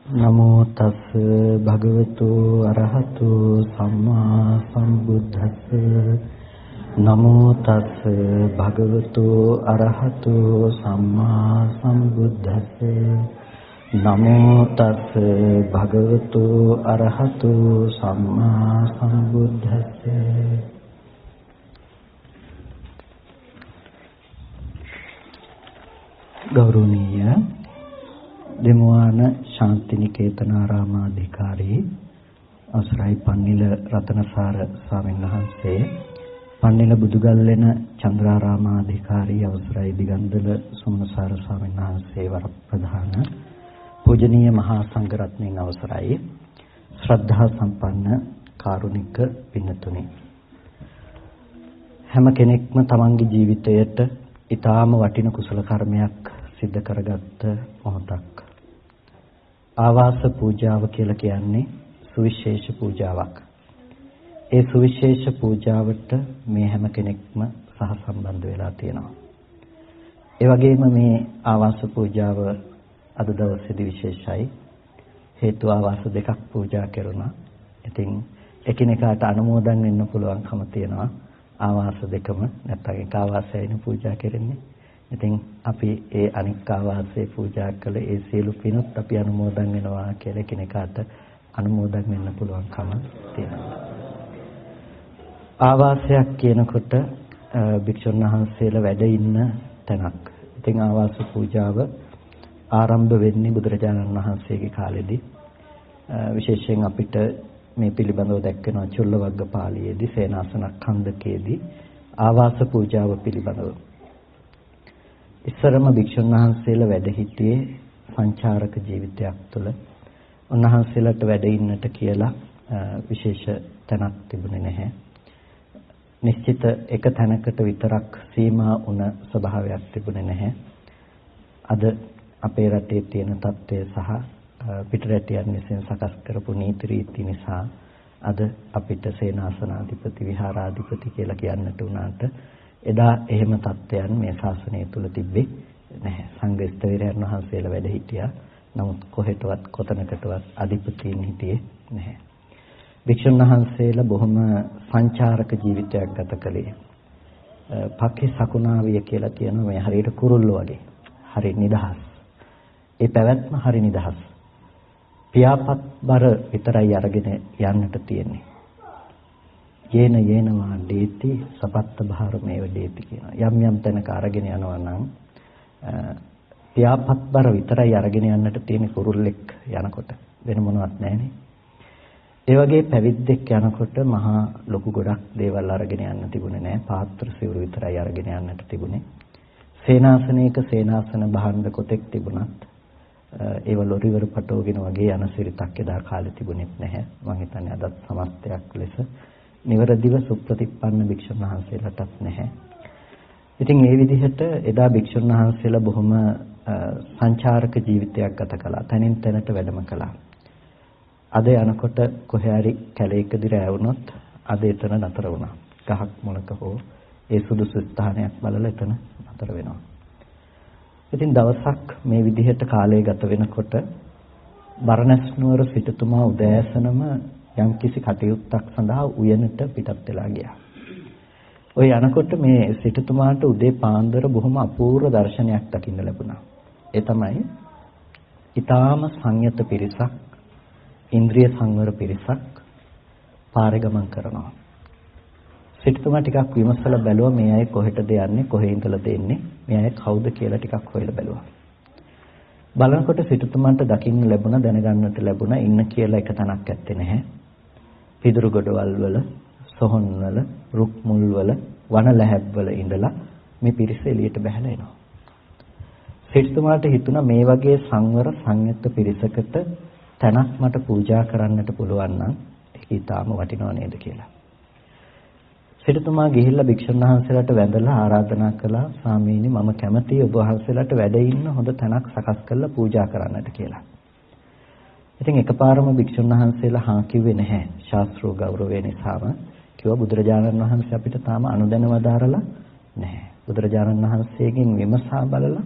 නමෝ තස් භගවතු අරහතු සම්මා සම්බුද්දස්ස නමෝ තස් භගවතු අරහතු සම්මා සම්බුද්දස්ස නමෝ තස් භගවතු අරහතු සම්මා සම්බුද්දස්ස ගෞරවනීය දෙමුවාන ශාන්තිනිකේතනාරාමාධිකාරී අවසරයි පන්නිල රතනසාර ස්වාමීන් වහන්සේ, පන්නිල බුදුගල්ලෙන චන්ද්‍රාරාමාධිකාරී අවසරයි දිගන්දල සුමනසාර ස්වාමීන් වහන්සේ වරප්‍රධාන පූජනීය මහා සංඝරත්නයන් අවසරයි ශ්‍රද්ධා සම්පන්න කාරුණික පින්තුනි, හැම කෙනෙක්ම තමන්ගේ ජීවිතයට ඊටාම වටින කුසල කර්මයක් සිද්ධ කරගත්ත මොහොතක්. ආවාස පූජාව කියලා කියන්නේ සුවිශේෂ පූජාවක්. ඒ සුවිශේෂ පූජාවට මේ හැම කෙනෙක්ම සහසම්බන්ධ වෙලා තියෙනවා. ඒ වගේම මේ ආවාස පූජාව අද දවසේදී විශේෂයි. හේතු ආවාස දෙකක් පූජා කෙරුණා. ඉතින් එකිනෙකාට අනුමෝදන් වෙන්න පුළුවන්කම තියෙනවා. ආවාස දෙකම නැත්නම් එක ආවාසයයිනේ පූජා කරන්නේ. ඉතින් අපි ඒ අනික් ආවාසයේ පූජා කළ ඒ සියලු පිනුත් අපි අනුමෝදන් වෙනවා කියලා කෙනෙකුට අනුමෝදන් වෙන්න පුළුවන්කම තියෙනවා. ආවාසයක් කියනකොට භික්ෂුන් වහන්සේලා වැඩ ඉන්න තැනක්. ඉතින් ආවාස පූජාව ආරම්භ වෙන්නේ බුදුරජාණන් වහන්සේගේ කාලෙදී. විශේෂයෙන් අපිට මේ පිළිබඳව දැක්වෙනවා චුල්ලවග්ග පාළියේදී සේනාසන ඛණ්ඩකයේදී ආවාස පූජාව පිළිබඳව. ඉස්සරම භික්ෂුන් වහන්සේලා වැඩ සිටියේ සංචාරක ජීවිතයක් තුළ. උන්වහන්සේලාට වැඩ ඉන්නට කියලා විශේෂ තැනක් තිබුණේ නැහැ. නිශ්චිත එක තැනකට විතරක් සීමා වුණ ස්වභාවයක් තිබුණේ නැහැ. අද අපේ රටේ තියෙන තත්ත්වය සහ පිටරටියන් විසින් සකස් කරපු නීති රීති නිසා අද අපිට සේනාසනාධිපති විහාරාධිපති කියලා කියන්නට උනාට එදා එහෙම තත්ත්වයන් මේ ශාසනය තුල තිබ්බේ නැහැ. සංඝ ස්ථවිරයන් වහන්සේලා වැඩ හිටියා. නමුත් කොහෙටවත් කොතනකටවත් අධිපතීන් හිටියේ නැහැ. භික්ෂුන් වහන්සේලා බොහොම සංචාරක ජීවිතයක් ගත කළේ. පක්ඛේ සකුණාවිය කියලා කියනවා මේ හරියට කුරුල්ලෝ වගේ. හරි නිදහස්. ඒ පැවැත්ම හරි නිදහස්. පියාපත් බර විතරයි අරගෙන යන්නට තියෙන්නේ. යේන යේනවා දේති සපත්ත භාරමේව දේති කියනවා. යම් යම් තැනක අරගෙන යනවා නම් පියාපත් බර විතරයි අරගෙන යන්නට තියෙන කුරුල්ලෙක් යනකොට වෙන මොනවත් නැහැනේ. ඒ වගේ පැවිද්දෙක් යනකොට මහා ලොකු ගොඩක් දේවල් අරගෙන යන්න තිබුණේ නැහැ. පාත්‍ර සිවුරු විතරයි අරගෙන යන්නට තිබුණේ. සේනාසනයක සේනාසන භාණ්ඩ කොටෙක් තිබුණත් ඒව ලොරිවර පටවගෙන වගේ යන සිරිතක් එදා කාලේ තිබුණෙත් නැහැ. මම හිතන්නේ අදත් සමස්තයක් ලෙස නිවරදිව සුප්‍රතිපන්න භික්ෂුන් වහන්සේලාටත් නැහැ. ඉතින් මේ විදිහට එදා භික්ෂුන් වහන්සේලා බොහොම සංචාරක ජීවිතයක් ගත කළා. තනින් තැනට වැඩම කළා. අද යනකොට කොහේ හරි කැලේකදී රැවුනොත් අද එතන නතර වුණා. ගහක් මුලක හෝ ඒ සුදුසු ස්ථානයක් බලලා එතන නතර වෙනවා. ඉතින් දවසක් මේ විදිහට කාලය ගත වෙනකොට බරණැස් නුවර සිටුතුමා උදෑසනම යම්කිසි කටයුත්තක් සඳහා උයනට පිටත් වෙලා ගියා. ඔය යනකොට මේ සිටුතුමාට උදේ පාන්දර බොහොම අපූර්ව දර්ශනයක් දකින්න ලැබුණා. ඒ තමයි ඊටාම සංයත පිරිසක්, ඉන්ද්‍රිය සංවර පිරිසක් පාරේ ගමන් කරනවා. සිටුතුමා ටිකක් විමසලා බැලුවා මේ අය කොහෙටද යන්නේ, කොහේ ඉඳලාද එන්නේ, මේ අය කවුද කියලා ටිකක් හොයලා බැලුවා. බලනකොට සිටුතුමාට දකින්න ලැබුණා, දැනගන්නට ලැබුණා ඉන්න කියලා එක තැනක් ඇත්තේ නැහැ. පිදුරු ගොඩවල් වල, සොහොන් වල, රුක් මුල් වල, වන ලැහැබ් වල ඉඳලා මේ පිරිස එළියට බහලා එනවා. සිටුතුමාට හිතුණා මේ වගේ සංවර සංයුක්ත පිරිසකට තැනක් මට පූජා කරන්නට පුළුවන් නම් ඒක ඊටාම වටිනව නේද කියලා. සිටුතුමා ගිහිල්ලා භික්ෂුන් වහන්සේලාට වැඳලා ආරාධනා කළා, ස්වාමීනි මම කැමතියි ඔබ වහන්සේලාට වැඩ ඉන්න හොඳ තැනක් සකස් කරලා පූජා කරන්නට කියලා. ඉතින් එකපාරම භික්ෂුන් වහන්සේලා හා කිව්වේ නැහැ. ශාස්ත්‍රෝ ගෞරවය නිසාම කිව්වා බුදුරජාණන් වහන්සේ අපිට තාම අනුදැනව දාරලා නැහැ. බුදුරජාණන් වහන්සේගෙන් විමසා බලලා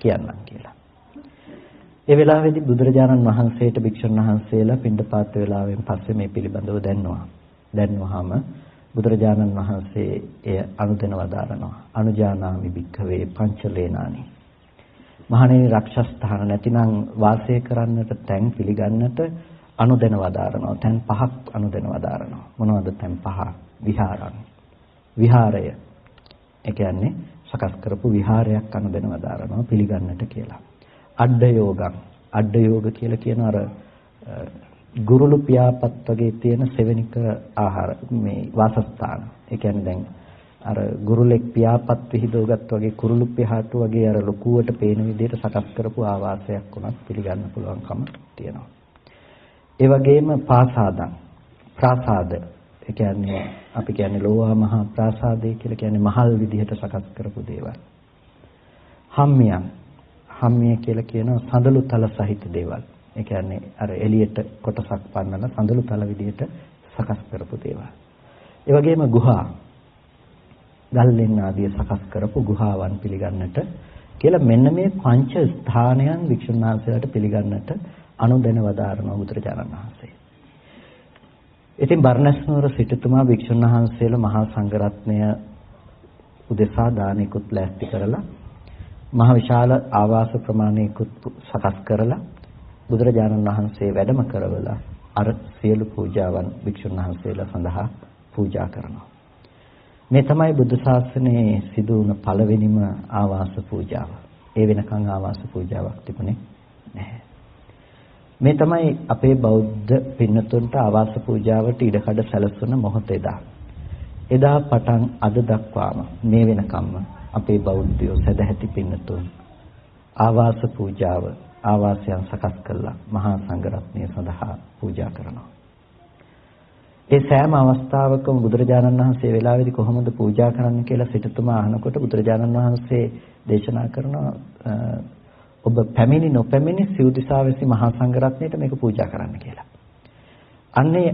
කියන්නම් කියලා. ඒ වෙලාවේදී බුදුරජාණන් වහන්සේට භික්ෂුන් වහන්සේලා පිණ්ඩපාත වෙලාවෙන් පස්සේ මේ පිළිබඳව දැන්නවා. දැන්වහම බුදුරජාණන් වහන්සේ එය අනුදැන වදාරනවා. අනුජානාමි භික්ඛවේ පංචලේනානි. මහණෙනි රක්ෂස්ථාන නැතිනම් වාසය කරන්නට තැන් පිළිගන්නට අනුදැන වදාරනවා. තැන් පහක් අනුදැන වදාරනවා. මොනවද තැන් පහ? විහාරං. විහාරය. ඒ කියන්නේ සකස් කරපු විහාරයක් අනුදැන වදාරනවා පිළිගන්නට කියලා. අඩ්ඩ යෝගං. අඩ්ඩ යෝග කියලා කියන අර ගුරුළු පියාපත් වගේ තියෙන සෙවණික ආහාර මේ වාසස්ථාන. ඒ කියන්නේ දැන් අර ගුරුලෙක් පියාපත් විහිදවගත් වගේ කුරුළු පියාටු වගේ අර ලොකුවට පේන විදිහට සකස් කරපු ආවාසයක් උනත් පිළිගන්න පුළුවන්කම තියෙනවා. ඒ වගේම පාසාදං. ප්‍රාසාද. ඒ කියන්නේ අපි කියන්නේ ලෝවා මහා ප්‍රාසාදය කියලා කියන්නේ මහල් විදිහට සකස් කරපු දේවල්. හම්මියන්. හම්මිය කියලා කියනවා සඳලු තල සහිත දේවල්. ඒ කියන්නේ අර එළියට කොටසක් පන්නන සඳලු තල විදිහට සකස් කරපු දේවල්. ඒ වගේම ගුහා ගල්ලෙන් ආදී සකස් කරපු ගුහාවන් පිළිගන්නට කියලා මෙන්න මේ පංච ස්ථානයන් වික්ෂුන් වහන්සේලාට පිළිගන්නට අනුදැන වදාරනවා බුදුරජාණන් වහන්සේ. ඉතින් බර්ණස් නුවර සිටුතුමා වික්ෂුන් වහන්සේලා මහා සංඝරත්නය උදෙසා දානෙකුත් ලෑස්ති කරලා මහ විශාල ආවාස ප්‍රමාණයකුත් සකස් කරලා බුදුරජාණන් වහන්සේ වැඩම කරවලා අර සියලු පූජාවන් වික්ෂුන් වහන්සේලා සඳහා පූජා කරනවා. මේ තමයි බුද්ධ ශාසනයේ සිදු වුණ පළවෙනිම ආවාස පූජාව. ඒ වෙනකන් ආවාස පූජාවක් තිබුණේ නැහැ. මේ තමයි අපේ බෞද්ධ පින්නතුන්ට ආවාස පූජාවට ඉඩකඩ සැලසුණ මොහොත එදා. එදා පටන් අද දක්වාම මේ වෙනකම්ම අපේ බෞද්ධයෝ සදැහැති පින්නතුන් ආවාස පූජාව ආවාසයන් සකස් කළා මහා සංඝරත්නය සඳහා පූජා කරනවා. ඒ සෑම අවස්ථාවකම බුදුරජාණන් වහන්සේ වෙලාවේදී කොහොමද පූජා කරන්න කියලා සිටුතුමා අහනකොට බුදුරජාණන් වහන්සේ දේශනා කරනවා ඔබ පැමිණි නොපැමිණි සිව් දිසාවැසි මහා සංඝරත්නයට මේක පූජා කරන්න කියලා. අන්නේ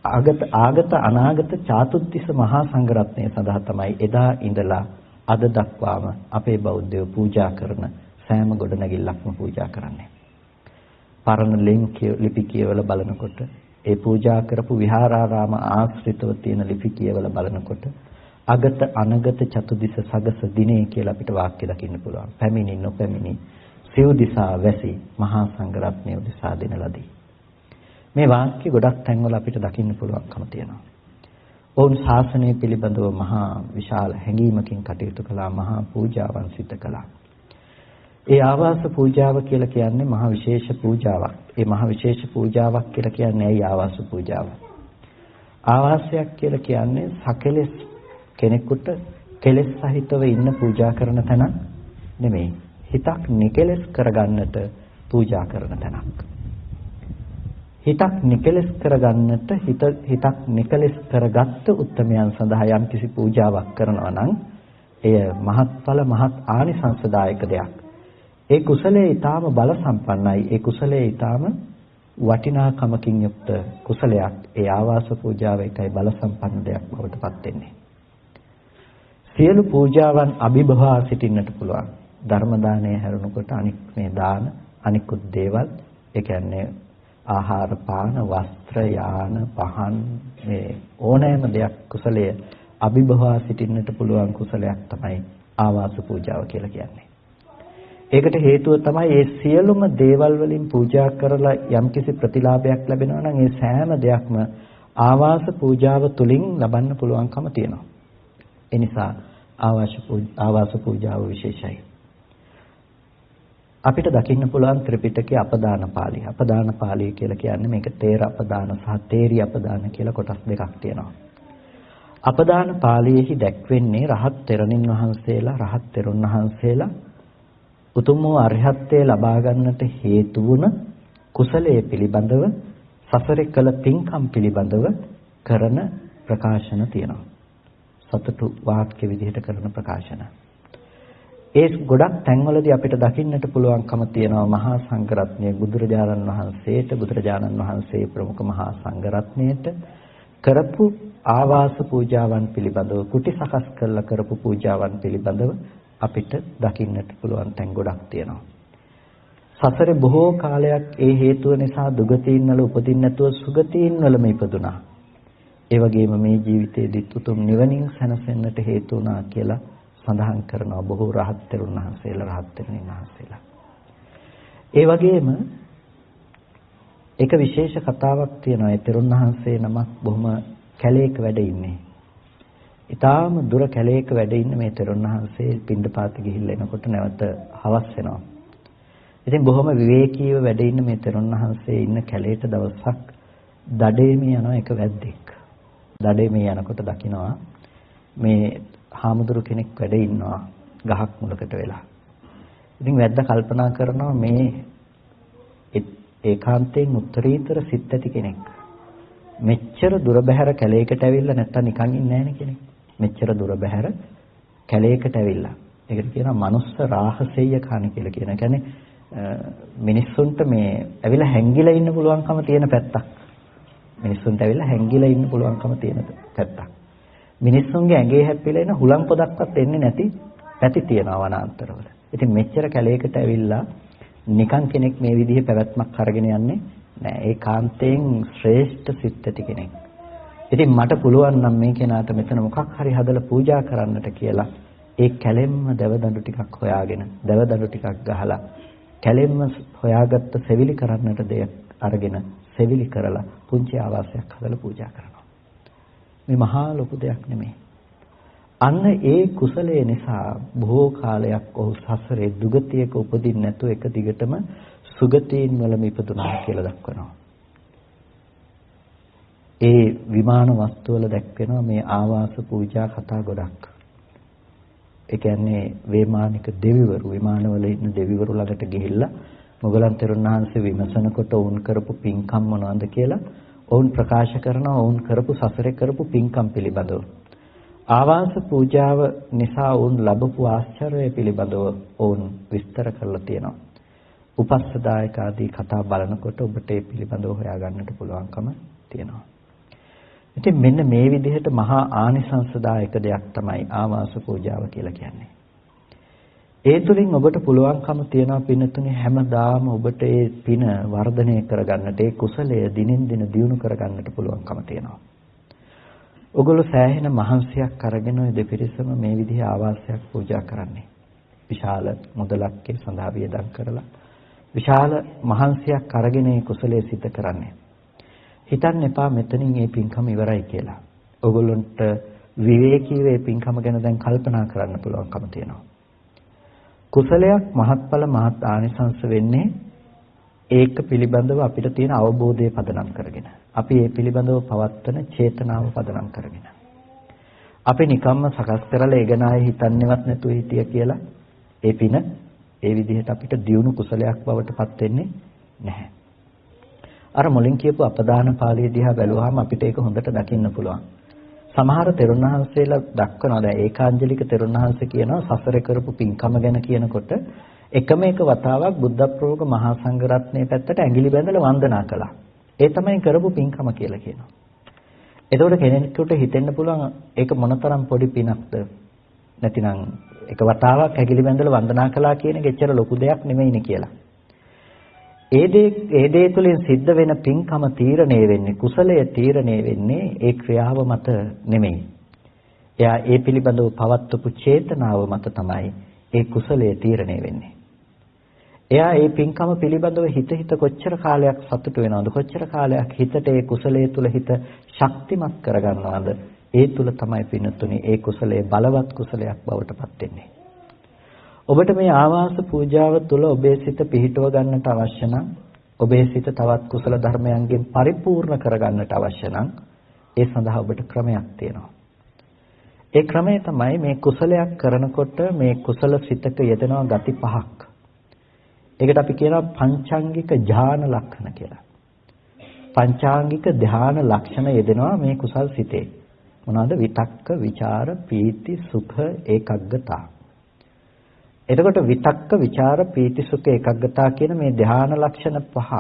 ආගත අනාගත චාතුත්තිස මහා සංඝරත්නය සඳහා තමයි එදා ඉඳලා අද දක්වාම අපේ බෞද්ධයෝ පූජා කරන සෑම ගොඩනැගිල්ලක්ම පූජා කරන්නේ. පරණ ලිපි කියවලා බලනකොට ඒ පූජා කරපු විහාරාරාම ආශ්‍රිතව තියෙන ලිපි කියවලා බලනකොට අගත අනගත චතුදිස සගස දිනේ කියලා අපිට වාක්‍ය දකින්න පුළුවන්. පැමිණි නොපැමිණි සිව් දිසා වැසි මහා සංඝරත්නය උදෙසා දෙන ලදී. මේ වාක්‍ය ගොඩක් තැන්වල අපිට දකින්න පුළුවන්කම තියෙනවා. ඔවුන් ශාසනය පිළිබඳව මහා විශාල හැඟීමකින් කටයුතු කළා, මහා පූජාවන් සිදු කළා. ඒ ආවාස පූජාව කියලා කියන්නේ මහා විශේෂ පූජාවක්. ඒ මහා විශේෂ පූජාවක් කියලා කියන්නේ ඇයි ආවාස පූජාව? ආවාසයක් කියලා කියන්නේ සකලෙස් කෙනෙකුට කෙලෙස් සහිතව ඉන්න පූජා කරන තැනක් නෙමෙයි. හිතක් නිකලෙස් කරගන්නට පූජා කරන තැනක්. හිතක් නිකලෙස් කරගන්නට හිතක් නිකලෙස් කරගත්ත උත්මයන් සඳහා යම් කිසි පූජාවක් කරනවා නම් එය මහත්ඵල මහත් ආනිසංසදායක දෙයක්. ඒ කුසලයේ ඊටාම බල සම්පන්නයි. ඒ කුසලයේ ඊටාම වටිනාකමකින් යුක්ත කුසලයක්. ඒ ආවාස පූජාව එකයි බල සම්පන්න දෙයක් බවට පත් වෙන්නේ. සියලු පූජාවන් අභිභවා සිටින්නට පුළුවන්. ධර්ම දානය හැරුණකොට අනික් මේ දාන අනිකුත් දේවල් ඒ කියන්නේ ආහාර පාන වස්ත්‍ර යාන පහන් මේ ඕනෑම දෙයක් කුසලයේ අභිභවා සිටින්නට පුළුවන් කුසලයක් තමයි ආවාස පූජාව කියලා කියන්නේ. ඒකට හේතුව තමයි මේ සියලුම දේවල් වලින් පූජා කරලා යම්කිසි ප්‍රතිලාභයක් ලැබෙනවා නම් ඒ සෑම දෙයක්ම ආවාස පූජාව තුලින් ලබන්න පුළුවන්කම තියෙනවා. ඒ නිසා ආවාස පූජාව විශේෂයි. අපිට දකින්න පුළුවන් ත්‍රිපිටකයේ අපදාන පාළිය. අපදාන පාළිය කියලා කියන්නේ මේක තේර අපදාන සහ තේරි අපදාන කියලා කොටස් දෙකක් තියෙනවා. අපදාන පාළියේහි දැක්වෙන්නේ රහත් තෙරණින් වහන්සේලා, රහත් තෙරුන් වහන්සේලා උතුම් වූ අරිහත්ත්වය ලබා ගන්නට හේතු වුණ කුසලයේ පිළිබඳව සසරේ කළ පින්කම් පිළිබඳව කරන ප්‍රකාශන තියෙනවා. සතුටු වාක්‍ය විදිහට කරන ප්‍රකාශන. ඒ ගොඩක් තැන්වලදී අපිට දකින්නට පුළුවන්කම තියෙනවා මහා සංඝරත්නය බුදුරජාණන් වහන්සේට, බුදුරජාණන් වහන්සේ ප්‍රමුඛ මහා සංඝරත්නයට කරපු ආවාස පූජාවන් පිළිබඳව, කුටි සකස් කරලා කරපු පූජාවන් පිළිබඳව අපිට දකින්නට පුළුවන් තැන් ගොඩක් තියෙනවා. සසරේ බොහෝ කාලයක් ඒ හේතුව නිසා දුගතීන් වල උපදින්න නැතුව සුගතීන් වලම ඉපදුනා. ඒ වගේම මේ ජීවිතයේදී උතුම් නිවනින් සැනසෙන්නට හේතු වුණා කියලා සඳහන් කරනවා බොහෝ රහත් තෙරුන් වහන්සේලා රහත් තෙරුණින් වහන්සේලා. ඒ වගේම එක විශේෂ කතාවක් තියෙනවා. ඒ තෙරුන් වහන්සේ නමක් බොහොම කැලේක වැඩ ඉන්නේ. ඊටාම දුර කැලේක වැඩ ඉන්න මේ තෙරුන් වහන්සේ පින්ඩපාත ගිහිල්ලා එනකොට නැවත හවස් වෙනවා. ඉතින් බොහොම විවේකීව වැඩ ඉන්න මේ තෙරුන් වහන්සේ ඉන්න කැලේට දවසක් දඩේමේ යන එක වැද්දෙක්. දඩේමේ යනකොට දකිනවා මේ හාමුදුරු කෙනෙක් වැඩ ඉන්නවා ගහක් මුලකට වෙලා. ඉතින් වැද්දා කල්පනා කරනවා මේ ඒකාන්තයෙන් උත්තරීතර සිත් ඇති කෙනෙක්. මෙච්චර දුර බැහැර කැලේකට ඇවිල්ලා නැත්තම් නිකන් ඉන්නේ නැහැ නේ කෙනෙක්. මෙච්චර දුර බැහැර කැලේකට ඇවිල්ලා. ඒකට කියනවා මනුස්ස රාහසෙය කණ කියලා කියන. ඒ කියන්නේ මිනිස්සුන්ට මේ ඇවිල්ලා හැංගිලා ඉන්න පුළුවන්කම තියෙන පැත්තක්. මිනිස්සුන්ට ඇවිල්ලා හැංගිලා ඉන්න පුළුවන්කම තියෙන පැත්තක්. මිනිස්සුන්ගේ ඇඟේ හැප්පිලා ඉන්න හුලං පොදක්වත් එන්නේ නැති පැති තියෙනවා වනාන්තරවල. ඉතින් මෙච්චර කැලේකට ඇවිල්ලා නිකන් කෙනෙක් මේ විදිහේ පැවැත්මක් අරගෙන යන්නේ නෑ. ඒකාන්තයෙන් ශ්‍රේෂ්ඨ සිත් ඇති කෙනෙක්. ඉතින් මට පුළුවන් නම් මේ කෙනාට මෙතන මොකක් හරි හදලා පූජා කරන්නට කියලා ඒ කැලෙම්ම දවදඬු ටිකක් හොයාගෙන දවදඬු ටිකක් ගහලා කැලෙම්ම හොයාගත්ත සෙවිලි කරන්නට දෙයක් අරගෙන සෙවිලි කරලා පුංචි ආවාසයක් හදලා පූජා කරනවා. මේ මහා ලොකු දෙයක් නෙමෙයි. අන්න ඒ කුසලයේ නිසා බොහෝ කාලයක් ඔහු සසරේ දුගතියක උපදින්න නැතුව එක දිගටම සුගතීන් වලම ඉපදුනා කියලා දක්වනවා. ඒ විමාන වස්තු වල දැක්වෙනවා මේ ආවාස පූජා කතා ගොඩක්. ඒ කියන්නේ වේමානික දෙවිවරු විමානවල ඉන්න දෙවිවරු ළඟට ගිහිල්ලා මොගලන් තෙරුන් වහන්සේ විමසනකොට වුන් කරපු පින්කම් මොනවද කියලා ඔවුන් ප්‍රකාශ කරනවා ඔවුන් කරපු සසරේ කරපු පින්කම් පිළිබඳව. ආවාස පූජාව නිසා වුන් ලැබපු ආශ්චර්යය පිළිබඳව ඔවුන් විස්තර කරලා තියෙනවා. උපස්සදායක ආදී කතා බලනකොට ඔබට ඒ පිළිබඳව හොයාගන්නට පුළුවන්කම තියෙනවා. ඉතින් මෙන්න මේ විදිහට මහා ආනිසංසදායක දෙයක් තමයි ආවාස පූජාව කියලා කියන්නේ. ඒ තුලින් ඔබට පුළුවන්කම තියෙනවා පින්තුනේ හැමදාම ඔබට ඒ පින වර්ධනය කරගන්නට ඒ කුසලය දිනින් දින දියුණු කරගන්නට පුළුවන්කම තියෙනවා. ඔගොල්ලෝ සෑහෙන මහන්සියක් අරගෙන ඔය දෙපිරිසම මේ විදිහේ ආවාසයක් පූජා කරන්නේ. විශාල මුදලක් ඒ සඳහා වියදම් කරලා විශාල මහන්සියක් අරගෙන මේ කුසලයේ සිද්ධ කරන්නේ. හිතන්න එපා මෙතනින් මේ පින්කම ඉවරයි කියලා. ඔගොල්ලන්ට විවේකීව මේ පින්කම ගැන දැන් කල්පනා කරන්න පුළුවන්කම තියෙනවා. කුසලයක් මහත්ඵල මහත් ආනිසංස වෙන්නේ ඒක පිළිබඳව අපිට තියෙන අවබෝධය පදනම් කරගෙන. අපි මේ පිළිබඳව පවත්වන චේතනාව පදනම් කරගෙන. අපි නිකම්ම සකස් කරලා ඒ ගැන ආයේ හිතන්නේවත් නැතුව හිටිය කියලා ඒ පින ඒ විදිහට අපිට දියුණු කුසලයක් බවට පත් වෙන්නේ නැහැ. අර මුලින් කියපු අපදාන පාළිය දිහා බැලුවාම අපිට ඒක හොඳට දකින්න පුළුවන්. සමහර තෙරුන් වහන්සේලා දක්වනවා දැන් ඒකාංජලික තෙරුන් වහන්සේ කියනවා සසරේ කරපු පින්කම ගැන කියනකොට එකම එක වතාවක් බුද්ධ ප්‍රෝග මහා සංඝ රත්නයේ පැත්තට ඇඟිලි බැඳලා වන්දනා කළා. ඒ තමයි කරපු පින්කම කියලා කියනවා. එතකොට කෙනෙකුට හිතෙන්න පුළුවන් ඒක මොනතරම් පොඩි පිනක්ද? නැතිනම් එක වතාවක් ඇඟිලි බැඳලා වන්දනා කළා කියන එක එච්චර ලොකු දෙයක් නෙමෙයිනේ කියලා. ඒ දේ තුළින් සිද්ධ වෙන පින්කම තීරණය වෙන්නේ කුසලය තීරණය වෙන්නේ ඒ ක්‍රියාව මත නෙමෙයි. එයා ඒ පිළිබඳව පවත්වපු චේතනාව මත තමයි ඒ කුසලය තීරණය වෙන්නේ. එයා ඒ පින්කම පිළිබඳව හිත කොච්චර කාලයක් සතුටු වෙනවද කොච්චර කාලයක් හිතට ඒ කුසලයේ තුල හිත ශක්තිමත් කරගන්නවද ඒ තුල තමයි පින්නතුනේ ඒ කුසලයේ බලවත් කුසලයක් බවට පත් වෙන්නේ. ඔබට මේ ආවාස පූජාව තුළ ඔබේ සිත පිහිටව ගන්නට අවශ්‍ය නම් ඔබේ සිත තවත් කුසල ධර්මයන්ගෙන් පරිපූර්ණ කරගන්නට අවශ්‍ය නම් ඒ සඳහා ඔබට ක්‍රමයක් තියෙනවා. ඒ ක්‍රමය තමයි මේ කුසලයක් කරනකොට මේ කුසල සිතක යෙදෙනවා ගති පහක්. ඒකට අපි කියනවා පංචාංගික ධාන ලක්ෂණ කියලා. පංචාංගික ධාන ලක්ෂණ යෙදෙනවා මේ කුසල් සිතේ. මොනවාද? විතක්ක, විචාර, ප්‍රීති, සුඛ, ඒකග්ගතා. එතකොට විතක්ක විචාර ප්‍රීති සුඛ ඒකග්ගතා කියන මේ ධාන ලක්ෂණ පහ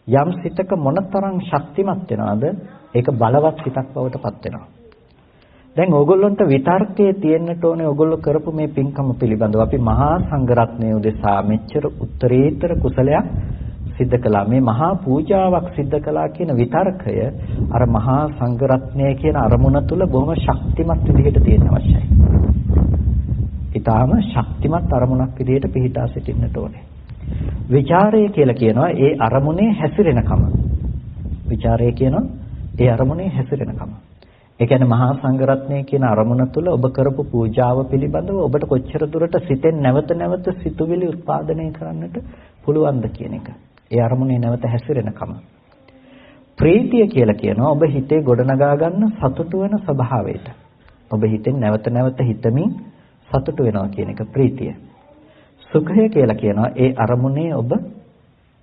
යම් සිතක මොනතරම් ශක්තිමත් වෙනවද ඒක බලවත් සිතක් බවට පත් වෙනවා. දැන් ඕගොල්ලන්ට විතර්කයේ තියෙන්නට ඕනේ ඕගොල්ලෝ කරපු මේ පින්කම පිළිබඳව. අපි මහා සංඝරත්නය උදෙසා මෙච්චර උත්තරීතර කුසලයක් සිද්ධ කළා. මේ මහා පූජාවක් සිද්ධ කළා කියන විතර්කය අර මහා සංඝරත්නය කියන අරමුණ තුල බොහොම ශක්තිමත් විදිහට තියෙන්න අවශ්‍යයි. ඊටාම ශක්තිමත් අරමුණක් විදිහට පිහිටා සිටින්නට ඕනේ. විචාරය කියලා කියනවා ඒ අරමුණේ හැසිරෙනකම. විචාරය කියනවා ඒ අරමුණේ හැසිරෙනකම. ඒ කියන්නේ මහා සංඝරත්නය කියන අරමුණ තුල ඔබ කරපු පූජාව පිළිබඳව ඔබට කොච්චර දුරට සිතෙන් නැවත නැවත සිතුවිලි උත්පාදනය කරන්නට පුළුවන්ද කියන එක. ඒ අරමුණේ නැවත හැසිරෙනකම. ප්‍රීතිය කියලා කියනවා ඔබ හිතේ ගොඩනගා ගන්න සතුටු වෙන ස්වභාවයට. ඔබ හිතෙන් නැවත නැවත හිතමින් සතුටු වෙනවා කියන එක ප්‍රීතිය. සුඛය කියලා කියනවා ඒ අරමුණේ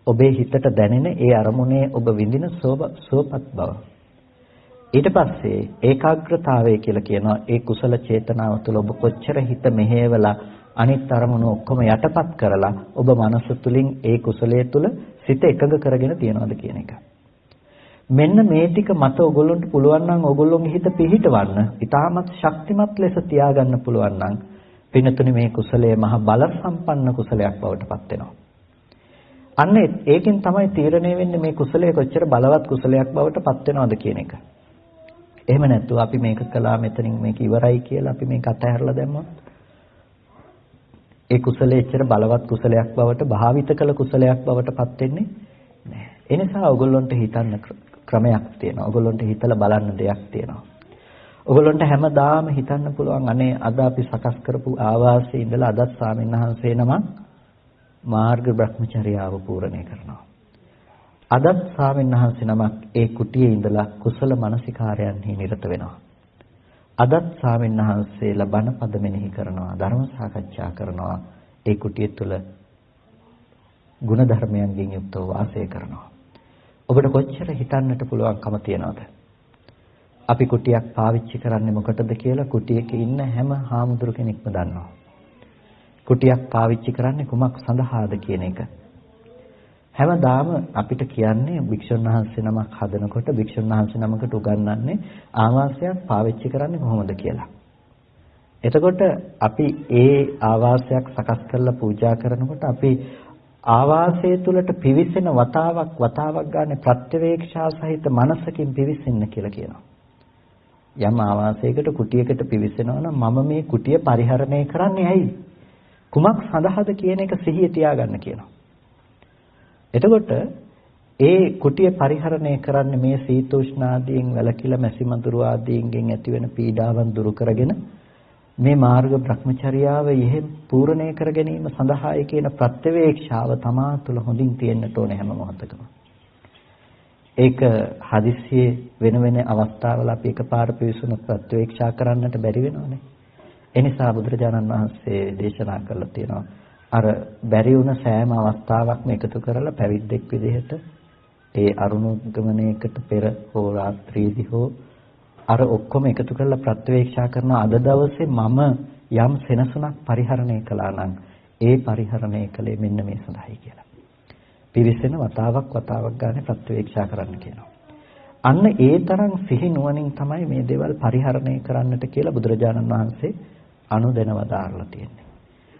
ඔබේ හිතට දැනෙන ඒ අරමුණේ ඔබ විඳින සුවපත් බව. ඊට පස්සේ ඒකාග්‍රතාවය කියලා කියනවා ඒ කුසල චේතනාව තුළ ඔබ කොච්චර හිත මෙහෙवला අනිත් අරමුණු ඔක්කොම යටපත් කරලා ඔබ මනස තුලින් ඒ කුසලයේ තුල සිත එකඟ කරගෙන තියනවාද කියන එක. මෙන්න මේ ටික මත ඔයගොල්ලන්ට පුළුවන් නම් ඔයගොල්ලෝගේ හිත පිහිටවන්න, ඊටමත් ශක්තිමත් ලෙස තියාගන්න පුළුවන් නම් පින්නතුනි මේ කුසලයේ මහ බල සම්පන්න කුසලයක් බවට පත් වෙනවා. අන්න ඒකෙන් තමයි තීරණය වෙන්නේ මේ කුසලයේ කොච්චර බලවත් කුසලයක් බවට පත් වෙනවද කියන එක. එහෙම නැත්නම් අපි මේක කළා මෙතනින් මේක ඉවරයි කියලා අපි මේක අතහැරලා දැම්මොත් ඒ කුසලයේ එච්චර බලවත් කුසලයක් බවට භාවිත කළ කුසලයක් බවට පත් වෙන්නේ නැහැ. ඒ නිසා ඔයගොල්ලන්ට හිතන්න ක්‍රමයක් තියෙනවා. ඔයගොල්ලන්ට හිතලා බලන්න දෙයක් තියෙනවා. ඔයගොල්ලන්ට හැමදාම හිතන්න පුළුවන් අනේ අද අපි සකස් කරපු ආවාසයේ ඉඳලා අදත් ස්වාමීන් වහන්සේ නම මාර්ග බ්‍රහ්මචර්යාව පූර්ණේ කරනවා. අදත් ස්වාමීන් වහන්සේ නමක් ඒ කුටියේ ඉඳලා කුසල මනසිකාරයන්හි නිරත වෙනවා. අදත් ස්වාමීන් වහන්සේලා බණ පද මෙනෙහි කරනවා, ධර්ම සාකච්ඡා කරනවා. ඒ කුටිය තුල ගුණ ධර්මයන්ගෙන් යුක්තව වාසය කරනවා. ඔබට කොච්චර හිතන්නට පුළුවන්කම තියනවද? අපි කුටියක් පාවිච්චි කරන්නේ මොකටද කියලා කුටියක ඉන්න හැම හාමුදුරු කෙනෙක්ම දන්නවා. කුටියක් පාවිච්චි කරන්නේ කුමක් සඳහාද කියන එක. හැමදාම අපිට කියන්නේ භික්ෂුන් වහන්සේ නමක් හදනකොට භික්ෂුන් වහන්සේ නමකට උගන්වන්නේ ආවාසයක් පාවිච්චි කරන්නේ කොහොමද කියලා. එතකොට අපි ඒ ආවාසයක් සකස් කරලා පූජා කරනකොට අපි ආවාසය තුලට පිවිසෙන වතාවක් ගන්න ප්‍රත්‍යවේක්ෂා සහිත මනසකින් පිවිසෙන්න කියලා කියනවා. යම් ආවාසයකට කුටියකට පිවිසෙනවා නම් මම මේ කුටිය පරිහරණය කරන්නේ ඇයි? කුමක් සඳහාද කියන එක සිහිය තියාගන්න කියනවා. එතකොට ඒ කුටිය පරිහරණය කරන්නේ මේ සීතෝෂ්ණ ආදීන් වැළකීලා මැසි මඳුරු ආදීන්ගෙන් ඇතිවෙන පීඩාවන් දුරු කරගෙන මේ මාර්ග බ්‍රහ්මචර්යාව යෙහෙන් පූර්ණේ කර ගැනීම සඳහායි කියන ප්‍රත්‍යවේක්ෂාව තමා තුළ හොඳින් තියෙන්නට ඕනේ හැම මොහොතකම. ඒක හදිස්සියේ වෙන අවස්ථාවල අපි එකපාර පිවිසුණු ප්‍රත්‍යවේක්ෂා කරන්නට බැරි වෙනවනේ. ඒ නිසා බුදුරජාණන් වහන්සේ දේශනා කළා තියෙනවා අර බැරි වුණ සෑම අවස්ථාවක්ම එකතු කරලා පැවිද්දෙක් විදිහට ඒ අරුණෝගමනයකට පෙර හෝ රාත්‍රියේදී හෝ අර ඔක්කොම එකතු කරලා ප්‍රත්‍යවේක්ෂා කරන අද දවසේ මම යම් සෙනසුනක් පරිහරණය කළා නම් ඒ පරිහරණය කළේ මෙන්න මේ සඳහායි කියලා. පිවිසෙන වතාවක් ගන්න ප්‍රත්‍යවේක්ෂා කරන්න කියනවා. අන්න ඒ තරම් සිහි නුවණින් තමයි මේ දේවල් පරිහරණය කරන්නට කියලා බුදුරජාණන් වහන්සේ අනුදැනව දාරලා තියෙන්නේ.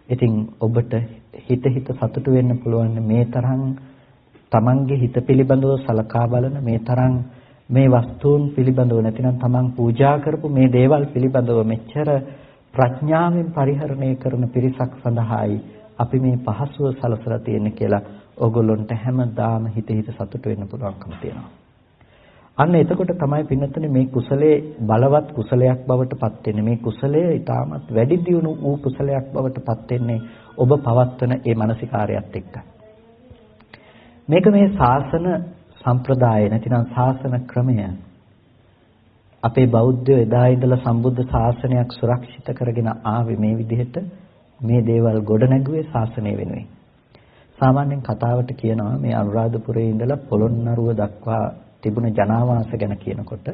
ඉතින් ඔබට හිත සතුටු වෙන්න පුළුවන් මේ තරම් තමන්ගේ හිත පිළිබඳව සලකා බලන මේ තරම් මේ වස්තුන් පිළිබඳව නැතිනම් තමන් පූජා කරපු මේ දේවල් පිළිබඳව මෙච්චර ප්‍රඥාවෙන් පරිහරණය කරන පිරිසක් සඳහායි අපි මේ පහසුව සලසලා තියෙන්නේ කියලා ඕගොල්ලන්ට හැමදාම හිත සතුටු වෙන්න පුළුවන්කම තියෙනවා. අන්න එතකොට තමයි පින්නතුනේ මේ කුසලයේ බලවත් කුසලයක් බවට පත් වෙන්නේ. මේ කුසලය ඊටමත් වැඩි දියුණු වූ කුසලයක් බවට පත් වෙන්නේ ඔබ පවත්වන ඒ මානසිකාරයත් එක්ක. මේක මේ ශාසන සම්ප්‍රදාය නැතිනම් ශාසන ක්‍රමය. අපේ බෞද්ධයෝ එදා ඉඳලා සම්බුද්ධ ශාසනයක් සුරක්ෂිත කරගෙන ආවේ මේ විදිහට මේ දේවල් ගොඩනැගුවේ ශාසනය වෙනුවෙන්. සාමාන්‍යයෙන් කතාවට කියනවා මේ අනුරාධපුරයේ ඉඳලා පොළොන්නරුව දක්වා තිබුණ ජනාවාස ගැන කියනකොට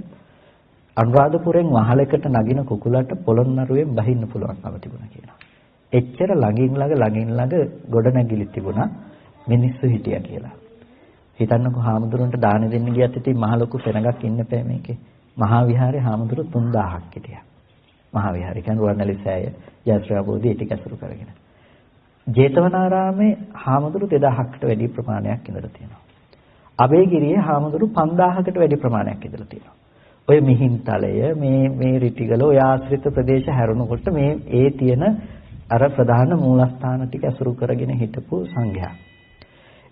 අනුරාධපුරෙන් වහලකට නගින කුකුලට පොළොන්නරුවෙන් බහින්න පුළුවන්කම තිබුණා කියනවා. එච්චර ළඟින් ළඟ ගොඩනැගිලි තිබුණා මිනිස්සු හිටියා කියලා. හිතන්නකෝ හාමුදුරන්ට දාන දෙන්න ගියත් ඉතින් මහ ලොකු පෙනගක් ඉන්න බෑ මේකේ. මහා විහාරේ හාමුදුරු 3000ක් හිටියා. මහා විහාරය කියන්නේ රුවන්වැලි සෑය ජයශ්‍රී බෝධිය ටික ඇසුරු කරගෙන. ජේතවනාරාමේ හාමුදුරු 2000කට වැඩි ප්‍රමාණයක් ඉඳලා තියෙනවා. අබේගිරියේ හාමුදුරු 5000කට වැඩි ප්‍රමාණයක් ඉඳලා තියෙනවා. ඔය මිහින්තලය මේ රිටිගල ඔය ආශ්‍රිත ප්‍රදේශ හැරුණකොට ඒ තියෙන අර ප්‍රධාන මූලස්ථාන ටික ඇසුරු කරගෙන හිටපු සංඝයා.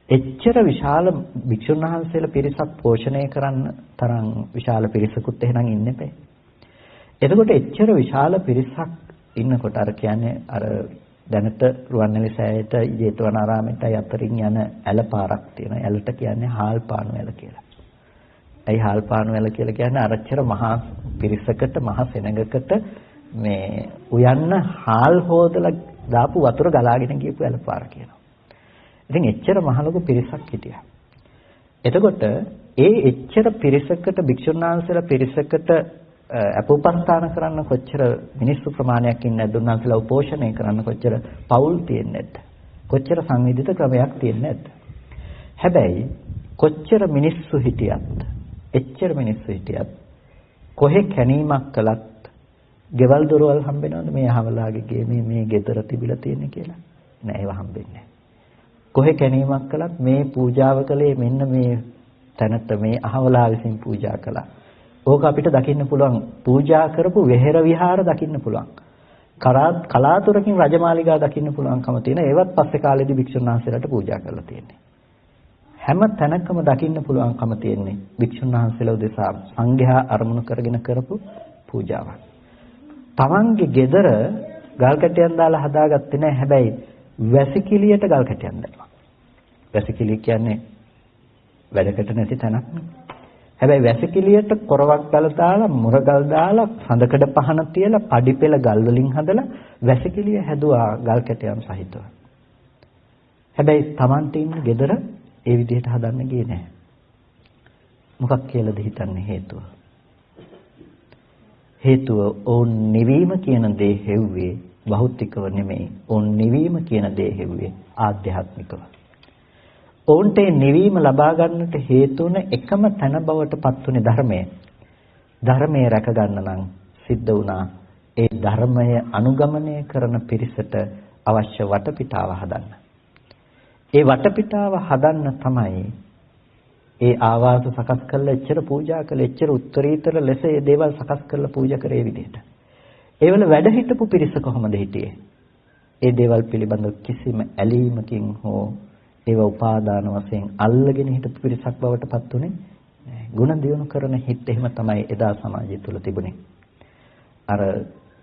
එච්චර විශාල භික්ෂුන් වහන්සේලා පිරිසක් පෝෂණය කරන්න තරම් විශාල පිරිසකුත් එහෙනම් ඉන්නේ නැහැ. එතකොට එච්චර විශාල පිරිසක් ඉන්නකොට අර කියන්නේ අර දැනට රුවන්වැලි සෑයට ජේතවනාරාමයට අතරින් යන ඇල පාරක් තියෙනවා. ඇලට කියන්නේ හාල්පාණු ඇල කියලා. ඇයි හාල්පාණු ඇල කියලා කියන්නේ අරච්චර මහා පිරිසකට මහා සෙනඟකට මේ උයන්න හාල් හොදලා දාපු වතුර ගලාගෙන ගියපු ඇල පාර කියනවා. ඉතින් එච්චර මහ ලොකු පිරිසක් හිටියා. එතකොට එච්චර පිරිසකට භික්ෂුන් වහන්සේලා පිරිසකට අපෝපස්ථාන කරන්න කොච්චර මිනිස්සු ප්‍රමාණයක් ඉන්නේ නැද්ද? උන්වහන්සේලා උපෝෂණය කරන්න කොච්චර පවුල් තියෙන්නේ නැද්ද? කොච්චර සංවිධිත ක්‍රමයක් තියෙන්නේ නැද්ද? හැබැයි කොච්චර මිනිස්සු හිටියත් එච්චර මිනිස්සු හිටියත් කොහෙ කැණීමක් කළත් ගෙවල් දොරවල් හම්බෙනවද මේ අහවලාගේ ගේ මේ ගෙදර තිබිලා තියෙන්නේ කියලා? නෑ ඒව හම්බෙන්නේ නෑ. කොහෙ කැණීමක් කළත් මේ පූජාව කළේ මෙන්න මේ තැනට මේ අහවලා විසින් පූජා කළා. ඕක අපිට දකින්න පුළුවන් පූජා කරපු වෙහෙර විහාර දකින්න පුළුවන්. කලාතුරකින් රජමාලිගා දකින්න පුළුවන්කම තියෙන ඒවත් පස්සේ කාලේදී භික්ෂුන් වහන්සේලාට පූජා කරලා තියෙන්නේ. හැම තැනකම දකින්න පුළුවන්කම තියෙන්නේ භික්ෂුන් වහන්සේලා උදෙසා සංඝයා අරමුණු කරගෙන කරපු පූජාවක්. තමන්ගේ ගෙදර ගල් කැටයන් දාලා හදාගත්තේ නැහැ. හැබැයි වැසිකිළියට ගල් කැටයන් දානවා. වැසිකිළිය කියන්නේ වැඩකට නැති තැනක් නේ. හැබැයි වැසිකිළියට කොරවක් ගල් දාලා මුරගල් දාලා සඳකඩ පහන තියලා පඩි පෙළ ගල් වලින් හදලා වැසිකිළිය හැදුවා ගල් කැටයන් සහිතව. හැබැයි Tamante ඉන්න ගෙදර ඒ විදිහට හදන්න ගියේ නැහැ. මොකක් කියලාද හිතන්නේ හේතුව? හේතුව ඕන් නිවීම කියන දේ හෙව්වේ භෞතිකව නෙමෙයි. ඕන් නිවීම කියන දේ හෙව්වේ ආධ්‍යාත්මිකව. ඔවුන්ට නිවීම ලබා ගන්නට හේතු වන එකම තැන බවට පත්ුනේ ධර්මය. ධර්මය රැක ගන්න නම් සිද්ධ වුණා ඒ ධර්මය අනුගමනය කරන පිරිසට අවශ්‍ය වටපිටාව හදන්න. ඒ වටපිටාව හදන්න තමයි ඒ ආවාස සකස් කරලා එච්චර පූජා කළා එච්චර උත්තරීතර ලෙස මේ දේවල් සකස් කරලා පූජා කරේ විදිහට. ඒවල වැඩ හිටපු පිරිස කොහොමද හිටියේ? ඒ දේවල් පිළිබඳව කිසිම ඇලීමකින් හෝ ඒව උපාදාන වශයෙන් අල්ලගෙන හිටපු පිරිසක් බවට පත් උනේ නැහැ. ගුණ දියුණු කරන හිත් එහෙම තමයි එදා සමාජය තුල තිබුණේ. අර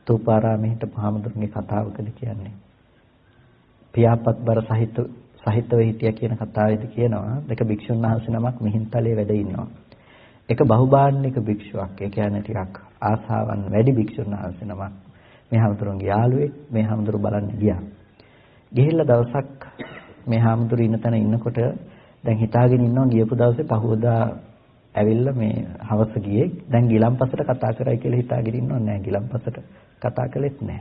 තූපාරාමේ හිටපු හාමුදුරන්ගේ කතාවකදී කියන්නේ පියාපත් බර සහිතව හිටියා කියන කතාවේදී කියනවා දෙක භික්ෂුන් වහන්සේ නමක් මිහින්තලේ වැඩ ඉන්නවා. එක බහුභාණ්ඩික භික්ෂුවක්. ඒ කියන්නේ ටිකක් ආසාවන් වැඩි භික්ෂුන් වහන්සේ නමක් මේ හාමුදුරන්ගේ යාළුවෙක් මේ හාමුදුරු බලන්න ගියා. ගිහිල්ලා දවසක් මේ හාමුදුරු ඉන්න තැන ඉන්නකොට දැන් හිතාගෙන ඉන්නවා ගියපු දවසේ පහවදා ඇවිල්ලා මේ හවස ගියේ දැන් ගිලම්පසට කතා කරයි කියලා හිතාගෙන ඉන්නවා නෑ ගිලම්පසට කතා කළෙත් නෑ.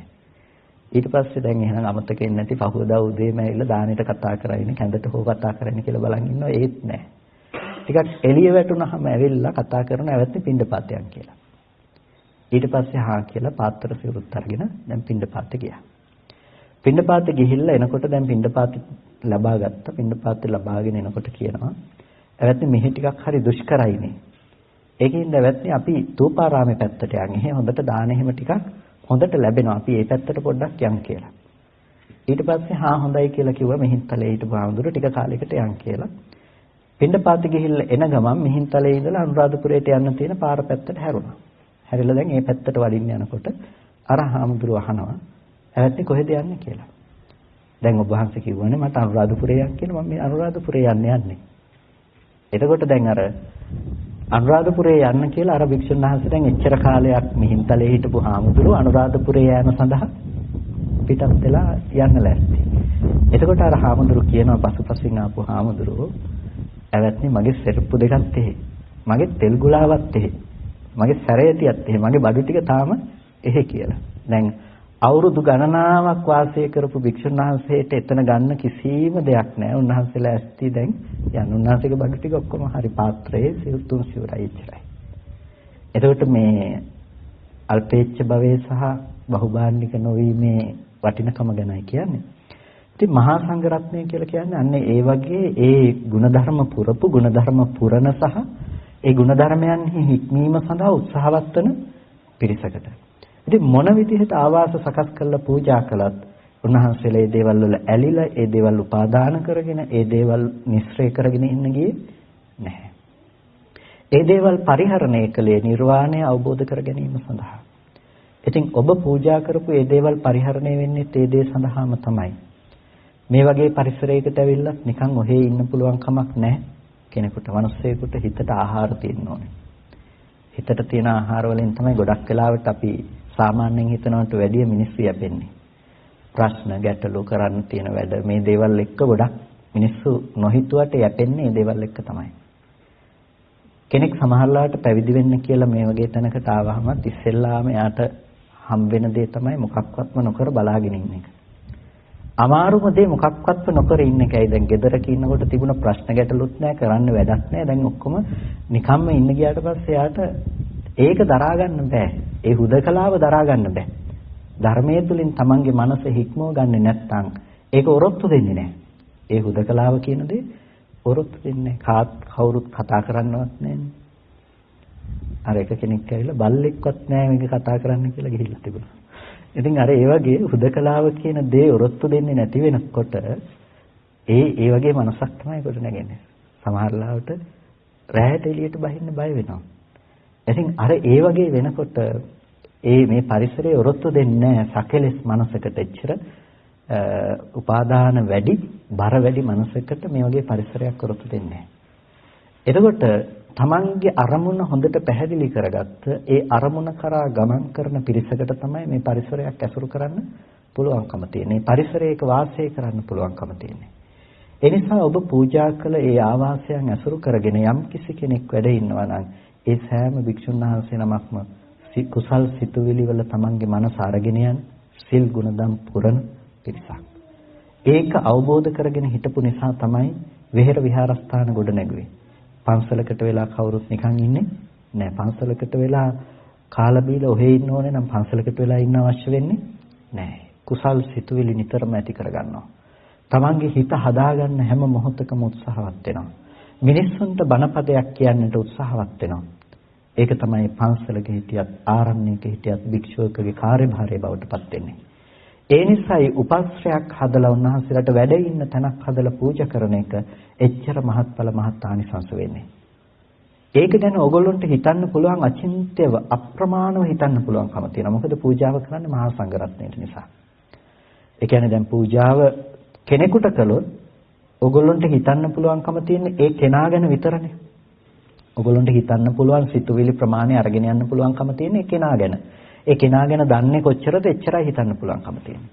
ඊට පස්සේ දැන් එහෙනම් අමතක වෙන්නේ නැති පහවදා උදේම ඇවිල්ලා දානෙට කතා කරයිනේ කැඳට හො කතා කරයිනේ කියලා බලන් ඉන්නවා ඒත් නෑ. ටිකක් එළිය වැටුනහම ඇවිල්ලා කතා කරන ඇවැත්නි පින්ඩපාතයන් කියලා. ඊට පස්සේ හා කියලා පාත්‍ර සිවුරුත් අරගෙන දැන් පින්ඩපාතේ ගියා. පින්ඩපාතේ ගිහිල්ලා එනකොට දැන් පින්ඩපාතේ ලබා ගත්තා. පින්ඩපාතේ ලබාගෙන එනකොට කියනවා ඇවැත්නි මෙහි ටිකක් හරි දුෂ්කරයිනේ. ඒකින්ද ඇවැත්නි අපි තූපාරාමේ පැත්තට යන්. එහෙ හොඳට දාන එහෙම ටිකක් හොඳට ලැබෙනවා. අපි ඒ පැත්තට පොඩ්ඩක් යන් කියලා. ඊට පස්සේ හා හොඳයි කියලා කිව්වා මිහින්තලේ හිටපු ආඳුර ටික කාලයකට යන් කියලා. පින්ඩපාතේ ගිහිල්ලා එන ගමන් මිහින්තලේ ඉඳලා අනුරාධපුරයට යන්න තියෙන පාර පැත්තට හැරුණා. හැරිලා දැන් මේ පැත්තට වඩින්න යනකොට අර හාමුදුරුවෝ අහනවා ඇවැත්නි කොහෙද යන්නේ කියලා. දැන් ඔබ වහන්සේ කිව්වනේ මට අනුරාධපුරේ යන්න කියලා මම මේ අනුරාධපුරේ යන්නේ. එතකොට දැන් අර අනුරාධපුරේ යන්න කියලා අර භික්ෂුන් වහන්සේ දැන් එච්චර කාලයක් මිහින්තලේ හිටපු හාමුදුරුවෝ අනුරාධපුරේ යෑම සඳහා පිටත් වෙලා යන්න ලෑස්ති. එතකොට අර හාමුදුරුවෝ කියනවා පසුපසින් ආපු හාමුදුරුවෝ ඇවැත්නි මගේ සෙරප්පු දෙකක් එහෙ. මගේ තෙල් ගුලාවත් එහෙ. මගේ සැරයතියත් එහෙ. මගේ බඩු ටික තාම එහෙ කියලා. දැන් අවුරුදු ගණනාවක් වාසය කරපු භික්ෂුන් වහන්සේට එතන ගන්න කිසිම දෙයක් නැහැ. උන්වහන්සේලා ඇස්ති දැන් යන උන්වහන්සේගේ බඩු ටික ඔක්කොම හරි පාත්‍රයේ සිවුතුන් සිවුරයි ඉච්චරයි. එතකොට මේ අල්පේච්ඡ භවයේ සහ බහුභාණ්ඩික නොවීමේ වටිනකම ගැනයි කියන්නේ. ඉතින් මහා සංඝරත්නය කියලා කියන්නේ අන්නේ ඒ වගේ ඒ ಗುಣධර්ම පුරපු ಗುಣධර්ම පුරන සහ ඒ ಗುಣධර්මයන්හි හික්මීම සඳහා උත්සාහවත් වන පිරිසකට. ඉතින් මොන විදිහට ආවාස සකස් කරලා පූජා කළත් උන්වහන්සේලා මේ දේවල් වල ඇලිලා ඒ දේවල් උපාදාන කරගෙන ඒ දේවල් නිස්සරේ කරගෙන ඉන්න ගියේ නැහැ. ඒ දේවල් පරිහරණය කළේ නිර්වාණය අවබෝධ කර ගැනීම සඳහා. ඉතින් ඔබ පූජා කරපු ඒ දේවල් පරිහරණය වෙන්නේ ඒ දේ සඳහාම තමයි. මේ වගේ පරිසරයකට ඇවිල්ලත් නිකන් ඔහේ ඉන්න පුළුවන් කමක් නැහැ කෙනෙකුට. මිනිස්සෙකුට හිතට ආහාර තියෙන්න ඕනේ. හිතට තියෙන ආහාර වලින් තමයි ගොඩක් වෙලාවට අපි සාමාන්‍යයෙන් හිතනවට වැඩිය මිනිස්සු යැපෙන්නේ. ප්‍රශ්න ගැටලු කරන්න තියෙන වැඩ මේ දේවල් එක්ක ගොඩක් මිනිස්සු නොහිතුවට යැපෙන්නේ මේ දේවල් එක්ක තමයි. කෙනෙක් සමහරලාට පැවිදි වෙන්න කියලා මේ වගේ තැනකට ආවහම ඉස්සෙල්ලාම එයාට හම් වෙන දේ තමයි මොකක්වත්ම නොකර බලාගෙන ඉන්න එක. අමාරුම දේ මොකක්වත්ම නොකර ඉන්න එකයි. දැන් ගෙදරක ඉන්නකොට තිබුණ ප්‍රශ්න ගැටලුත් නැහැ, කරන්න වැඩක් නැහැ. දැන් ඔක්කොම නිකම්ම ඉන්න ගියාට පස්සේ එයාට ඒක දරා ගන්න බෑ. ඒ හුදකලාව දරා ගන්න බෑ. ධර්මයේ තුලින් තමන්ගේ මනස හික්මව ගන්නේ නැත්නම් ඒක ඔරොත්තු දෙන්නේ නැහැ. ඒ හුදකලාව කියන දේ ඔරොත්තු දෙන්නේ කවුරුත් කතා කරන්නවත් නැහැ. අර එක කෙනෙක් ඇවිල්ලා බල්ලෙක්වත් නැහැ මේක කතා කරන්න කියලා ගිහිල්ලා තිබුණා. ඉතින් අර ඒ වගේ හුදකලාව කියන දේ ඔරොත්තු දෙන්නේ නැති වෙනකොට ඒ වගේ මනසක් තමයි කොට නැගෙන්නේ. සමහර ලාවට රැයට එළියට බහින්න බය වෙනවා. ඉතින් අර ඒ වගේ වෙනකොට මේ පරිසරයේ ඔරොත්තු දෙන්නේ නැහැ සකලස් මනසකට එච්චර උපාදාන වැඩි බර වැඩි මනසකට මේ වගේ පරිසරයක් ඔරොත්තු දෙන්නේ නැහැ. එතකොට තමන්ගේ අරමුණ හොඳට පැහැදිලි කරගත්ත ඒ අරමුණ කරා ගමන් කරන පිරිසකට තමයි මේ පරිසරයක් ඇසුරු කරන්න පුළුවන්කම තියෙන්නේ. පරිසරයක වාසය කරන්න පුළුවන්කම තියෙන්නේ. ඒ නිසා ඔබ පූජා කළ ඒ ආවාසයන් ඇසුරු කරගෙන යම් කිසි කෙනෙක් වැඩ ඉන්නවා නම් ඒ සෑම භික්ෂුන් වහන්සේ නමක්ම කුසල් සිතුවිලි වල තමන්ගේ මනස අරගෙන යන සිල් ගුණදම් පුරන පිරිසක්. ඒක අවබෝධ කරගෙන හිටපු නිසා තමයි විහෙර විහාරස්ථාන ගොඩ නැගුවේ. පන්සලකට වෙලා කවුරුත් නිකන් ඉන්නේ නෑ. පන්සලකට වෙලා කාලා බීලා ඔහේ ඉන්න ඕනේ නම් පන්සලකට වෙලා ඉන්න අවශ්‍ය වෙන්නේ නෑ. කුසල් සිතුවිලි නිතරම ඇති කරගන්නවා. තමන්ගේ හිත හදාගන්න හැම මොහොතකම උත්සාහවත් වෙනවා. මිනිස්සුන්ට බණපදයක් කියන්නට උත්සාහවත් වෙනවා. ඒක තමයි පන්සලක හිටියත් ආරණ්‍යක හිටියත් භික්ෂුවකගේ කාර්යභාරය බවට පත් වෙන්නේ. ඒ නිසායි උපස්ත්‍රයක් හදලා උන්වහන්සේලාට වැඩ ඉන්න තැනක් හදලා පූජා කරන එක එච්චර මහත්ඵල මහත් ආනිසංස වෙන්නේ. ඒක ගැන ඕගොල්ලන්ට හිතන්න පුළුවන් අචින්ත්‍යව අප්‍රමාණව හිතන්න පුළුවන්කම තියෙනවා. මොකද පූජාව කරන්නේ මහා සංඝරත්නයට නිසා. ඒ කියන්නේ දැන් පූජාව කෙනෙකුට කළොත් ඕගොල්ලන්ට හිතන්න පුළුවන්කම තියෙන්නේ ඒ කෙනා ගැන විතරනේ. ඕගොල්ලන්ට හිතන්න පුළුවන් සිතුවිලි ප්‍රමාණය අරගෙන යන්න පුළුවන්කම තියෙන්නේ ඒ කෙනා ගැන. ඒ කෙනා ගැන දන්නේ කොච්චරද එච්චරයි හිතන්න පුළුවන්කම තියෙන්නේ.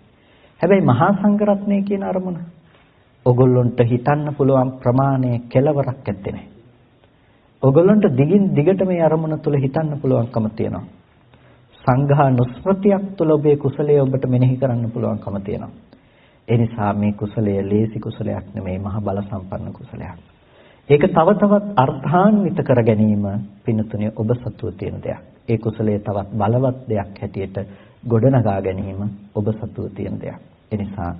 හැබැයි මහා සංඝරත්නය කියන අරමුණ ඕගොල්ලන්ට හිතන්න පුළුවන් ප්‍රමාණය කෙලවරක් ඇත්තේ නැහැ. ඕගොල්ලන්ට දිගින් දිගට මේ අරමුණ තුල හිතන්න පුළුවන්කම තියෙනවා. සංඝා නුස්මෘතියක් තුල ඔබේ කුසලයේ ඔබට මෙනෙහි කරන්න පුළුවන්කම තියෙනවා. ඒ නිසා මේ කුසලය ලේසි කුසලයක් නෙමෙයි මහා බල සම්පන්න කුසලයක්. ඒක තව තවත් අර්ථාන්විත කර ගැනීම පින්තුනේ ඔබ සතුව තියෙන දෙයක්. ඒ කුසලයේ තවත් බලවත් දෙයක් හැටියට ගොඩනගා ගැනීම ඔබ සතුව තියෙන දෙයක්. ඒ නිසා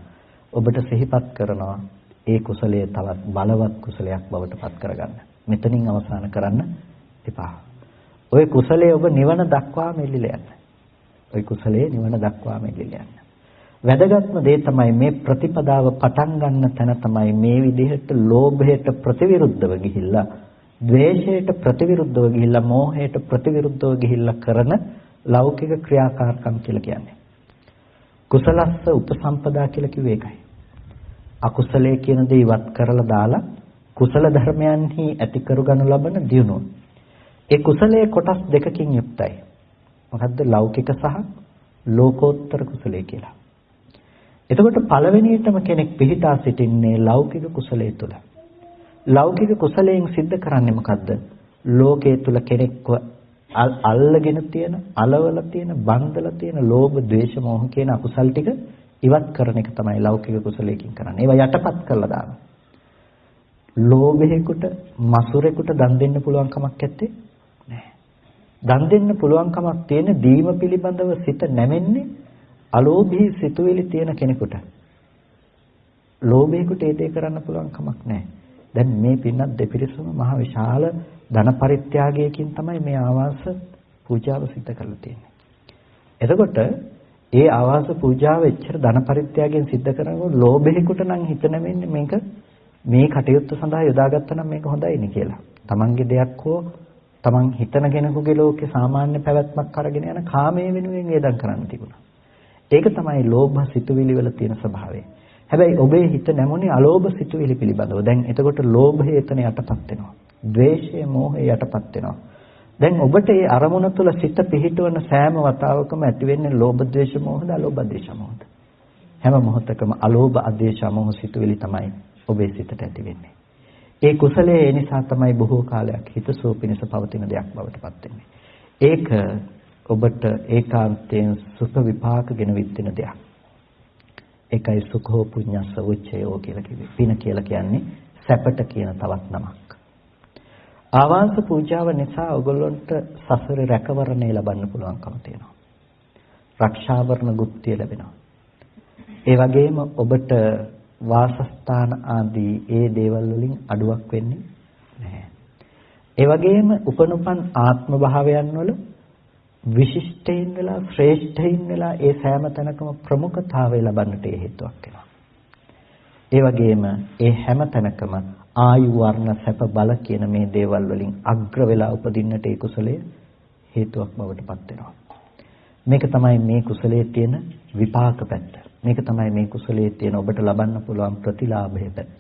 ඔබට සිහිපත් කරනවා ඒ කුසලයේ තවත් බලවත් කුසලයක් බවට පත් කරගන්න. මෙතනින් අවසන් කරන්න එපා. ওই කුසලයේ ඔබ නිවන දක්වා මෙල්ලිලා යන්න. ওই කුසලයේ නිවන දක්වා මෙල්ලිලා යන්න. වැදගත්ම දේ තමයි මේ ප්‍රතිපදාව පටන් ගන්න තැන තමයි මේ විදිහට ලෝභයට ප්‍රතිවිරුද්ධව ගිහිල්ලා, ද්වේෂයට ප්‍රතිවිරුද්ධව ගිහිල්ලා, මෝහයට ප්‍රතිවිරුද්ධව ගිහිල්ලා කරන ලෞකික ක්‍රියාකාරකම් කියලා කියන්නේ. කුසලස්ස උපසම්පදා කියලා කිව්වේ ඒකයි. අකුසලයේ කියන දේ ඉවත් කරලා දාලා කුසල ධර්මයන්හි ඇති කරගනු ලබන දියුණුව. ඒ කුසලයේ කොටස් දෙකකින් යුක්තයි. මොකද්ද? ලෞකික සහ ලෝකෝත්තර කුසලයේ කියලා. එතකොට පළවෙනියටම කෙනෙක් පිහිටා සිටින්නේ ලෞකික කුසලයේ තුල. ලෞකික කුසලයෙන් සිද්ධ කරන්නේ මොකද්ද? ලෝකයේ තුල කෙනෙක්ව අල්ලගෙන තියෙන, අලවල තියෙන, බන්ධලා තියෙන ලෝභ, ද්වේෂ, මෝහ කියන අකුසල් ටික ඉවත් කරන එක තමයි ලෞකික කුසලයෙන් කරන්නේ. ඒවා යටපත් කරලා දානවා. ලෝභයෙකුට, මසුරෙකුට දන් දෙන්න පුළුවන් කමක් නැත්තේ නෑ. දන් දෙන්න පුළුවන්කමක් තියෙන දීම පිළිබඳව සිත නැමෙන්නේ අලෝභී සිතුවිලි තියෙන කෙනෙකුට. ලෝභයෙකුට ඒ දේ කරන්න පුළුවන් කමක් නැහැ. දැන් මේ පින්නත් දෙපිරිසම මහ විශාල ධන පරිත්‍යාගයකින් තමයි මේ ආවාස පූජාව සිද්ධ කරලා තියෙන්නේ. එතකොට ඒ ආවාස පූජාව එච්චර ධන පරිත්‍යාගයෙන් සිද්ධ කරනකොට ලෝභයෙකුට නම් හිත නැමෙන්නේ මේක මේ කටයුත්ත සඳහා යොදාගත්තා නම් මේක හොඳයිනේ කියලා. තමන්ගේ දෙයක් හෝ තමන් හිතන කෙනෙකුගේ ලෝකේ සාමාන්‍ය පැවැත්මක් අරගෙන යන කාමයේ වෙනුවෙන් වේදම් කරන්න තිබුණා. ඒක තමයි ලෝභ සිතුවිලි වල තියෙන ස්වභාවය. හැබැයි ඔබේ හිත නැමුනේ අලෝභ සිතුවිලි පිළිබඳව. දැන් එතකොට ලෝභය එතන යටපත් වෙනවා. ද්වේෂය, මෝහය යටපත් වෙනවා. දැන් ඔබට මේ අරමුණ තුළ සිත පිහිටවන සෑම වතාවකම ඇති වෙන්නේ ලෝභ, ද්වේෂ, මෝහද, අලෝභ, ද්වේෂ, මෝහද. හැම මොහොතකම අලෝභ, අද්වේෂ, මෝහ සිතුවිලි තමයි ඔබේ සිතට ඇති වෙන්නේ. ඒ කුසලයේ ඒ නිසා තමයි බොහෝ කාලයක් හිතසුව පිණිස පවතින දෙයක් බවට පත් වෙන්නේ. ඒක ඔබට ඒකාන්තයෙන් සුඛ විපාකගෙන විදින දෙයක්. ඒකයි සුඛෝ පුඤ්ඤස්ස උච්චයෝ කියලා කිව්වේ. පින කියලා කියන්නේ සැපට කියන තවත් නමක්. ආවාස පූජාව නිසා ඔයගොල්ලන්ට සසරේ රැකවරණය ලබන්න පුළුවන්කම තියෙනවා. රක්ෂාවරණ ගුප්තිය ලැබෙනවා. ඒ වගේම ඔබට වාසස්ථාන ආදී ඒ දේවල් වලින් අඩුවක් වෙන්නේ නැහැ. ඒ වගේම උපනුපන් ආත්ම භාවයන් වල විශිෂ්ටයින් වෙලා ශ්‍රේෂ්ඨයින් වෙලා ඒ සෑම තැනකම ප්‍රමුඛතාවය ලබන්නට හේතුවක් වෙනවා. ඒ වගේම ඒ හැම තැනකම ආයු වර්ණ සැප බල කියන මේ දේවල් වලින් අග්‍ර වෙලා උපදින්නට ඒ කුසලය හේතුවක් බවට පත් වෙනවා. මේක තමයි මේ කුසලයේ තියෙන විපාක පැත්ත. මේක තමයි මේ කුසලයේ තියෙන ඔබට ලබන්න පුළුවන් ප්‍රතිලාභයේ පැත්ත.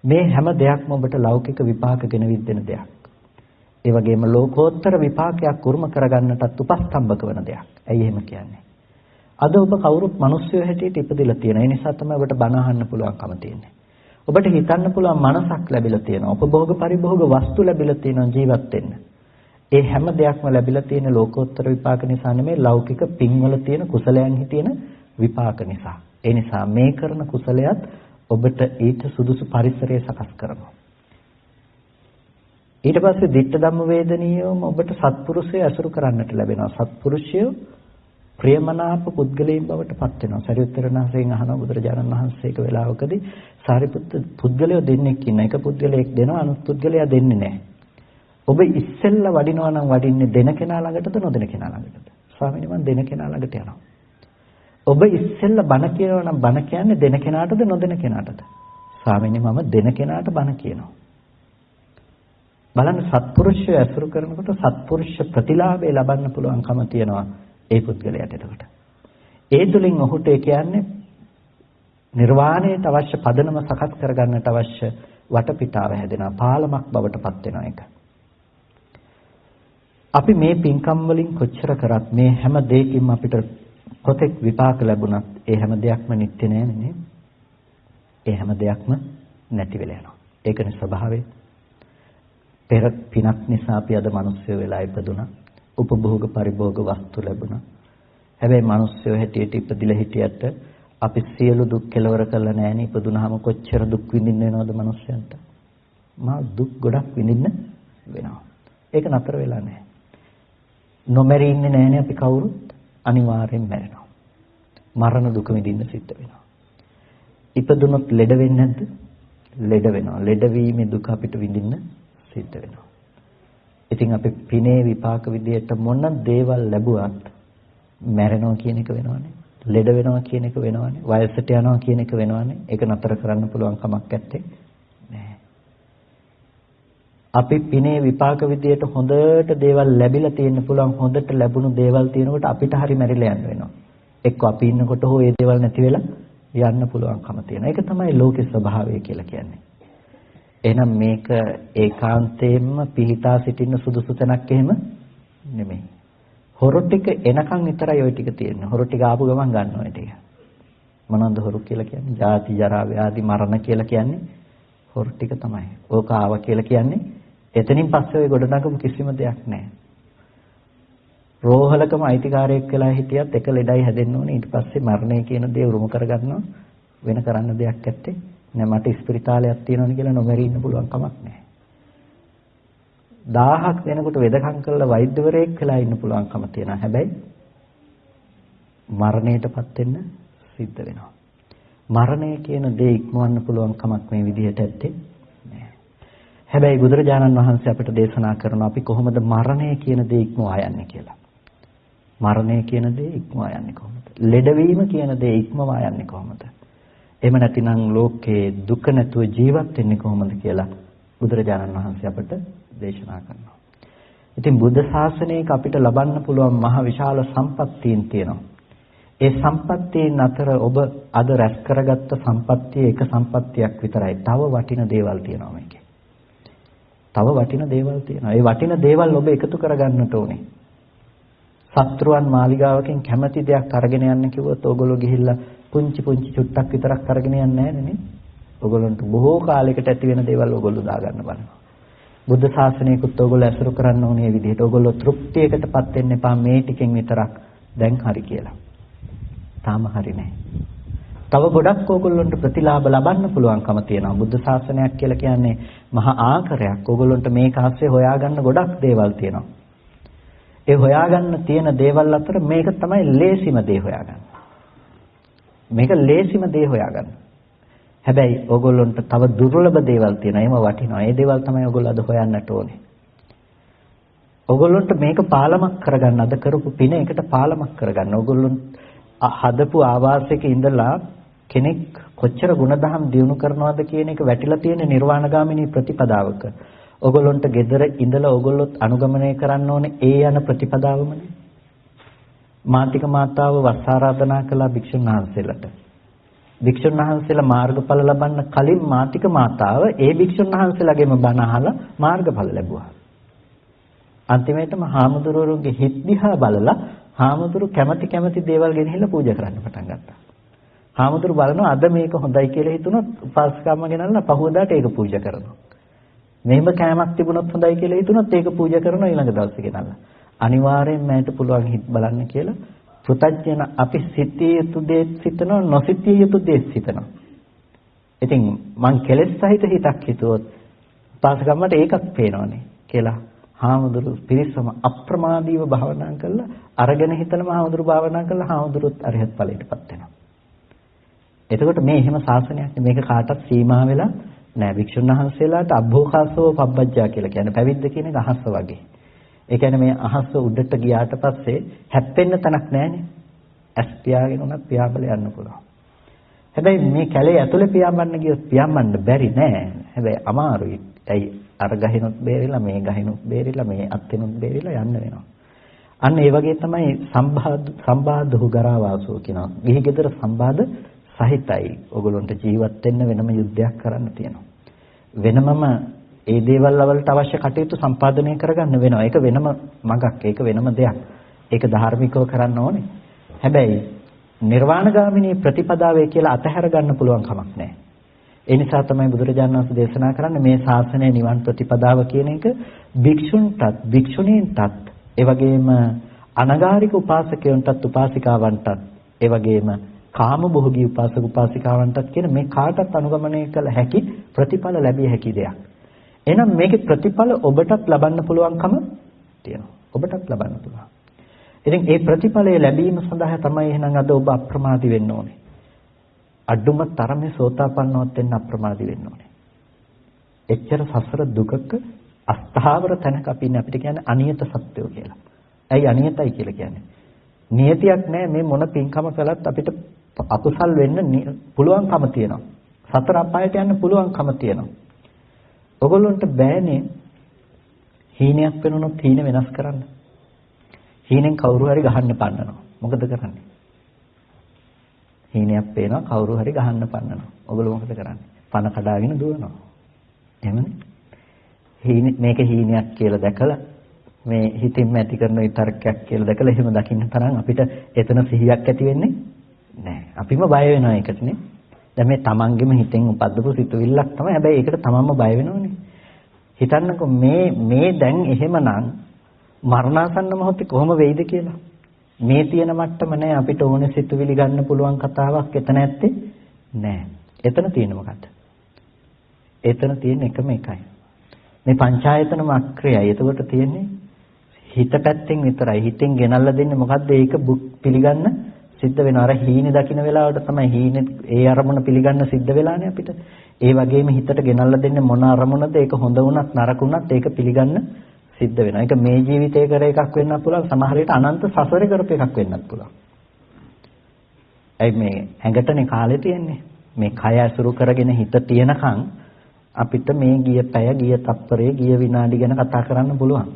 මේ හැම දෙයක්ම ඔබට ලෞකික විපාකගෙන විද්දෙන දෙයක්. ඒ වගේම ලෝකෝත්තර විපාකයක් උරුම කරගන්නටත් උපස්තම්භක වෙන දෙයක්. ඇයි එහෙම කියන්නේ? අද ඔබ කවුරුත් මිනිස්සු හැටියට ඉපදිලා තියෙන. ඒ නිසා තමයි ඔබට බණ අහන්න පුළුවන්කම තියෙන්නේ. ඔබට හිතන්න පුළුවන් මනසක් ලැබිලා තියෙනවා. උපභෝග පරිභෝග වස්තු ලැබිලා තියෙනවා ජීවත් වෙන්න. ඒ හැම දෙයක්ම ලැබිලා තියෙන ලෝකෝත්තර විපාක නිසා නෙමෙයි ලෞකික පින්වල තියෙන කුසලයන්හි තියෙන විපාක නිසා. ඒ නිසා මේ කරන කුසලයක් ඔබට ඊට සුදුසු පරිසරය සකස් කරනවා. ඊට පස්සේ ditta ධම්ම වේදනීයවම ඔබට සත්පුරුෂය ඇසුරු කරන්නට ලැබෙනවා. සත්පුරුෂය ප්‍රියමනාප පුද්ගලයන් බවට පත් වෙනවා. සරියුත්තරණාසයෙන් අහන බුදුරජාණන් වහන්සේක වෙලාවකදී සාරිපුත්ත පුද්ගලයෝ දෙන්නෙක් ඉන්න. එක පුද්ගලයෙක් දෙනවා අනිත් පුද්ගලයා දෙන්නේ නැහැ. ඔබ ඉස්සෙල්ලා වඩිනවා නම් වඩින්නේ දෙන කෙනා ළඟටද නොදෙන කෙනා ළඟටද? ස්වාමීනි මම දෙන කෙනා ළඟට යනවා. ඔබ ඉස්සෙල්ලා බණ කියනවා නම් බණ කියන්නේ දෙන කෙනාටද නොදෙන කෙනාටද? ස්වාමීනි මම දෙන කෙනාට බණ කියනවා. බලන්න සත්පුරුෂය ඇසුරු කරනකොට සත්පුරුෂ ප්‍රතිලාභය ලබන්න පුළුවන්කම තියෙනවා ඒ පුද්ගලයාට. එතකොට ඒ තුලින් ඔහුට ඒ කියන්නේ නිර්වාණයට අවශ්‍ය පදනම සකස් කරගන්නට අවශ්‍ය වටපිටාව හැදෙනවා. පාලමක් බවට පත් වෙනවා ඒක. අපි මේ පින්කම් වලින් කොච්චර කරත් මේ හැම දෙයකින්ම අපිට කොතෙක් විපාක ලැබුණත් ඒ හැම දෙයක්ම නිත්‍ය නෑ නේ. ඒ හැම දෙයක්ම නැති වෙලා යනවා. ඒකනේ ස්වභාවය. පෙර පිනක් නිසා අපි අද මිනිස්සු වෙලා ඉපදුණා. උපභෝග පරිභෝග වස්තු ලැබුණා. හැබැයි මිනිස්සු හැටියට ඉපදිලා හිටියට අපි සියලු දුක් කෙලවර කරලා නැහෙනේ. ඉපදුනහම කොච්චර දුක් විඳින්න වෙනවද මිනිස්සුන්ට? මා දුක් ගොඩක් විඳින්න වෙනවා. ඒක නතර වෙලා නැහැ. නොමැරි ඉන්නේ නැහනේ අපි කවුරුත්. අනිවාර්යෙන් මැරෙනවා. මරණ දුක විඳින්න සිද්ධ වෙනවා. ඉපදුනොත් ලෙඩ වෙන්නේ නැද්ද? ලෙඩ වෙනවා. ලෙඩ වීමේ දුක අපිට විඳින්න සිද්ධ වෙනවා. ඉතින් අපි පිනේ විපාක විදියට මොන දේවල් ලැබුවත් මැරෙනවා කියන එක වෙනවනේ. ලෙඩ වෙනවා කියන එක වෙනවනේ. වයසට යනවා කියන එක වෙනවනේ. ඒක නතර කරන්න පුළුවන් කමක් නැත්තේ නෑ. අපි පිනේ විපාක විදියට හොඳට දේවල් ලැබිලා තියෙන්න පුළුවන්. හොඳට ලැබුණු දේවල් තියෙනකොට අපිට හරි මැරිලා යන්න වෙනවා. එක්ක අපි ඉන්නකොට හෝ ඒ දේවල් නැති වෙලා යන්න පුළුවන්කම තියෙනවා. ඒක තමයි ලෝකේ ස්වභාවය කියලා කියන්නේ. එහෙනම් මේක ඒකාන්තයෙන්ම පිහිටා සිටින්න සුදුසු තැනක් එහෙම නෙමෙයි. හොරු ටික එනකන් විතරයි ওই ටික තියෙන්නේ. හොරු ටික ආපු ගමන් ගන්නවා ඒ ටික. මොනවද හොරු කියලා කියන්නේ? ජාති ජරා ව්‍යාධි මරණ කියලා කියන්නේ හොරු ටික තමයි. ඕක ආව කියලා කියන්නේ එතනින් පස්සේ ওই ගොඩනගපු කිසිම දෙයක් නැහැ. රෝහලකම අයිතිකාරයෙක් වෙලා හිටියත් එක ලෙඩයි හැදෙන්න ඕනේ. ඊට පස්සේ මරණය කියන දේ උරුම කරගන්නවා. වෙන කරන්න දෙයක් නැත්තේ. නෑ මට ස්පිරිතාලයක් තියෙනවනේ කියලා නොමැරි ඉන්න පුළුවන් කමක් නැහැ. 1000ක් වෙනකොට වෙදකම් කරලා වෛද්‍යවරයෙක් වෙලා ඉන්න පුළුවන්කම තියෙනවා. හැබැයි මරණයටපත් වෙන්න සිද්ධ වෙනවා. මරණය කියන දේ ඉක්මවන්න පුළුවන් කමක් මේ විදිහට ඇත්තේ නෑ. හැබැයි බුදුරජාණන් වහන්සේ අපිට දේශනා කරනවා අපි කොහොමද මරණය කියන දේ ඉක්මවා යන්නේ කියලා. මරණය කියන දේ ඉක්මවා යන්නේ කොහොමද? ලෙඩවීම කියන දේ ඉක්මවා යන්නේ කොහොමද? එහෙම නැතිනම් ලෝකේ දුක නැතුව ජීවත් වෙන්නේ කොහොමද කියලා බුදුරජාණන් වහන්සේ අපට දේශනා කරනවා. ඉතින් බුද්ධ ශාසනයක අපිට ලබන්න පුළුවන් මහ විශාල සම්පත්තීන් තියෙනවා. ඒ සම්පත්තීන් අතර ඔබ අද රැස් කරගත්ත සම්පත්තිය එක සම්පත්තියක් විතරයි. තව වටින දේවල් තියෙනවා මේකේ. තව වටින දේවල් තියෙනවා. ඒ වටින දේවල් ඔබ එකතු කරගන්නට ඕනේ. සත්‍රුවන් මාලිගාවකින් කැමැති දෙයක් අරගෙන යන්න කිව්වොත් ඕගොල්ලෝ ගිහිල්ලා පුංචි චුට්ටක් විතරක් අරගෙන යන්නේ නැහැ නේ. ඕගොල්ලන්ට බොහෝ කාලයකට ඇති වෙන දේවල් ඕගොල්ලෝ දාගන්න බලනවා. බුද්ධ ශාසනයකුත් ඕගොල්ලෝ ඇසුරු කරන්න ඕනේ මේ විදිහට. ඕගොල්ලෝ තෘප්තියකටපත් වෙන්න එපා මේ ටිකෙන් විතරක් දැන් හරි කියලා. තාම හරි නැහැ. තව ගොඩක් ඕගොල්ලන්ට ප්‍රතිලාභ ලබන්න පුළුවන්කම තියෙනවා. බුද්ධ ශාසනයක් කියලා කියන්නේ මහා ආකාරයක්. ඕගොල්ලන්ට මේක ASCII හොයාගන්න ගොඩක් දේවල් තියෙනවා. ඒ හොයාගන්න තියෙන දේවල් අතර මේක තමයි ලේසිම දේ හොයාගන්න. මේක ලේසිම දේ හොයාගන්න. හැබැයි ඕගොල්ලන්ට තව දුර්ලභ දේවල් තියෙනවා. ඒව වටිනවා. ඒ දේවල් තමයි ඕගොල්ලෝ අද හොයන්නට ඕනේ. ඕගොල්ලන්ට මේක පාලමක් කරගන්න අද කරපු පින එකට පාලමක් කරගන්න. ඕගොල්ලෝ හදපු ආවාසයක ඉඳලා කෙනෙක් කොච්චර ගුණධම් දියුණු කරනවද කියන එක වැටිලා තියෙන නිර්වාණගාමිනී ප්‍රතිපදාවක. ඕගොල්ලන්ට gedara ඉඳලා ඕගොල්ලොත් අනුගමනය කරන්න ඕනේ ඒ යන ප්‍රතිපදාවමනේ. මාතික මාතාව වස් ආරාධනා කළා භික්ෂුන් වහන්සේලාට. භික්ෂුන් වහන්සේලා මාර්ගඵල ලබන්න කලින් මාතික මාතාව ඒ භික්ෂුන් වහන්සේලාගේම බණ අහලා මාර්ගඵල ලැබුවා. අන්තිමේටම හාමුදුරුවෝගේ හිත් දිහා බලලා හාමුදුරු කැමති දේවල් ගෙනහිල්ලා පූජා කරන්න පටන් ගත්තා. හාමුදුරු බලනවා අද මේක හොඳයි කියලා හිතුනොත් උපාසකම්ම ගෙනල්ලා පහුවදාට ඒක පූජා කරනවා. මෙහෙම කෑමක් තිබුණොත් හොඳයි කියලා හිතුනොත් ඒක පූජා කරනවා ඊළඟ දවසේ ගෙනල්ලා. අනිවාර්යෙන් මෑට පුළුවන් හිත බලන්න කියලා පෘථග්ජන අපි සිටිය යුතු දේ සිතනවා නොසිටිය යුතු දේ සිතනවා. ඉතින් මං කෙලෙස් සහිත හිතක් හිතුවොත් උපාසකම්මට ඒකක් පේනවනේ කියලා හාමුදුරු පිරිසම අප්‍රමාදීව භාවනා කළා අරගෙන හිතනම හාමුදුරු භාවනා කළා හාමුදුරුත් අරිහත් ඵලයටපත් වෙනවා. එතකොට මේ එහෙම ශාසනයක් මේක කාටවත් සීමා වෙලා නෑ. භික්ෂුන් වහන්සේලාට අභෝකාසව පබ්බජ්ජා කියලා කියන්නේ පැවිද්ද කියන එක අහස්ස වගේ. ඒ කියන්නේ මේ අහස්ස උඩට ගියාට පස්සේ හැප්පෙන්න තැනක් නෑනේ. ඇස් පියාගෙන උනත් පියාඹල යන්න පුළුවන්. හැබැයි මේ කැලේ ඇතුලේ පියාඹන්න ගියොත් පියාඹන්න බැරි නෑ. හැබැයි අමාරුයි. ඇයි අර ගහිනුත් බේරිලා මේ ගහිනුත් බේරිලා මේ අත්තිනුත් බේරිලා යන්න වෙනවා. අන්න ඒ වගේ තමයි සම්බාධු ගරාවාසෝ කියනවා. ගිහි ගෙදර සම්බාධ සහිතයි. ඔයගොල්ලන්ට ජීවත් වෙන්න වෙනම යුද්ධයක් කරන්න තියෙනවා. වෙනමම ඒ දේවල් වලට අවශ්‍ය කටයුතු සම්පාදනය කරගන්න වෙනවා. ඒක වෙනම මගක්. ඒක වෙනම දෙයක්. ඒක ධාර්මිකව කරන්න ඕනේ. හැබැයි නිර්වාණගාමිනී ප්‍රතිපදාවේ කියලා අතහැර ගන්න පුළුවන් කමක් නැහැ. ඒ නිසා තමයි බුදුරජාණන් වහන්සේ දේශනා කරන්නේ මේ ශාසනයේ නිවන් ප්‍රතිපදාව කියන එක භික්ෂුන්ටත් භික්ෂුණීන්ටත් ඒ වගේම අනගාരിക උපාසකයන්ටත් උපාසිකාවන්ටත් ඒ වගේම කාමභෝගී උපාසක උපාසිකාවන්ටත් කියන මේ කාටත් අනුගමනය කළ හැකි ප්‍රතිඵල ලැබිය හැකි දෙයක්. එහෙනම් මේකේ ප්‍රතිඵල ඔබටත් ලබන්න පුළුවන්කම තියෙනවා. ඔබටත් ලබන්න පුළුවන්. ඉතින් ඒ ප්‍රතිඵලය ලැබීම සඳහා තමයි එහෙනම් අද ඔබ අප්‍රමාදී වෙන්න ඕනේ. අඩුම තරමේ සෝතාපන්නවත් වෙන්න අප්‍රමාදී වෙන්න ඕනේ. එච්චර සසර දුකක අස්ථාවර තැනක අපි ඉන්නේ. අපිට කියන්නේ අනියත සත්‍යෝ කියලා. ඇයි අනියතයි කියලා කියන්නේ? නියතියක් නැහැ. මේ මොන පින්කම කළත් අපිට අකුසල් වෙන්න පුළුවන්කම තියෙනවා. සතර අපායට යන්න පුළුවන්කම තියෙනවා. ඔයගොල්ලන්ට බෑනේ හීනයක් වෙනුනොත් හීන වෙනස් කරන්න. හීනෙන් කවුරු හරි ගහන්න පන්නනවා. මොකද කරන්නේ? හීනයක් පේනවා කවුරු හරි ගහන්න පන්නනවා. ඔයගොල්ලෝ මොකද කරන්නේ? පන කඩාගෙන දුවනවා. එහෙමනේ. මේක හීනයක් කියලා දැකලා මේ හිතින්ම ඇති කරන විතර්කයක් කියලා දැකලා එහෙම දකින්න තරම් අපිට එතන සිහියක් ඇති වෙන්නේ නැහැ. අපිම බය වෙනවා ඒකටනේ. දැන් මේ තමන්ගෙම හිතෙන් උපද්දපු සිතුවිල්ලක් තමයි. හැබැයි ඒකට තමන්ම බය වෙනවනේ. හිතන්නකෝ මේ දැන් එහෙමනම් මරණාසන්න මොහොතේ කොහොම වෙයිද කියලා. මේ තියෙන මට්ටම නෑ අපිට ඕනේ සිතුවිලි ගන්න පුළුවන් කතාවක් එතන ඇත්තේ නෑ. එතන තියෙන මොකද්ද? එතන තියෙන එකම එකයි. මේ පංචායතනම අක්‍රියයි. එතකොට තියෙන්නේ හිත පැත්තෙන් විතරයි. හිතෙන් ගෙනල්ලා දෙන්නේ මොකද්ද? ඒක පිළිගන්න සිද්ධ වෙනවා. අර හීනේ දකින්න වෙලාවට තමයි හීනේ ඒ අරමුණ පිළිගන්න සිද්ධ වෙලානේ අපිට. ඒ වගේම හිතට ගෙනල්ලා දෙන්නේ මොන අරමුණද? ඒක හොඳ වුණත් නරක වුණත් ඒක පිළිගන්න සිද්ධ වෙනවා. ඒක මේ ජීවිතේ කර එකක් වෙන්නත් පුළුවන්. සමහර විට අනන්ත සසරේ කරපු එකක් වෙන්නත් පුළුවන්. මේ ඇඟටනේ කාලේ තියෙන්නේ. මේ කය ඇසුරු කරගෙන හිත තියෙනකන් අපිට මේ ගිය පැය, ගිය තප්පරේ, ගිය විනාඩි ගැන කතා කරන්න පුළුවන්.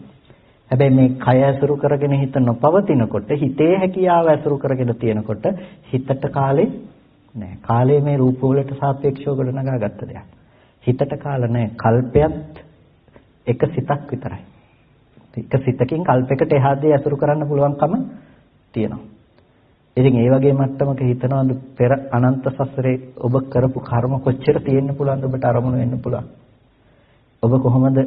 හැබැයි මේ කය ඇසුරු කරගෙන හිත නොපවතිනකොට, හිතේ හැකියාව ඇසුරු කරගෙන තියෙනකොට හිතට කාලේ නැහැ. කාලය මේ රූප වලට සාපේක්ෂව ගොඩනගාගත්ත දෙයක්. හිතට කාල නැහැ. කල්පයත් එක සිතක් විතරයි. එක සිතකින් කල්පයකට එහාදී ඇසුරු කරන්න පුළුවන්කම තියෙනවා. ඉතින් ඒ වගේ මට්ටමක හිතනවාද පෙර අනන්ත සසරේ ඔබ කරපු කර්ම කොච්චර තියෙන්න පුළුවන්ද ඔබට අරමුණු වෙන්න පුළුවන්. ඔබ කොහොමද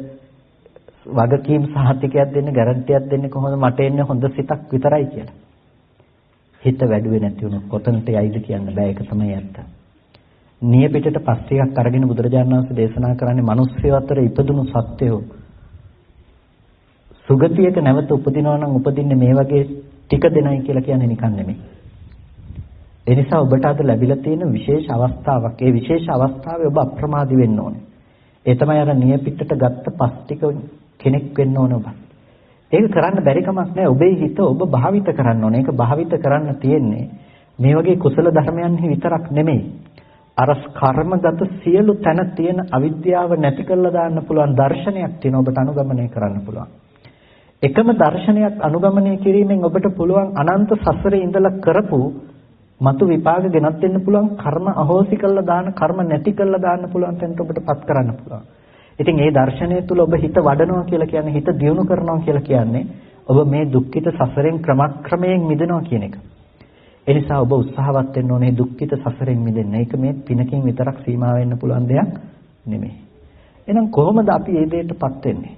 වගකීම් සහතිකයක් දෙන්නේ, ගැරන්ටියක් දෙන්නේ කොහොමද මට එන්නේ හොඳ සිතක් විතරයි කියලා. හිත වැඩුවේ නැති වුණොත් කොතනට යයිද කියන්න බෑ. ඒක තමයි ඇත්ත. නිය පිටට පස් ටිකක් අරගෙන බුදුරජාණන් වහන්සේ දේශනා කරන්නේ මිනිස්සු අතර ඉපදුණු සත්වයෝ සුගතියක නැවත උපදිනවා නම් උපදින්නේ මේ වගේ ටික දෙනයි කියලා කියන්නේ නිකන් නෙමෙයි. ඒ නිසා ඔබට අද ලැබිලා තියෙන විශේෂ අවස්ථාවක්. ඒ විශේෂ අවස්ථාවේ ඔබ අප්‍රමාදී වෙන්න ඕනේ. ඒ තමයි අර නිය පිටට ගත්ත පස් ටික කෙනෙක් වෙන්න ඕනේ ඔබ. ඒක කරන්න බැරි කමක් නැහැ. ඔබේ හිත ඔබ භාවිත කරන්න ඕනේ. ඒක භාවිත කරන්න තියෙන්නේ මේ වගේ කුසල ධර්මයන්හි විතරක් නෙමෙයි. අර කර්මගත සියලු තැන තියෙන අවිද්‍යාව නැති කරලා දාන්න පුළුවන් දර්ශනයක් තියෙන ඔබට අනුගමනය කරන්න පුළුවන්. එකම දර්ශනයක් අනුගමනය කිරීමෙන් ඔබට පුළුවන් අනන්ත සසරේ ඉඳලා කරපු මතු විපාක ගෙනත් දෙන්න පුළුවන් කර්ම අහෝසි කරලා දාන කර්ම නැති කරලා දාන්න පුළුවන් තැනට ඔබටපත් කරන්න පුළුවන්. ඉතින් ඒ දර්ශනය තුල ඔබ හිත වඩනවා කියලා කියන්නේ හිත දියුණු කරනවා කියලා කියන්නේ ඔබ මේ දුක්ඛිත සසරෙන් ක්‍රමක්‍රමයෙන් මිදෙනවා කියන එක. ඒ නිසා ඔබ උත්සාහවත් වෙන්න ඕනේ දුක්ඛිත සසරෙන් මිදෙන්න. ඒක මේ පිනකින් විතරක් සීමා වෙන්න පුළුවන් දෙයක් නෙමෙයි. එහෙනම් කොහොමද අපි මේ දෙයටපත් වෙන්නේ?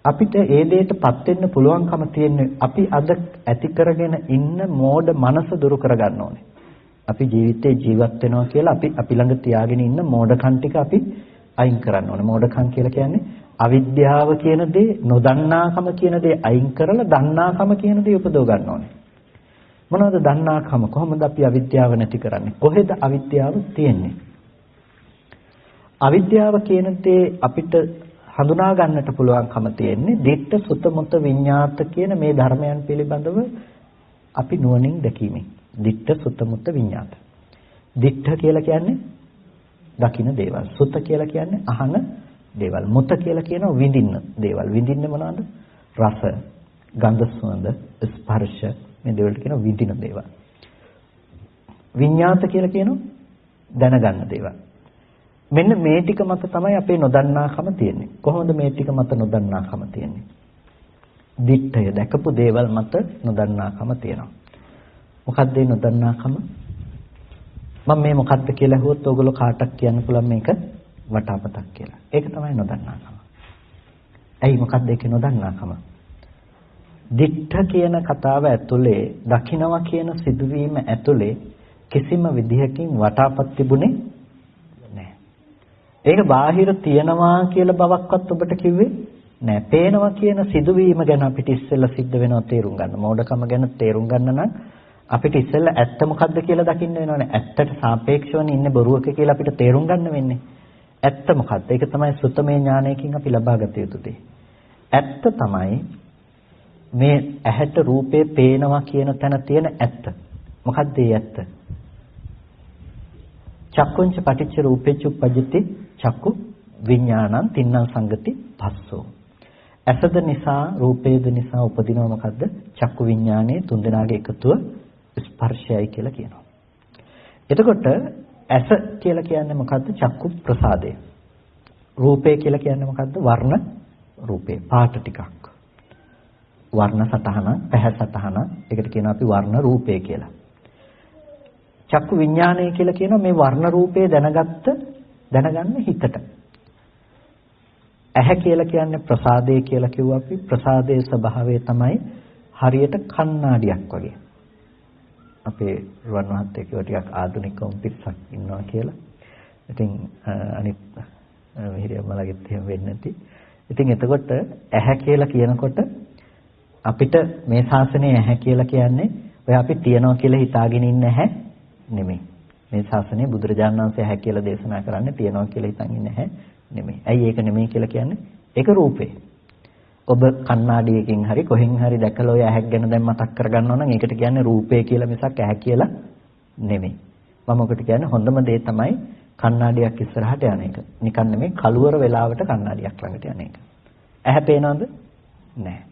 අපිට ඒ දෙයටපත් වෙන්න පුළුවන්කම තියෙන්නේ අපි අද ඇති කරගෙන ඉන්න මෝඩ මනස දුරු කරගන්න ඕනේ. අපි ජීවිතේ ජීවත් වෙනවා කියලා අපි ළඟ තියාගෙන ඉන්න මෝඩකම් ටික අපි අයින් කරන්න ඕනේ. මෝඩකම් කියලා කියන්නේ අවිද්‍යාව කියන දේ, නොදන්නාකම කියන දේ අයින් කරලා දන්නාකම කියන දේ උපදව ගන්න ඕනේ. මොනවද දන්නාකම? කොහොමද අපි අවිද්‍යාව නැති කරන්නේ? කොහෙද අවිද්‍යාව තියෙන්නේ? අවිද්‍යාව කියන දේ අපිට හඳුනා ගන්නට පුළුවන්කම තියෙන්නේ දිට්ඨ සුත මුත විඤ්ඤාත කියන මේ ධර්මයන් පිළිබඳව අපි නුවණින් දැකීමෙන්. දිට්ඨ සුත මුත විඤ්ඤාත. දිට්ඨ කියලා කියන්නේ දකින්න දේවල්. සුත කියලා කියන්නේ අහන දේවල්. මුත කියලා කියනවා විඳින්න දේවල්. විඳින්නේ මොනවද? රස, ගන්ධ, සුවඳ, ස්පර්ශ මේ දේවල්ට කියනවා විඳින දේවල්. විඤ්ඤාත කියලා කියනවා දැනගන්න දේවල්. මෙන්න මේ ටික මත තමයි අපේ නොදන්නාකම තියෙන්නේ. කොහොමද මේ ටික මත නොදන්නාකම තියෙන්නේ? දිට්ඨය දැකපු දේවල් මත නොදන්නාකම තියෙනවා. මොකක්ද මේ නොදන්නාකම? මම මේ මොකක්ද කියලා අහුවොත් ඔයගොල්ලෝ කාටක් කියන්න පුළුවන් මේක වටාපතක් කියලා. ඒක තමයි නොදන්නාකම. ඇයි මොකක්ද ඒකේ නොදන්නාකම? දිට්ඨ කියන කතාව ඇතුලේ දකින්නවා කියන සිදුවීම ඇතුලේ කිසිම විදිහකින් වටාපත් තිබුණේ ඒක බාහිර තියනවා කියලා බවක්වත් ඔබට කිව්වේ නෑ. පේනවා කියන සිදුවීම ගැන අපිට ඉස්සෙල්ලා සිද්ධ වෙනවා තේරුම් ගන්න. මෝඩකම ගැන තේරුම් ගන්න නම් අපිට ඉස්සෙල්ලා ඇත්ත මොකද්ද කියලා දකින්න වෙනවනේ. ඇත්තට සාපේක්ෂවනේ ඉන්නේ බොරුවක කියලා අපිට තේරුම් ගන්න වෙන්නේ. ඇත්ත මොකද්ද? ඒක තමයි සුතමේ ඥානයකින් අපි ලබාගත යුතු දේ. ඇත්ත තමයි මේ ඇහැට රූපේ පේනවා කියන තැන තියෙන ඇත්ත. මොකද්ද ඒ ඇත්ත? චක්කුංච පටිච්ච රූපේච උප්පජ්ජති චක්කු විඥානං තින්නම් සංගති පස්සෝ. ඇසද නිසා රූපේද නිසා උපදිනවා මොකද්ද? චක්කු විඥානයේ තුන්දෙනාගේ එකතුව ස්පර්ශයයි කියලා කියනවා. එතකොට ඇස කියලා කියන්නේ මොකද්ද? චක්කු ප්‍රසාදය. රූපය කියලා කියන්නේ මොකද්ද? වර්ණ රූපේ පාට ටිකක්. වර්ණ සටහන, පැහැ සටහන. ඒකට කියනවා අපි වර්ණ රූපය කියලා. චක්කු විඥානය කියලා කියනවා මේ වර්ණ රූපේ දැනගන්න හිතට. ඇහැ කියලා කියන්නේ ප්‍රසාදය කියලා කිව්වා අපි. ප්‍රසාදයේ ස්වභාවය තමයි හරියට කණ්ණාඩියක් වගේ. අපේ රුවන් මහත්තයා කිව්වා ටිකක් ආධුනිකවම පිරිසක් ඉන්නවා කියලා. ඉතින් අනිත් මිහිරියම්මලගෙත් එහෙම වෙන්නේ නැති. ඉතින් එතකොට ඇහැ කියලා කියනකොට අපිට මේ ශාසනයේ ඇහැ කියලා කියන්නේ ඔය අපි තියනවා කියලා හිතාගෙන ඉන්න ඇහැ නෙමෙයි. මේ ශාසනයේ බුදුරජාණන් වහන්සේ ඇහැ කියලා දේශනා කරන්නේ තියනවා කියලා හිතන් ඉන්න ඇහැ නෙමෙයි. ඇයි ඒක නෙමෙයි කියලා කියන්නේ? ඒක රූපේ. ඔබ කණ්ණාඩියකින් හරි කොහෙන් හරි දැකලා ඔය ඇහැක් ගැන දැන් මතක් කරගන්නවා නම් ඒකට කියන්නේ රූපේ කියලා මිසක් ඇහැ කියලා නෙමෙයි. මම ඔකට කියන්නේ හොඳම දේ තමයි කණ්ණාඩියක් ඉස්සරහට යන එක. නිකන් නෙමෙයි කළුවර වෙලාවට කණ්ණාඩියක් ළඟට යන එක. ඇහැ පේනවද? නැහැ.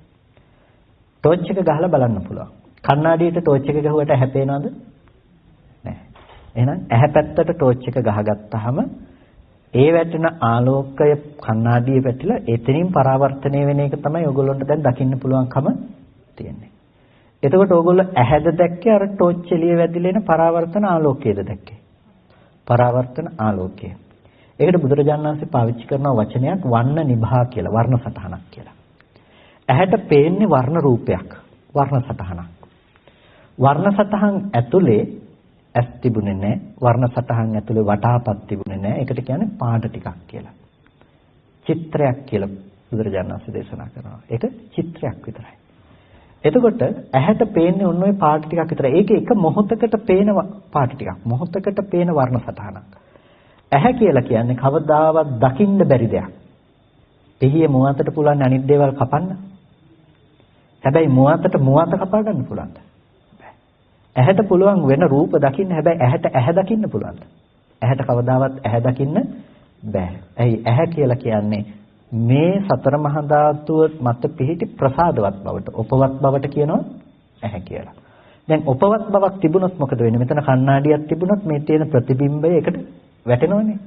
ටෝච් එක ගහලා බලන්න පුළුවන්. කණ්ණාඩියට ටෝච් එක ගහුවට ඇහැ පේනවද? නැහැ. එහෙනම් ඇහැ පැත්තට ටෝච් එක ගහගත්තාම ඒ වැටෙන ආලෝකය කණ්ණාඩියේ පැටිලා එතනින් පරාවර්තනය වෙන එක තමයි ඔයගොල්ලන්ට දැන් දකින්න පුළුවන්කම තියෙන්නේ. එතකොට ඕගොල්ලෝ ඇහැද දැක්කේ අර ටෝච් එළිය වැදිලා එන පරාවර්තන ආලෝකයේද දැක්කේ? පරාවර්තන ආලෝකය. ඒකට බුදුරජාණන් වහන්සේ පාවිච්චි කරන වචනයක් වර්ණ නිභා කියලා, වර්ණ සටහනක් කියලා. ඇහැට පේන්නේ වර්ණ රූපයක්, වර්ණ සටහනක්. වර්ණ සටහන් ඇතුලේ ඇස් තිබුණේ නැහැ. වර්ණ සටහන් ඇතුලේ වටාපත් තිබුණේ නැහැ. ඒකට කියන්නේ පාට ටිකක් කියලා. චිත්‍රයක් කියලා බුදුරජාණන් වහන්සේ දේශනා කරනවා. ඒක චිත්‍රයක් විතරයි. එතකොට ඇහැට පේන්නේ ඔන්න ඔය පාට ටිකක් විතරයි. ඒක එක මොහොතකට පේන පාට ටිකක්. මොහොතකට පේන වර්ණ සටහනක්. ඇහැ කියලා කියන්නේ කවදාවත් දකින්න බැරි දෙයක්. එහියේ මුවතට පුළුවන් අනිත් දේවල් කපන්න. හැබැයි මුවතට මුවත කපා ගන්න පුළුවන්ද? බෑ. ඇහැට පුළුවන් වෙන රූප දකින්න, හැබැයි ඇහැට ඇහැ දකින්න පුළුවන්ද? ඇහැට කවදාවත් ඇහැ දකින්න බෑ. ඇයි ඇහැ කියලා කියන්නේ මේ සතර මහා ධාතුව මත පිහිටි ප්‍රසාදවත් බවට, උපවත් බවට කියනවා ඇහැ කියලා. දැන් උපවත් බවක් තිබුණොත් මොකද වෙන්නේ? මෙතන කණ්ණාඩියක් තිබුණොත් මේ තියෙන ප්‍රතිබිම්බය එකට වැටෙනවනේ.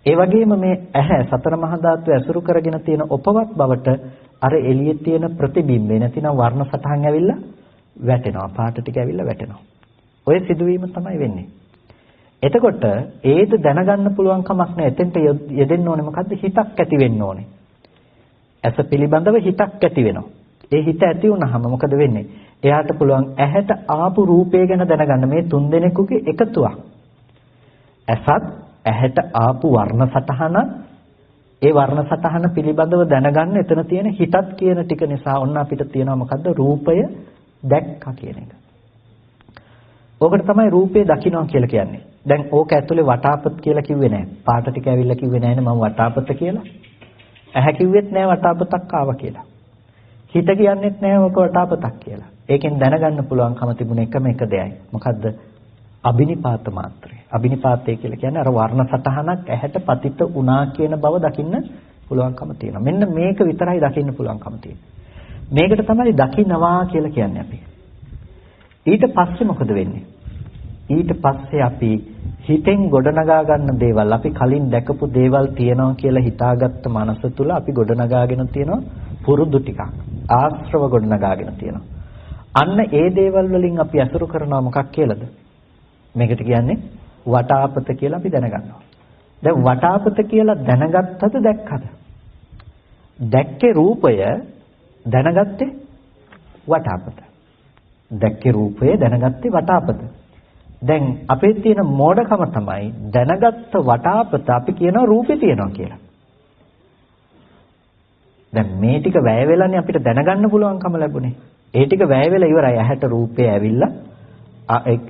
ඒ වගේම මේ ඇහැ සතර මහා ධාතුව ඇසුරු කරගෙන තියෙන උපවත් බවට අර එළියේ තියෙන ප්‍රතිබිම්බේ නැතිනම් වර්ණ සටහන් ඇවිල්ලා වැටෙනවා. පාට ටික ඇවිල්ලා වැටෙනවා. ඔය සිදුවීම තමයි වෙන්නේ. එතකොට ඒද දැනගන්න පුළුවන් කමක් නැහැ. එතෙන්ට යෙදෙන්න ඕනේ මොකද්ද? හිතක් ඇති වෙන්න ඕනේ. ඇස පිළිබඳව හිතක් ඇති වෙනවා. ඒ හිත ඇති වුනහම මොකද වෙන්නේ? එයාට පුළුවන් ඇහැට ආපු රූපය ගැන දැනගන්න. මේ තුන් දෙනෙකුගේ එකතුවක්. ඇසත් ඇහැට ආපු වර්ණ සටහන, ඒ වර්ණ සටහන පිළිබඳව දැනගන්න එතන තියෙන හිතත් කියන ටික නිසා ඔන්න අපිට තියෙනවා මොකද්ද? රූපය දැක්කා කියන එක. ඕකට තමයි රූපේ දකින්නවා කියලා කියන්නේ. දැන් ඕක ඇතුලේ වටාපත් කියලා කිව්වේ නැහැ. පාට ටික ඇවිල්ලා කිව්වේ නැහැනේ මම වටාපත කියලා. ඇහැ කිව්වෙත් නැහැ වටාපතක් ආවා කියලා. හිත කියන්නේත් නැහැ ඕක වටාපතක් කියලා. ඒකෙන් දැනගන්න පුළුවන්කම තිබුණ එකම එක දෙයයි. මොකද්ද? අබිනිපාත මාත්‍රය. අබිනිපාතය කියලා කියන්නේ අර වර්ණ සටහනක් ඇහැට පතිත වුණා කියන බව දකින්න පුළුවන්කම තියෙනවා. මෙන්න මේක විතරයි දකින්න පුළුවන්කම තියෙන්නේ. මේකට තමයි දකින්නවා කියලා කියන්නේ අපි. ඊට පස්සේ මොකද වෙන්නේ? ඊට පස්සේ අපි හිතෙන් ගොඩනගා ගන්න දේවල්, අපි කලින් දැකපු දේවල් තියෙනවා කියලා හිතාගත්ත මනස තුල අපි ගොඩනගාගෙන තියෙනවා පුරුදු ටිකක්. ආශ්‍රව ගොඩනගාගෙන තියෙනවා. අන්න ඒ දේවල් වලින් අපි අසුරු කරනවා මොකක් කියලාද? මේකට කියන්නේ වටාපත කියලා අපි දැනගන්නවා. දැන් වටාපත කියලා දැනගත්තද දැක්කද? දැක්කේ රූපය, දැනගත්තේ වටාපත. දැක්කේ රූපය, දැනගත්තේ වටාපත. දැන් අපේ තියෙන මෝඩකම තමයි දැනගත්ත වටාපත අපි කියනවා රූපේ තියෙනවා කියලා. දැන් මේ ටික වැය වෙලානේ අපිට දැනගන්න පුළුවන්කම ලැබුණේ. ඒ ටික වැය වෙලා ඉවරයි. ඇහැට රූපේ ඇවිල්ලා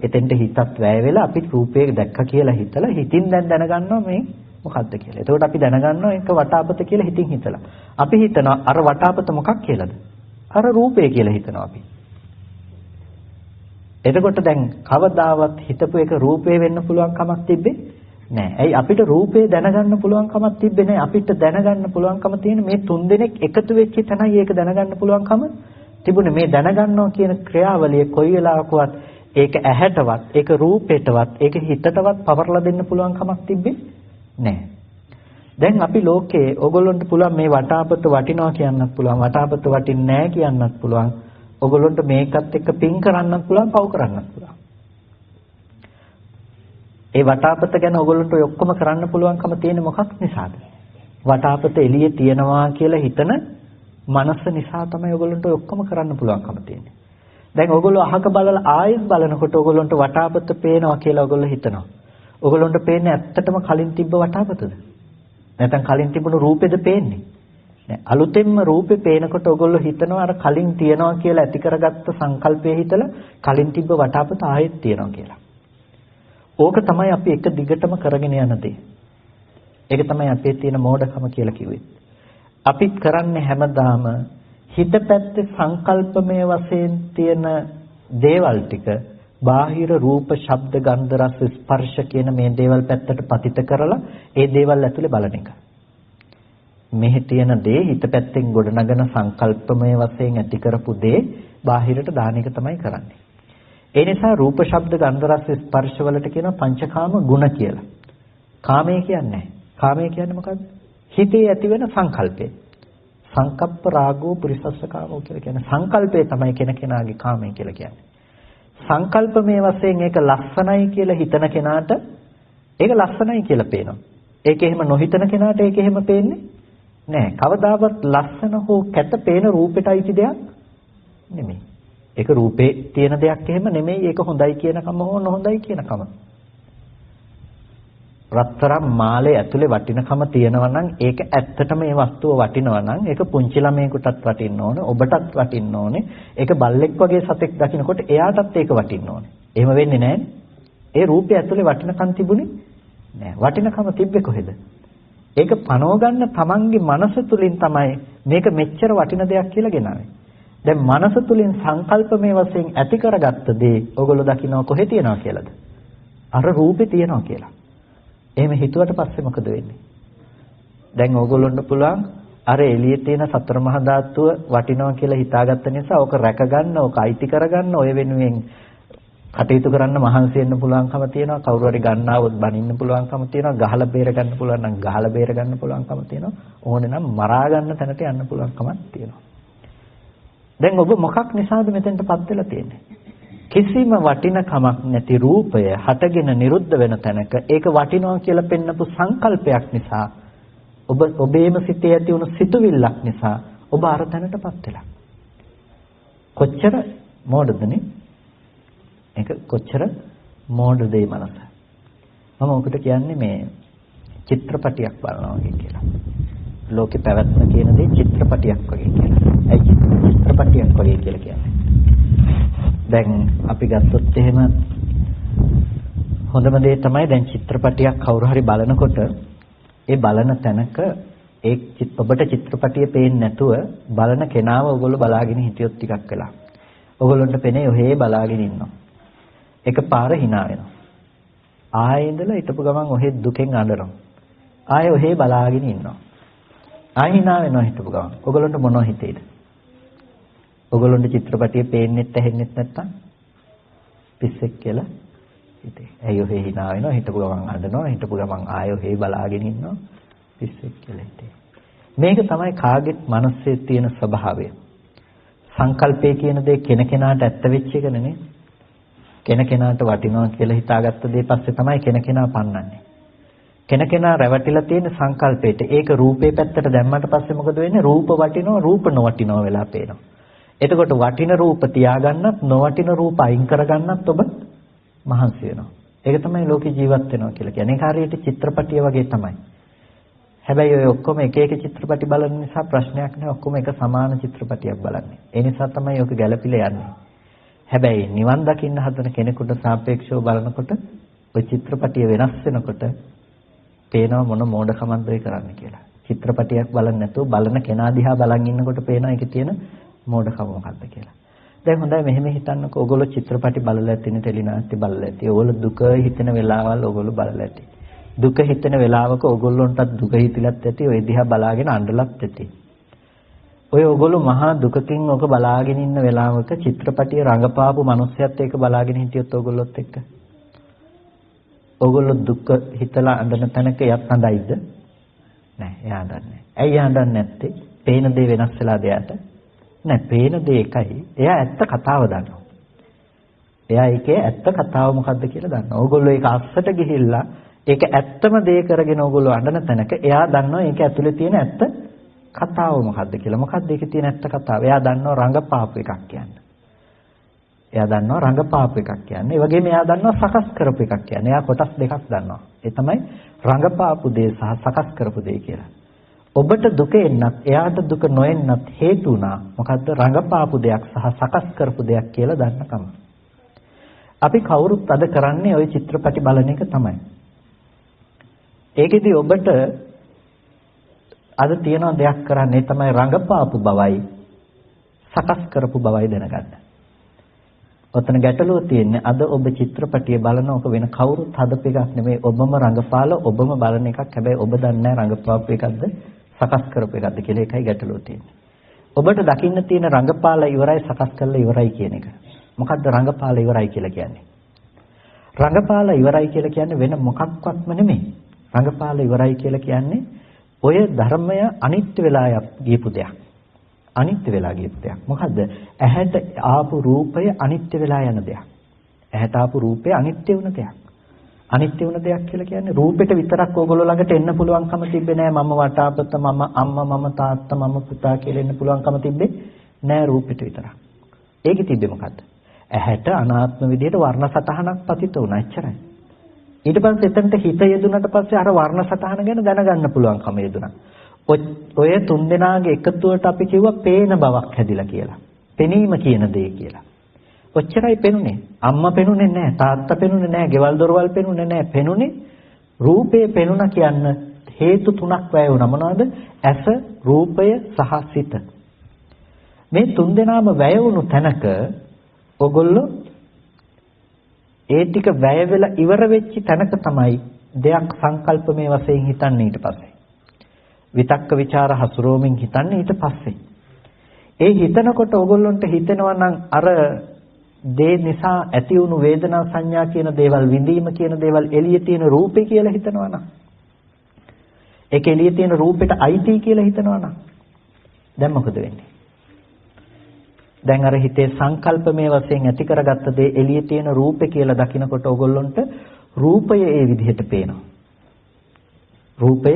එතෙන්ට හිතත් වැය වෙලා අපි රූපේ දැක්ක කියලා හිතලා හිතින් දැන් දැනගන්නවා මේ මොකද්ද කියලා. එතකොට අපි දැනගන්නවා ඒක වටාපත කියලා හිතින් හිතලා. අපි හිතනවා අර වටාපත මොකක් කියලාද? අර රූපේ කියලා හිතනවා අපි. එතකොට දැන් කවදාවත් හිතපු එක රූපේ වෙන්න පුළුවන් කමක් තිබ්බේ නැහැ. ඇයි අපිට රූපේ දැනගන්න පුළුවන් කමක් තිබ්බේ නැහැ. අපිට දැනගන්න පුළුවන්කම තියෙන මේ තුන් දෙනෙක් එකතු වෙච්ච තැනයි ඒක දැනගන්න පුළුවන්කම තිබුණේ. මේ දැනගන්නවා කියන ක්‍රියාවලිය කොයි වෙලාවකවත් ඒක ඇහැටවත්, ඒක රූපේටවත්, ඒක හිතටවත් පවර්ලා දෙන්න පුළුවන් කමක් තිබ්බේ නැහැ. දැන් අපි ලෝකේ ඕගොල්ලන්ට පුළුවන් මේ වටාපත වටිනවා කියන්නත් පුළුවන්, වටාපත වටින්නේ නැහැ කියන්නත් පුළුවන්. ඔයගොල්ලන්ට මේකත් එක්ක පින් කරන්නත් පුළුවන්, පව් කරන්නත් පුළුවන්. ඒ වටාපත ගැන ඔයගොල්ලන්ට ඔය ඔක්කොම කරන්න පුළුවන්කම තියෙන්නේ මොකක් නිසාද? වටාපත එළියේ තියනවා කියලා හිතන මනස නිසා තමයි ඔයගොල්ලන්ට ඔය ඔක්කොම කරන්න පුළුවන්කම තියෙන්නේ. දැන් ඔයගොල්ලෝ අහක බලලා ආයෙත් බලනකොට ඔයගොල්ලන්ට වටාපත පේනවා කියලා ඔයගොල්ලෝ හිතනවා. ඔයගොල්ලන්ට පේන්නේ ඇත්තටම කලින් තිබ්බ වටාපතද? නැත්නම් කලින් තිබුණු රූපෙද පේන්නේ? නෑ අලුතෙන්ම රූපේ පේනකොට ඔයගොල්ලෝ හිතනවා අර කලින් තියනවා කියලා ඇති කරගත්ත සංකල්පයේ හිතලා කලින් තිබ්බ වටාපත ආයෙත් තියනවා කියලා. ඕක තමයි අපි එක දිගටම කරගෙන යන දේ. ඒක තමයි අපේ තියෙන මෝඩකම කියලා කිව්වේ. අපි කරන්නේ හැමදාම හිත පැත්තේ සංකල්පමය වශයෙන් තියෙන දේවල් ටික බාහිර රූප, ශබ්ද, ගන්ධ, රස, ස්පර්ශ කියන මේ දේවල් පැත්තට පතිත කරලා ඒ දේවල් ඇතුලේ බලන එක. මෙහි තියෙන දේ හිත පැත්තෙන් ගොඩනගන සංකල්පමය වශයෙන් ඇති කරපු දේ බාහිරට දාන එක තමයි කරන්නේ. ඒ නිසා රූප, ශබ්ද, ගන්ධ, රස, ස්පර්ශ වලට කියනවා පංචකාම ගුණ කියලා. කාමය කියන්නේ කාමය කියන්නේ මොකද්ද? හිතේ ඇතිවෙන සංකල්පය. සංකප්ප රාගෝ පුරිසස්ස කාමෝ කියලා කියන්නේ සංකල්පය තමයි කෙනාගේ කාමය කියලා කියන්නේ. සංකල්පමය වශයෙන් ඒක ලස්සනයි කියලා හිතන කෙනාට ඒක ලස්සනයි කියලා පේනවා. ඒක එහෙම නොහිතන කෙනාට ඒක එහෙම පේන්නේ නැහැ. කවදාවත් ලස්සන හෝ කැත පේන රූපෙට අයිති දෙයක් නෙමෙයි. ඒක රූපේ තියෙන දෙයක් එහෙම නෙමෙයි. ඒක හොඳයි කියනකම හෝ නොහොඳයි කියනකම. රත්තරන් මාලේ ඇතුලේ වටිනකම තියෙනවා නම් ඒක ඇත්තටම මේ වස්තුව වටිනවා නම් ඒක පුංචි ළමයෙකුටත් වටින්න ඕනේ, ඔබටත් වටින්න ඕනේ. ඒක බල්ලෙක් වගේ සතෙක් දකින්නකොට එයාටත් ඒක වටින්න ඕනේ. එහෙම වෙන්නේ නැහැනේ. ඒ රූපය ඇතුලේ වටිනකම් තිබුණේ නැහැ. වටිනකම තිබ්බේ කොහෙද? ඒක පනව ගන්න තමන්ගේ මනස තුලින් තමයි මේක මෙච්චර වටින දෙයක් කියලා ගෙනාවේ. දැන් මනස තුලින් සංකල්පමය වශයෙන් ඇති කරගත්ත දේ ඔයගොල්ලෝ දකින්න කොහෙ තියනවා කියලාද? අර රූපේ තියනවා කියලා. එහෙම හිතුවට පස්සේ මොකද වෙන්නේ? දැන් ඕගොල්ලොන්ට පුළුවන් අර එළියේ තියෙන සතර මහා ධාතුව වටිනවා කියලා හිතාගත්ත නිසා ඕක රැකගන්න, ඕක අයිති කරගන්න, ඔය වෙනුවෙන් කටයුතු කරන්න මහන්සි වෙන්න පුළුවන්කම තියෙනවා. කවුරු හරි ගන්නවොත් බනින්න පුළුවන්කම තියෙනවා. ගහලා බේර ගන්න පුළුවන් නම් ගහලා බේර ගන්න පුළුවන්කම තියෙනවා. ඕනේ නම් මරා ගන්න තැනට යන්න පුළුවන්කමක් තියෙනවා. දැන් ඔබ මොකක් නිසාද මෙතෙන්ටපත් වෙලා තියෙන්නේ? කිසිම වටිනකමක් නැති රූපය හටගෙන නිරුද්ධ වෙන තැනක ඒක වටිනවා කියලා පෙන්නපු සංකල්පයක් නිසා ඔබේම සිතේ ඇති වුණු සිතුවිල්ලක් නිසා ඔබ අර තැනටපත් වෙලා. කොච්චර මෝඩදනේ? ඒක කොච්චර මෝඩද මේ මනස. මම ඔකට කියන්නේ මේ චිත්‍රපටියක් බලනවා වගේ කියලා. ලෝකේ පැවැත්ම කියන දේ චිත්‍රපටියක් වගේ කියලා. ඒ චිත්‍රපටියක් වගේ කියලා කියන්නේ. දැන් අපි ගත්තොත් එහෙම හොඳම දේ තමයි දැන් චිත්‍රපටියක් කවුරු හරි බලනකොට ඒ බලන තැනක ඔබට චිත්‍රපටිය පේන්නේ නැතුව බලන කෙනාව ඔයගොල්ලෝ බලාගෙන හිටියොත් ටිකක් වෙලා. ඔයගොල්ලන්ට පෙනේ ඔහේ බලාගෙන ඉන්නවා. එකපාර hina වෙනවා. ආයෙ ඉඳලා හිටපු ගමන් ඔහෙ දුකෙන් අඬනවා. ආයෙ ඔහේ බලාගෙන ඉන්නවා. ආයෙ hina වෙනවා හිටපු ගමන්. ඔයගොල්ලන්ට මොනව හිතේද? ඔයගොල්ලන්ට චිත්‍රපටිය පේන්නෙත් ඇහෙන්නෙත් නැත්තම් පිස්සෙක් කියලා හිතේ. ඇයි ඔහේ hina වෙනවා හිටපු ගමන් අඬනවා හිටපු ගමන් ආයෙ ඔහේ බලාගෙන ඉන්නවා පිස්සෙක් කියලා හිතේ. මේක තමයි කාගෙත් මනසේ තියෙන ස්වභාවය. සංකල්පය කියන දේ කෙනකෙනාට ඇත්ත වෙච්ච එක නෙමෙයි. කෙනකෙනාට වටිනවා කියලා හිතාගත්ත දේ පස්සේ තමයි කෙනකෙනා පන්නන්නේ. කෙනකෙනා රැවටිලා තියෙන සංකල්පයට ඒක රූපේ පැත්තට දැම්මට පස්සේ මොකද වෙන්නේ? රූප වටිනවා රූප නොවටිනවා වෙලා පේනවා. එතකොට වටින රූප තියාගන්නත් නොවටින රූප අයින් කරගන්නත් ඔබ මහන්සි වෙනවා. ඒක තමයි ලෝකේ ජීවත් වෙනවා කියලා කියන්නේ. ඒක හරියට චිත්‍රපටිය වගේ තමයි. හැබැයි ඔය ඔක්කොම එක එක චිත්‍රපටි බලන නිසා ප්‍රශ්නයක් නෑ. ඔක්කොම එක සමාන චිත්‍රපටියක් බලන්නේ. ඒ නිසා තමයි ඔක ගැළපිලා යන්නේ. හැබැයි නිවන් දකින්න හදන කෙනෙකුට සාපේක්ෂව බලනකොට ඔය චිත්‍රපටිය වෙනස් වෙනකොට පේනවා මොන මෝඩකමක්ද ඒ කරන්නේ කියලා. චිත්‍රපටියක් බලන්නේ නැතුව බලන කෙනා දිහා බලන් ඉන්නකොට පේනවා ඒකේ තියෙන මෝඩකම මොකක්ද කියලා. දැන් හොඳයි මෙහෙම හිතන්නකෝ ඔයගොල්ලෝ චිත්‍රපටි බලලා ඇතිනේ ටෙලිනාට්‍ය බලලා ඇති. ඔයගොල්ලෝ දුක හිතෙන වෙලාවල් ඔයගොල්ලෝ බලලා ඇති. දුක හිතෙන වෙලාවක ඔයගොල්ලොන්ටත් දුක හිතිලත් ඇති. ඔය දිහා බලාගෙන අඬලත් ඇති. ඔය ඔයගොල්ලෝ මහා දුකකින් ඔක බලාගෙන ඉන්න වෙලාවක චිත්‍රපටිය රඟපාපු මිනිස්සයත් ඒක බලාගෙන හිටියොත් ඔයගොල්ලොත් එක්ක ඔයගොල්ලෝ දුක හිතලා අඬන තැනක එයත් අඬයිද? නෑ එයා අඬන්නේ. ඇයි අඬන්නේ නැත්තේ? පේන දේ වෙනස් වෙලාද එයාට? නෑ පේන දේ එකයි. එයා ඇත්ත කතාව දන්නවා. එයා ඒකේ ඇත්ත කතාව මොකද්ද කියලා දන්නවා. ඔයගොල්ලෝ ඒක අස්සට ගිහිල්ලා ඒක ඇත්තම දේ කරගෙන ඔයගොල්ලෝ අඬන තැනක එයා දන්නවා ඒක ඇතුලේ තියෙන ඇත්ත කතාව මොකද්ද කියලා. මොකද්ද ඒකේ තියෙන ඇත්ත කතාව? එයා දන්නවා රංගපාපු එකක් කියන්නේ. එයා දන්නවා රංගපාපු එකක් කියන්නේ. ඒ වගේම එයා දන්නවා සකස් කරපු එකක් කියන්නේ. එයා කොටස් දෙකක් දන්නවා. ඒ තමයි රංගපාපු දේ සහ සකස් කරපු දේ කියලා. ඔබට දුක එන්නත් එයාට දුක නොඑන්නත් හේතු වුණා මොකද්ද රඟපාපු දෙයක් සහ සකස් කරපු දෙයක් කියලා දන්නකම. අපි කවුරුත් අද කරන්නේ ওই චිත්‍රපටි බලන එක තමයි. ඒකෙදි ඔබට අද තියෙන දෙයක් කරන්නේ තමයි රඟපාපු බවයි සකස් කරපු බවයි දැනගන්න. ඔතන ගැටලුව තියෙන්නේ අද ඔබ චිත්‍රපටිය බලනකොට වෙන කවුරුත් හදපු එකක් නෙමෙයි ඔබම රඟපාලා ඔබම බලන එකක්. හැබැයි ඔබ දන්නේ නැහැ රඟපාපු එකක්ද සකස් කරපු එකක්ද කියලා. ඒකයි ගැටලුව තියෙන්නේ. ඔබට දකින්න තියෙන රඟපාලා ඉවරයි සකස් කරලා ඉවරයි කියන එක. මොකද්ද රඟපාලා ඉවරයි කියලා කියන්නේ? රඟපාලා ඉවරයි කියලා කියන්නේ වෙන මොකක්වත්ම නෙමෙයි. රඟපාලා ඉවරයි කියලා කියන්නේ ඔය ධර්මය අනිත්‍ය වෙලා ගියපු දෙයක්. අනිත්‍ය වෙලා ගියපු දෙයක්. මොකද්ද? ඇහැට ආපු රූපය අනිත්‍ය වෙලා යන දෙයක්. ඇහැට ආපු රූපය අනිත්‍ය වුණ දෙයක්. අනිත්‍ය වුණ දෙයක් කියලා කියන්නේ රූපෙට විතරක් ඕගොල්ලෝ ළඟට එන්න පුළුවන්කම තිබ්බේ නෑ. මම වටාපත, මම අම්මා, මම තාත්තා, මම පුතා කියලා එන්න පුළුවන්කම තිබ්බේ නෑ රූපෙට විතරක්. ඒකෙ තිබ්බේ මොකද්ද? ඇහැට අනාත්ම විදියට වර්ණ සටහනක් පතිත වුණා. එච්චරයි. ඊට පස්සේ එතනට හිත යෙදුනට පස්සේ අර වර්ණ සටහන ගැන දැනගන්න පුළුවන්කම යෙදුණා. ඔය තුන් දෙනාගේ එකතුවට අපි කිව්වා පේන බවක් හැදිලා කියලා. පෙනීම කියන දේ කියලා. ඔච්චරයි පෙනුනේ. අම්මා පෙනුනේ නැහැ, තාත්තා පෙනුනේ නැහැ, ගෙවල් දොරවල් පෙනුනේ නැහැ. පෙනුනේ රූපේ පෙනුණා කියන්න හේතු තුනක් වැය වුණා. මොනවද? ඇස, රූපය සහ සිත. මේ තුන් දෙනාම වැය වුණු තැනක ඔගොල්ලෝ ඒ ටික වැය වෙලා ඉවර වෙච්ච තැනක තමයි දෙයක් සංකල්පමේ වශයෙන් හිතන්නේ ඊට පස්සේ. විතක්ක ਵਿਚාර හසුරුවමින් හිතන්නේ ඊට පස්සේ. ඒ හිතනකොට ඕගොල්ලන්ට හිතෙනවා නම් අර දේ නිසා ඇති වුණු වේදනා සංඥා කියන දේවල් විඳීම කියන දේවල් එළියේ තියෙන රූපේ කියලා හිතනවා නම් ඒක එළියේ තියෙන රූපෙට අයිති කියලා හිතනවා නම් දැන් මොකද වෙන්නේ? දැන් අර හිතේ සංකල්පමේ වශයෙන් ඇති කරගත්ත දේ එළියේ තියෙන රූපේ කියලා දකිනකොට ඕගොල්ලන්ට රූපය ඒ විදිහට පේනවා. රූපය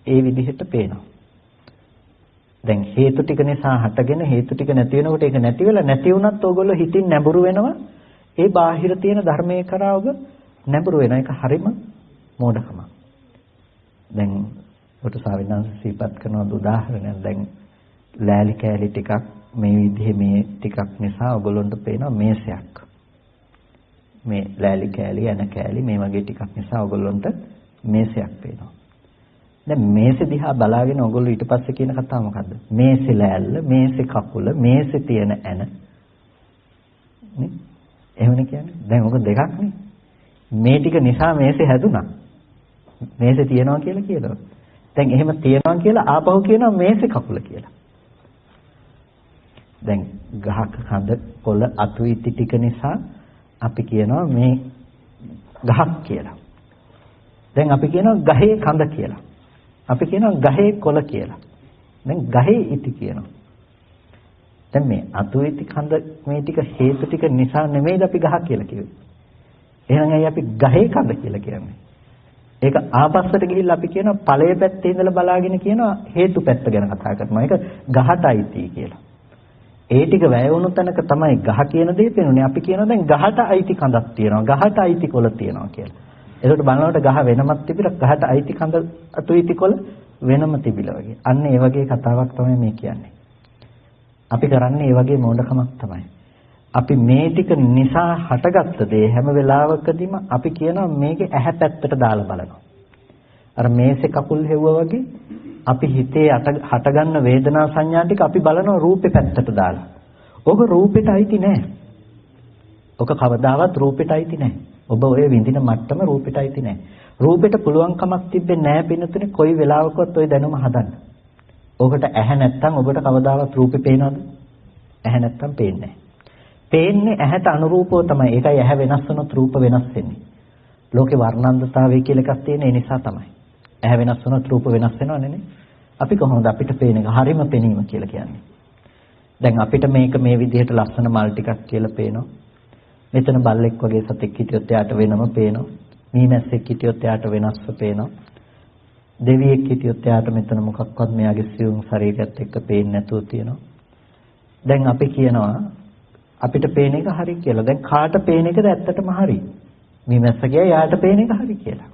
ඒ විදිහට පේනවා. දැන් හේතු ටික නිසා හටගෙන හේතු ටික නැති වෙනකොට ඒක නැති වෙලා නැති වුණත් ඕගොල්ලෝ හිතින් නැඹුරු වෙනවා. ඒ බාහිර තියෙන ධර්මයේ කරා ඔබ නැඹුරු වෙන එක හරිම මෝඩකමක්. දැන් ඔතන සාවිනාංශ සිහිපත් කරන උදාහරණයක් දැන් ලෑලි කෑලි ටිකක් මේ විදිහේ මේ ටිකක් නිසා ඔයගොල්ලන්ට පේනවා මේසයක්. මේ ලෑලි කෑලි යන කෑලි මේ වගේ ටිකක් නිසා ඔයගොල්ලන්ට මේසයක් පේනවා. දැන් මේසෙ දිහා බලාගෙන ඔයගොල්ලෝ ඊට පස්සේ කියන කතාව මොකද්ද? මේසෙ ලෑල්ල, මේසෙ කකුල, මේසෙ තියෙන ඇන. නේ? එහෙමනේ කියන්නේ. දැන් ඔක දෙකක් නේ. මේ ටික නිසා මේසෙ හැදුනා. මේසෙ තියනවා කියලා කියනවා. දැන් එහෙම තියනවා කියලා ආපහු කියනවා මේසෙ කකුල කියලා. දැන් ගහක කඳ පොළ අතු ඉති ටික නිසා අපි කියනවා මේ ගහක් කියලා. දැන් අපි කියනවා ගහේ කඳ කියලා. අපි කියනවා ගහේ කොළ කියලා. දැන් ගහේ ඉති කියනවා. දැන් මේ අතු ඉති කඳ මේ ටික හේතු ටික නිසා නෙමෙයිද අපි ගහ කියලා කිව්වේ. එහෙනම් ඇයි අපි ගහේ කඳ කියලා කියන්නේ? ඒක ආපස්සට ගිහිල්ලා අපි කියනවා ඵලයේ පැත්තේ ඉඳලා බලාගෙන කියනවා හේතු පැත්ත ගැන කතා කරනවා. ඒක ගහට අයිති කියලා. ඒ ටික වැය වුණු තැනක තමයි ගහ කියන දේ පේන්නේ. අපි කියනවා දැන් ගහට අයිති කඳක් තියෙනවා. ගහට අයිති කොළ තියෙනවා කියලා. එතකොට බලනකොට ගහ වෙනමත් තිබිලා ගහට අයිති කඳ අතු ඉති කොළ වෙනම තිබිලා වගේ. අන්න ඒ වගේ කතාවක් තමයි මේ කියන්නේ. අපි කරන්නේ ඒ වගේ මෝඩකමක් තමයි. අපි මේ ටික නිසා හටගත්ත දේ හැම වෙලාවකදීම අපි කියනවා මේකේ ඇහැ පැත්තට දාලා බලනවා. අර මේසේ කකුල් හෙව්වා වගේ අපි හිතේ හටගන්න වේදනා සංඥා ටික අපි බලනවා රූපේ පැත්තට දාලා. ඔබ රූපෙට අයිති නෑ. ඔක කවදාවත් රූපෙට අයිති නෑ. ඔබ ඔය විඳින මට්ටම රූපෙට අයිති නෑ. රූපෙට පුළුවන් කමක් තිබෙන්නේ නෑ පින්නතුනේ කොයි වෙලාවකවත් ඔය දැනුම හදන්න. ඔකට ඇහැ නැත්තම් ඔබට කවදාවත් රූපේ පේනවද? ඇහැ නැත්තම් පේන්නේ නෑ. පේන්නේ ඇහැට අනුරූපව තමයි. ඒකයි ඇහැ වෙනස් වුණොත් රූප වෙනස් වෙන්නේ. ලෝකේ වර්ණන්දතාවය කියලා එකක් තියෙන ඒ නිසා තමයි. ඇහැ වෙනස් වුණොත් රූප වෙනස් වෙනවනේ නේ. අපි කොහොමද අපිට පේන එක හරිම පෙනීම කියලා කියන්නේ. දැන් අපිට මේක මේ විදිහට ලස්සන මල් ටිකක් කියලා පේනවා. මෙතන බල්ලෙක් වගේ සතෙක් හිටියොත් එයාට වෙනම පේනවා. මීමැස්සෙක් හිටියොත් එයාට වෙනස්ව පේනවා. දෙවියෙක් හිටියොත් එයාට මෙතන මොකක්වත් මෙයාගේ සියුම් ශරීරයත් එක්ක පේන්නේ නැතුව තියෙනවා. දැන් අපි කියනවා අපිට පේන එක හරි කියලා. දැන් කාට පේන එකද ඇත්තටම හරි? මීමැස්ස ගියා යාට පේන එක හරි කියලා.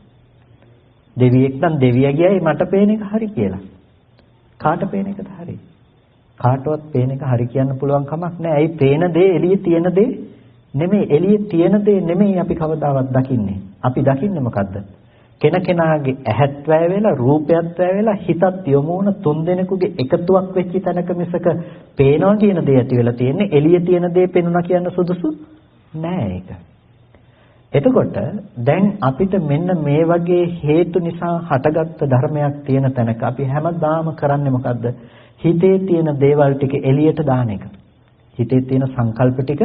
දෙවියෙක් නම් දෙවියා ගියායි මට පේන එක හරි කියලා. කාට පේන එකද හරි? කාටවත් පේන එක හරි කියන්න පුළුවන් කමක් නැහැ. ඇයි පේන දේ එළියේ තියෙන දේ නෙමෙයි, එළියේ තියෙන දේ නෙමෙයි අපි කවදාවත් දකින්නේ. අපි දකින්නේ මොකද්ද? කෙනකෙනාගේ ඇහත් වැය වෙලා, රූපයත් වැය වෙලා, හිතත් යොමු වුණ තුන් දෙනෙකුගේ එකතුවක් වෙච්ච තැනක මිසක පේනවා කියන දේ ඇති වෙලා තියෙන්නේ. එළියේ තියෙන දේ පේනුණා කියන්න සුදුසු නෑ ඒක. එතකොට දැන් අපිට මෙන්න මේ වගේ හේතු නිසා හටගත්ත ධර්මයක් තියෙන තැනක අපි හැමදාම කරන්නේ මොකද්ද? හිතේ තියෙන දේවල් ටික එළියට දාන එක. හිතේ තියෙන සංකල්ප ටික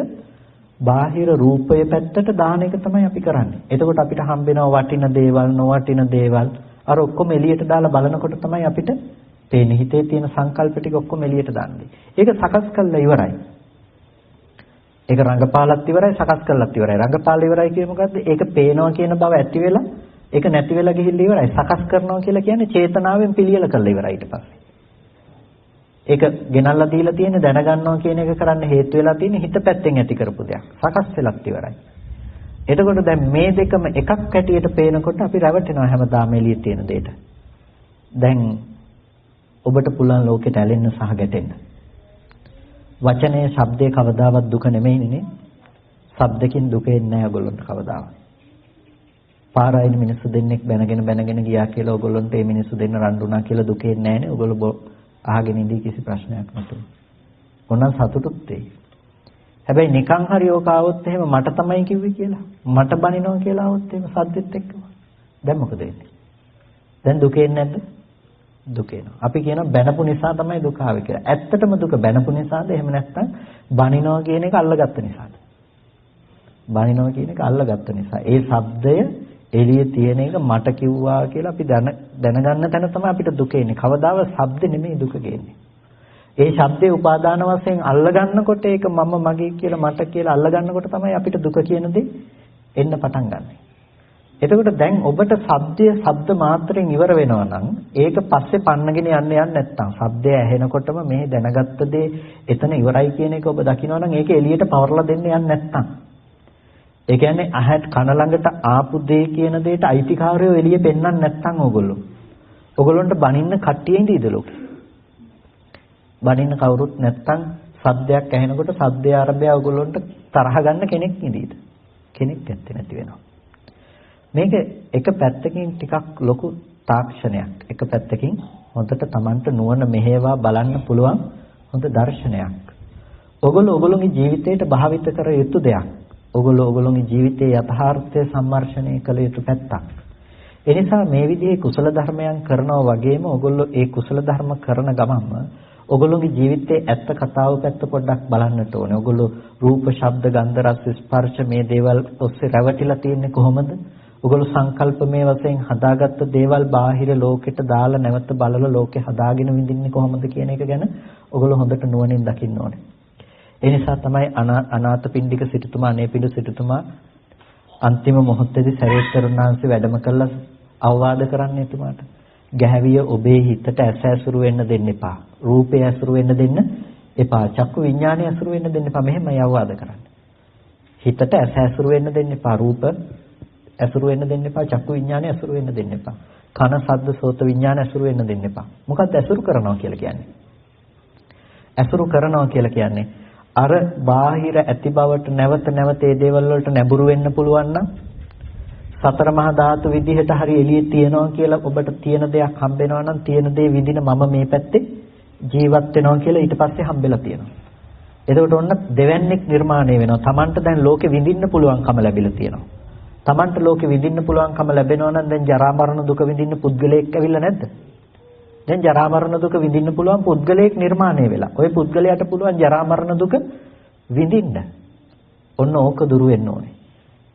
බාහිර රූපය පැත්තට දාන එක තමයි අපි කරන්නේ. එතකොට අපිට හම්බෙනවා වටින දේවල්, නොවටින දේවල්. අර ඔක්කොම එළියට දාලා බලනකොට තමයි අපිට පේන්නේ. හිතේ තියෙන සංකල්ප ටික ඔක්කොම එළියට දාන්නේ. ඒක සකස් කළා ඉවරයි. ඒක රංගපාලත් ඉවරයි, සකස් කළත් ඉවරයි. රංගපාල ඉවරයි කියන්නේ මොකද්ද? ඒක පේනවා කියන බව ඇති වෙලා, ඒක නැති වෙලා ගිහිල්ලා ඉවරයි. සකස් කරනවා කියලා කියන්නේ චේතනාවෙන් පිළියෙල කළා ඉවරයි ඊට පස්සේ. ඒක ගෙනල්ලා දීලා තියෙන්නේ දැනගන්නවා කියන එක කරන්න හේතු වෙලා තියෙන්නේ හිත පැත්තෙන් ඇති කරපු දෙයක්. සකස් වෙලත් ඉවරයි. එතකොට දැන් මේ දෙකම එකක් ඇටියට පේනකොට අපි රැවටෙනවා හැමදාම එළියේ තියෙන දෙයට. දැන් ඔබට පුළුවන් ලෝකෙට ඇලෙන්න සහ ගැටෙන්න. වචනේ, ශබ්දේ කවදාවත් දුක නෙමෙයිනේ. ශබ්දකින් දුක එන්නේ නැහැ ඔයගොල්ලන්ට කවදාවත්. පාරායින මිනිස්සු දෙන්නෙක් බැනගෙන ගියා කියලා ඔයගොල්ලන්ට මේ මිනිස්සු දෙන්න රණ්ඩුණා කියලා දුක එන්නේ නැහනේ. ඔයගොල්ලෝ අහගෙන ඉඳී කිසි ප්‍රශ්නයක් නැතුව. ඕනනම් සතුටුත් වෙයි. හැබැයි නිකන් හරි ඕක ආවොත් එහෙම මට තමයි කිව්වේ කියලා. මට බනිනවා කියලා ආවොත් එහෙම සද්දෙත් එක්කම. දැන් මොකද වෙන්නේ? දැන් දුක එන්නේ නැද්ද? දුක එනවා. අපි කියනවා බැනපු නිසා තමයි දුක ආවේ කියලා. ඇත්තටම දුක බැනපු නිසාද? එහෙම නැත්නම් බනිනවා කියන එක අල්ලගත්ත නිසාද? බනිනවා කියන එක අල්ලගත්ත නිසා. ඒ ශබ්දය එළියේ තියෙන එක මට කිව්වා කියලා අපි දැනගන්න තැන තමයි අපිට දුක එන්නේ. කවදාවත් ශබ්ද නෙමෙයි දුක ගේන්නේ. ඒ ශබ්දේ උපාදාන වශයෙන් අල්ලගන්නකොට ඒක මම මගේ කියලා මට කියලා අල්ලගන්නකොට තමයි අපිට දුක කියන දේ එන්න පටන් ගන්නෙ. එතකොට දැන් ඔබට ශබ්ද මාත්‍රෙන් ඉවර වෙනවා නම් ඒක පස්සේ පන්නගෙන යන්නේ නැත්තම් ශබ්දය ඇහෙනකොටම මේ දැනගත්ත දේ එතන ඉවරයි කියන එක ඔබ දකිනවා නම් ඒක එළියට පවර්ලා දෙන්න යන්නේ නැත්තම්. ඒ කියන්නේ අහත් කන ළඟට ආපු දේ කියන දෙයට අයිතිකාරයෝ එළිය පෙන්වන්න නැත්තම් ඕගොල්ලොන්ට බනින්න කට්ටිය ඉඳීද ලෝකේ? බනින්න කවුරුත් නැත්තම් සද්දයක් ඇහෙනකොට සද්දේ ආරම්භය ඕගොල්ලොන්ට තරහ ගන්න කෙනෙක් ඉඳීද? කෙනෙක් නැති වෙනවා. මේක එක පැත්තකින් ටිකක් ලොකු තාක්ෂණයක්. එක පැත්තකින් හොඳට Tamanට නුවණ මෙහෙවා බලන්න පුළුවන් හොඳ දර්ශනයක්. ඔගොල්ලෝගේ ජීවිතයට භාවිත කර යුතු දෙයක්. ඔගොල්ලෝගේ ජීවිතයේ යථාර්ථය සම්මර්ෂණය කළ යුතු පැත්තක්. ඒ නිසා මේ විදිහේ කුසල ධර්මයන් කරනවා වගේම ඔගොල්ලෝ ඒ කුසල ධර්ම කරන ගමන්ම ඔගොල්ලෝගේ ජීවිතයේ ඇත්ත කතාව පැත්ත පොඩ්ඩක් බලන්නට ඕනේ. ඔගොල්ලෝ රූප, ශබ්ද, ගන්ධ, රස, ස්පර්ශ මේ දේවල් ඔස්සේ රැවටිලා තියෙන්නේ කොහොමද? ඔගොල්ලෝ සංකල්ප මේ වශයෙන් හදාගත්ත දේවල් බාහිර ලෝකෙට දාලා නැවත බලලා ලෝකේ හදාගෙන විඳින්නේ කොහොමද කියන එක ගැන ඔගොල්ලෝ හොඳට නුවණින් දකින්න ඕනේ. ඒ නිසා තමයි අනාථපිණ්ඩික සිටුතුමා, අනේපිඬු සිටුතුමා අන්තිම මොහොතේදී සරියුත්තරුන් වහන්සේ වැඩම කළා අවවාද කරන්න එතුමාට. ගැහැවිය ඔබේ හිතට ඇසුරු වෙන්න දෙන්න එපා. රූපය ඇසුරු වෙන්න දෙන්න එපා. චක්කු විඥානය ඇසුරු වෙන්න දෙන්න එපා. මෙහෙමයි අවවාද කරන්නේ. හිතට ඇසුරු වෙන්න දෙන්න එපා. රූප ඇසුරු වෙන්න දෙන්න එපා. චක්කු විඥානය ඇසුරු වෙන්න දෙන්න එපා. කන, ශබ්ද, සෝත විඥාන ඇසුරු වෙන්න දෙන්න එපා. මොකක්ද ඇසුරු කරනවා කියලා කියන්නේ? ඇසුරු කරනවා කියලා කියන්නේ අර බාහිර ඇති බවට නැවත ඒ දේවල් වලට නැඹුරු වෙන්න පුළුවන් නම් සතර මහා ධාතු විදිහට හරි එළියේ තියනවා කියලා ඔබට තියෙන දෙයක් හම්බෙනවා නම් තියෙන දේ විඳින මම මේ පැත්තේ ජීවත් වෙනවා කියලා ඊට පස්සේ හම්බෙලා තියෙනවා. එතකොට ඔන්න දෙවන්නේක් නිර්මාණය වෙනවා. Tamanට දැන් ලෝකෙ විඳින්න පුළුවන්කම ලැබිලා තියෙනවා. Tamanට ලෝකෙ විඳින්න පුළුවන්කම ලැබෙනවා නම් දැන් ජරා මරණ දුක විඳින්න පුද්ගලයෙක් ඇවිල්ලා නැද්ද? දැන් ජරා මරණ දුක විඳින්න පුළුවන් පුද්ගලයෙක් නිර්මාණය වෙලා. ওই පුද්ගලයාට පුළුවන් ජරා මරණ දුක විඳින්න. ඔන්න ඕක දුරු වෙන්න ඕනේ.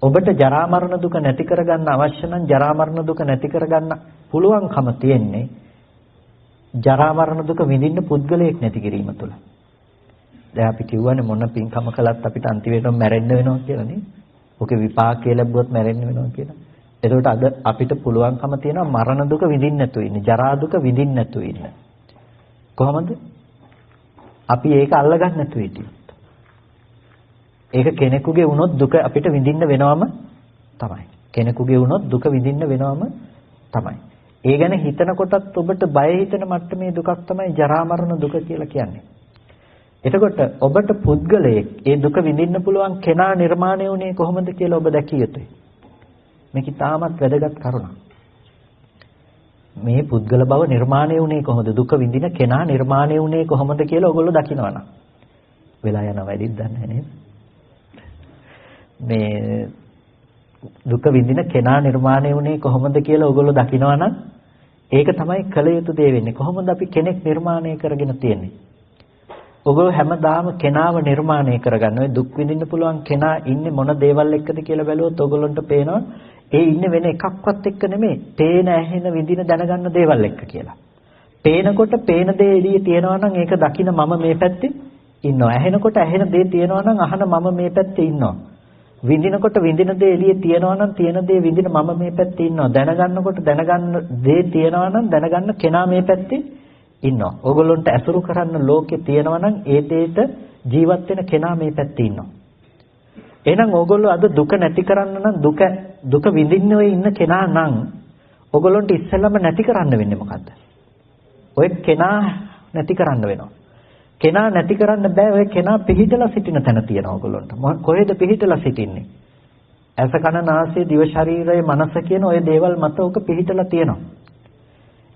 ඔබට ජරා මරණ දුක නැති කරගන්න අවශ්‍ය නම් ජරා මරණ දුක නැති කරගන්න පුළුවන්කම තියෙන්නේ ජරා මරණ දුක විඳින්න පුද්ගලයෙක් නැති කිරීම තුළ. දැන් අපි කියවනේ මොන පින්කම කළත් අපිට අන්තිමේටම මැරෙන්න වෙනවා කියලා නේ. ඔකේ විපාකය ලැබුවොත් මැරෙන්න වෙනවා කියලා. එතකොට අද අපිට පුළුවන්කම තියෙනවා මරණ දුක විඳින්න නැතුව ඉන්න, ජරා දුක විඳින්න නැතුව ඉන්න. කොහොමද? අපි ඒක අල්ලගන්න නැතුව හිටියොත්. ඒක කෙනෙකුගේ වුණොත් දුක අපිට විඳින්න වෙනවම තමයි. කෙනෙකුගේ වුණොත් දුක විඳින්න වෙනවම තමයි. ඒ ගැන හිතනකොටත් ඔබට බය හිතෙන මට්ටමේ දුකක් තමයි ජරා මරණ දුක කියලා කියන්නේ. එතකොට ඔබට පුද්ගලයෙක් ඒ දුක විඳින්න පුළුවන් කෙනා නිර්මාණය වුණේ කොහොමද කියලා ඔබ දැකිය යුතුයි. මේක තාමත් වැදගත් කරුණක්. මේ පුද්ගල බව නිර්මාණය වුණේ කොහොමද? දුක විඳින කෙනා නිර්මාණය වුණේ කොහොමද කියලා ඔයගොල්ලෝ දකිනවනම්. වෙලා යනවා වැඩිද දන්නේ නේද? මේ දුක විඳින කෙනා නිර්මාණය වුණේ කොහොමද කියලා ඔයගොල්ලෝ දකිනවනම් ඒක තමයි කළ යුතු දේ වෙන්නේ. කොහොමද අපි කෙනෙක් නිර්මාණය කරගෙන තියෙන්නේ? ඔයගොල්ලෝ හැමදාම කෙනාව නිර්මාණය කරගන්න. ඔය දුක් විඳින්න පුළුවන් කෙනා ඉන්නේ මොන දේවල් එක්කද කියලා බැලුවොත් ඔයගොල්ලන්ට පේනවා ඒ ඉන්නේ වෙන එකක්වත් එක්ක නෙමෙයි. පේන ඇහෙන විඳින දැනගන්න දේවල් එක්ක කියලා. පේනකොට පේන දේ එළියේ තියෙනවා නම් ඒක දකින මම මේ පැත්තේ ඉන්නවා. ඇහෙනකොට ඇහෙන දේ තියෙනවා නම් අහන මම මේ පැත්තේ ඉන්නවා. විඳිනකොට විඳින දේ එළියේ තියෙනවා නම් තියෙන දේ විඳින මම මේ පැත්තේ ඉන්නවා. දැනගන්නකොට දැනගන්න දේ තියෙනවා නම් දැනගන්න කෙනා මේ පැත්තේ ඉන්නවා. ඕගොල්ලන්ට ඇසුරු කරන්න ලෝකේ තියෙනවා නම් ඒ දෙයට ජීවත් වෙන කෙනා මේ පැත්තේ ඉන්නවා. එහෙනම් ඕගොල්ලෝ අද දුක නැති කරන්න නම් දුක විඳින්න ඔය ඉන්න කෙනා නම් ඕගොල්ලන්ට ඉස්සෙල්ලම නැති කරන්න වෙන්නේ මොකද්ද? ඔය කෙනා නැති කරන්න වෙනවා. කෙනා නැති කරන්න බෑ. ඔය කෙනා පිහිටලා සිටින තැන තියෙනවා ඕගොල්ලන්ට. කොහෙද පිහිටලා සිටින්නේ? ඇස කන නාසය දිව ශරීරය මනස කියන ඔය දේවල් මත ඔක පිහිටලා තියෙනවා.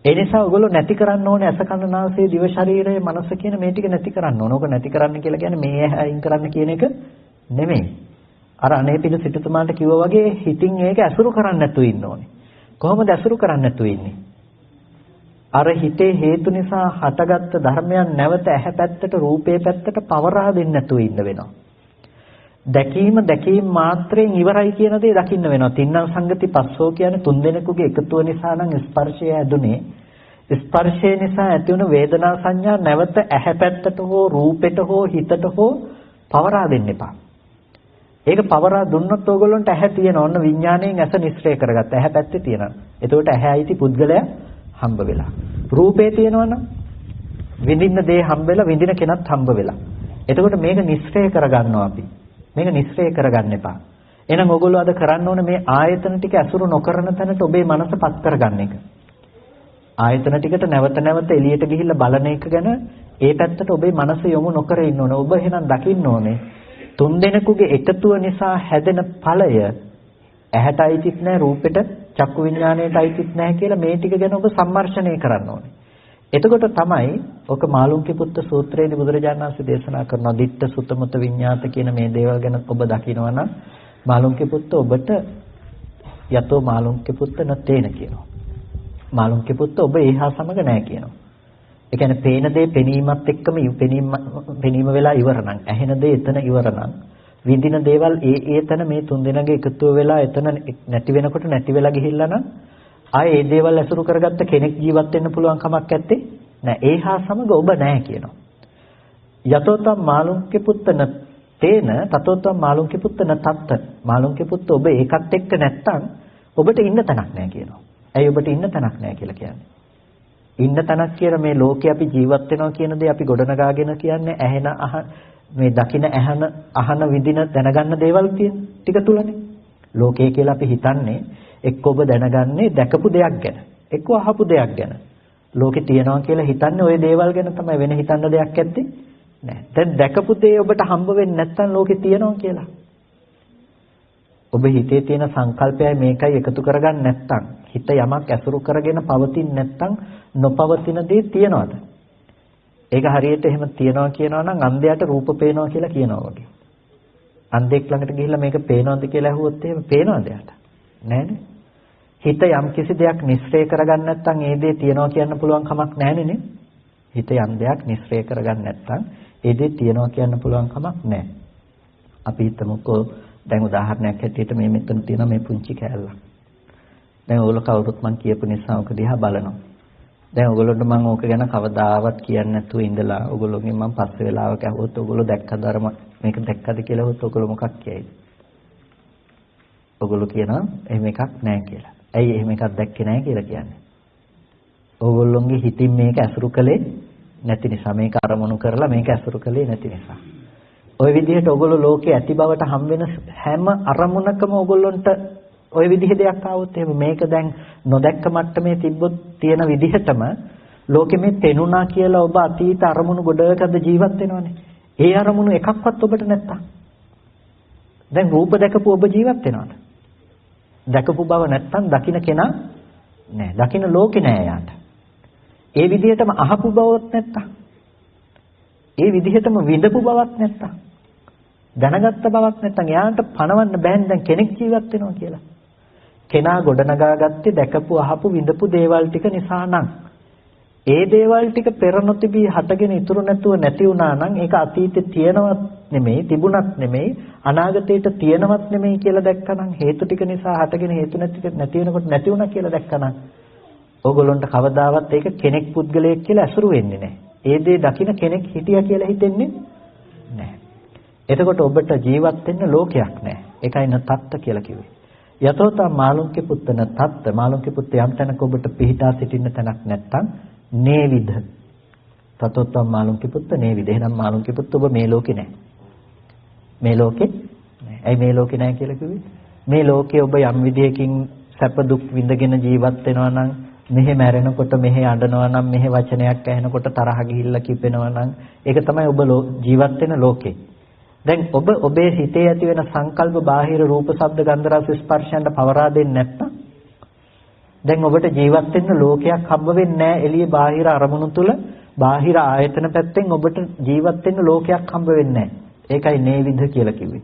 ඒ නිසා ඔයගොල්ලෝ නැති කරන්න ඕනේ ඇස කන නාසය දිව ශරීරය මනස කියන මේ ටික නැති කරන්න ඕන. ඔක නැති කරන්න කියලා කියන්නේ මේ අයින් කරන්න කියන එක නෙමෙයි. අර අනේ පිළ සිටුතුමාට කිව්වා වගේ හිතින් ඒක ඇසුරු කරන්න නැතුව ඉන්න ඕනේ. කොහොමද ඇසුරු කරන්න නැතුව ඉන්නේ? අර හිතේ හේතු නිසා හටගත්ත ධර්මයන් නැවත ඇහැ පැත්තට රූපේ පැත්තට පවරා දෙන්න නැතුව ඉන්න වෙනවා. දැකීම මාත්‍රයෙන් ඉවරයි කියන දේ දකින්න වෙනවා. තින්නම් සංගති පස්සෝ කියන්නේ තුන් දෙනෙකුගේ එකතුව නිසා නම් ස්පර්ශය ඇදුනේ. ස්පර්ශය නිසා ඇති වුණු වේදනා සංඥා නැවත ඇහැ පැත්තට හෝ රූපෙට හෝ හිතට හෝ පවරා දෙන්න එපා. ඒක පවරා දුන්නොත් ඕගොල්ලන්ට ඇහැ තියෙන ඕන විඥාණයෙන් ඇස නිස්සය කරගත්ත. ඇහැ පැත්තේ තියෙනවා. එතකොට ඇහැ අයිති පුද්ගලයා හම්බ වෙලා. රූපේ තියෙනවනම් විඳින්න දේ හම්බ වෙලා විඳින කෙනත් හම්බ වෙලා. එතකොට මේක නිස්සය කරගන්නවා අපි. මේක නිස්සය කරගන්න එපා. එහෙනම් ඕගොල්ලෝ අද කරන්න ඕනේ මේ ආයතන ටික ඇසුරු නොකරන තැනට ඔබේ මනසපත් කරගන්න එක. ආයතන ටිකට නැවත නැවත එළියට ගිහිල්ලා බලන එක ගැන ඒ පැත්තට ඔබේ මනස යොමු නොකර ඉන්න ඕනේ. ඔබ එහෙනම් දකින්න ඕනේ තුන් දෙනෙකුගේ එකතුව නිසා හැදෙන ඵලය ඇහැට අයිතිත් නැහැ රූපෙට චක්කු විඥාණයට අයිතිත් නැහැ කියලා මේ ටික ගැන ඔබ සම්මර්ෂණය කරන්න ඕනේ. එතකොට තමයි ඔක මාළුන්ගේ පුත්ත සූත්‍රයේදී බුදුරජාණන් වහන්සේ දේශනා කරනවා ditta sutta mutta විඤ්ඤාත කියන මේ දේවල් ගැන ඔබ දකිනවා නම් මාළුන්ගේ පුත්ත ඔබට යතෝ මාළුන්ගේ පුත්ත නැතේන කියනවා. මාළුන්ගේ පුත්ත ඔබ ඒහා සමග නැහැ කියනවා. ඒ කියන්නේ පේන දේ පෙනීමත් එක්කම පෙනීම වෙලා ඉවර නම් ඇහෙන දේ එතන ඉවර නම් විඳින දේවල් ඒ තැන මේ තුන් දෙනාගේ එකතුව වෙලා එතන නැති වෙනකොට නැති වෙලා ගිහිල්ලා නම් ආයේ ඒ දේවල් ඇසුරු කරගත්ත කෙනෙක් ජීවත් වෙන්න පුළුවන් කමක් නැත්තේ නෑ. ඒහා සමග ඔබ නෑ කියනවා. යතෝතම් මාළුන්ගේ පුත්තන තේන තතෝතම් මාළුන්ගේ පුත්තන තත්ත මාළුන්ගේ පුත්ත ඔබ ඒකත් එක්ක නැත්තම් ඔබට ඉන්න තැනක් නෑ කියනවා. ඇයි ඔබට ඉන්න තැනක් නෑ කියලා කියන්නේ? ඉන්න තැනක් කියලා මේ ලෝකේ අපි ජීවත් වෙනවා කියන දේ අපි ගොඩනගාගෙන කියන්නේ ඇහෙන මේ දකින අහන විඳින දැනගන්න දේවල් තියෙන ටික තුලනේ. ලෝකය කියලා අපි හිතන්නේ එක්ක ඔබ දැනගන්නේ දැකපු දෙයක් ගැන එක්ක අහපු දෙයක් ගැන. ලෝකේ තියනවා කියලා හිතන්නේ ওই දේවල් ගැන තමයි. වෙන හිතන්න දෙයක් ඇත්තේ නෑ. දැන් දැකපු දේ ඔබට හම්බ වෙන්නේ නැත්නම් ලෝකේ තියනවා කියලා. ඔබ හිතේ තියෙන සංකල්පයයි මේකයි එකතු කරගන්න නැත්නම් හිත යමක් ඇසුරු කරගෙන පවතින්නේ නැත්නම් නොපවතින දේ තියනවාද? ඒක හරියට එහෙම තියනවා කියනවා නම් අන්ධයාට රූප පේනවා කියලා කියනවා වගේ. අන්ධෙක් ළඟට ගිහිල්ලා මේක පේනවද කියලා අහුවොත් එහෙම පේනවද යාට? නෑනේ. හිත යම් කිසි දෙයක් නිස්සය කරගන්න නැත්නම් ඒ දේ තියනවා කියන්න පුළුවන් කමක් නෑනේ නේ. හිත යම් දෙයක් නිස්සය කරගන්න නැත්නම් ඒ දේ තියනවා කියන්න පුළුවන් කමක් නෑ. අපි හිතමුකෝ දැන් උදාහරණයක් හැටියට මේ මෙතන තියෙන මේ පුංචි කෑල්ල. දැන් ඕගොල්ලෝ කවුරුත් මං කියපු නිසා ඔක දිහා බලනවා. දැන් ඔයගොල්ලන්ට මම ඕක ගැන කවදාවත් කියන්නේ නැතුව ඉඳලා ඔයගොල්ලෝගෙන් මම පස්සේ වෙලාවක අහුවොත් ඔයගොල්ලෝ දැක්කද අර මේක දැක්කද කියලා අහුවොත් ඔයගොල්ලෝ මොකක් කියයිද? ඔයගොල්ලෝ කියනවා එහෙම එකක් නැහැ කියලා. ඇයි එහෙම එකක් දැක්කේ නැහැ කියලා කියන්නේ? ඔයගොල්ලෝගේ හිතින් මේක ඇසුරු කළේ නැති නිසා මේක අරමුණු කරලා මේක ඇසුරු කළේ නැති නිසා. ওই විදිහට ඔයගොල්ලෝ ලෝකේ ඇති බවට හම් වෙන හැම අරමුණකම ඔයගොල්ලන්ට ওই විදිහේ දෙයක් ආවොත් එහෙම මේක දැන් නොදැක්ක මට්ටමේ තිබ්බොත් තියෙන විදිහටම ලෝකෙ මේ පෙනුණා කියලා ඔබ අතීත අරමුණු ගොඩකද ජීවත් වෙනවනේ. ඒ අරමුණු එකක්වත් ඔබට නැත්තම්. දැන් රූප දැකපු ඔබ ජීවත් වෙනවද? දැකපු බව නැත්තම් දකින්න කෙනා නෑ. දකින්න ලෝකේ නෑ යාට. ඒ විදිහටම අහපු බවක් නැත්තම්. ඒ විදිහටම විඳපු බවක් නැත්තම්. දැනගත්ත බවක් නැත්තම් යාට පණවන්න බෑනේ දැන් කෙනෙක් ජීවත් වෙනවා කියලා. කෙනා ගොඩනගාගත්තේ දැකපු අහපු විඳපු දේවල් ටික නිසා නම් ඒ දේවල් ටික පෙර නොතිබී හටගෙන ඉතුරු නැතුව නැති වුණා නම් ඒක අතීතේ තියෙනවත් නෙමෙයි තිබුණත් නෙමෙයි අනාගතේට තියෙනවත් නෙමෙයි කියලා දැක්කනම් හේතු ටික නිසා හටගෙන හේතු නැති වෙනකොට නැති වුණා කියලා දැක්කනම් ඕගොල්ලන්ට කවදාවත් ඒක කෙනෙක් පුද්ගලයෙක් කියලා අසුරු වෙන්නේ නැහැ. ඒ දේ දකින්න කෙනෙක් හිටියා කියලා හිතෙන්නේ නැහැ. එතකොට ඔබට ජීවත් වෙන්න ලෝකයක් නැහැ. ඒකයි නතත්ත කියලා කිව්වේ. යතෝතා මාළුන්ගේ පුත්තන තත්ත මාළුන්ගේ පුත්ත යම් තැනක ඔබට පිහිටා සිටින්න තැනක් නැත්තම් නේවිද තතෝතා මාළුන්ගේ පුත්ත නේවිද. එහෙනම් මාළුන්ගේ පුත්ත ඔබ මේ ලෝකේ නැහැ. මේ ලෝකේ නැහැ. ඇයි මේ ලෝකේ නැහැ කියලා කිව්වේ? මේ ලෝකේ ඔබ යම් විදියකින් සැප දුක් විඳගෙන ජීවත් වෙනවා නම් මෙහෙ මැරෙනකොට මෙහෙ අඬනවා නම් මෙහෙ වචනයක් ඇහෙනකොට තරහ ගිහිල්ලා කිපෙනවා නම් ඒක තමයි ඔබ ජීවත් වෙන ලෝකේ. දැන් ඔබ ඔබේ හිතේ ඇති වෙන සංකල්ප බාහිර රූප ශබ්ද ගන්ධ රස ස්පර්ශයන්ට පවරා දෙන්නේ නැත්නම් දැන් ඔබට ජීවත් වෙන්න ලෝකයක් හම්බ වෙන්නේ නැහැ. එළියේ බාහිර අරමුණු තුල බාහිර ආයතන පැත්තෙන් ඔබට ජීවත් වෙන්න ලෝකයක් හම්බ වෙන්නේ නැහැ. ඒකයි නේවිද කියලා කිව්වේ.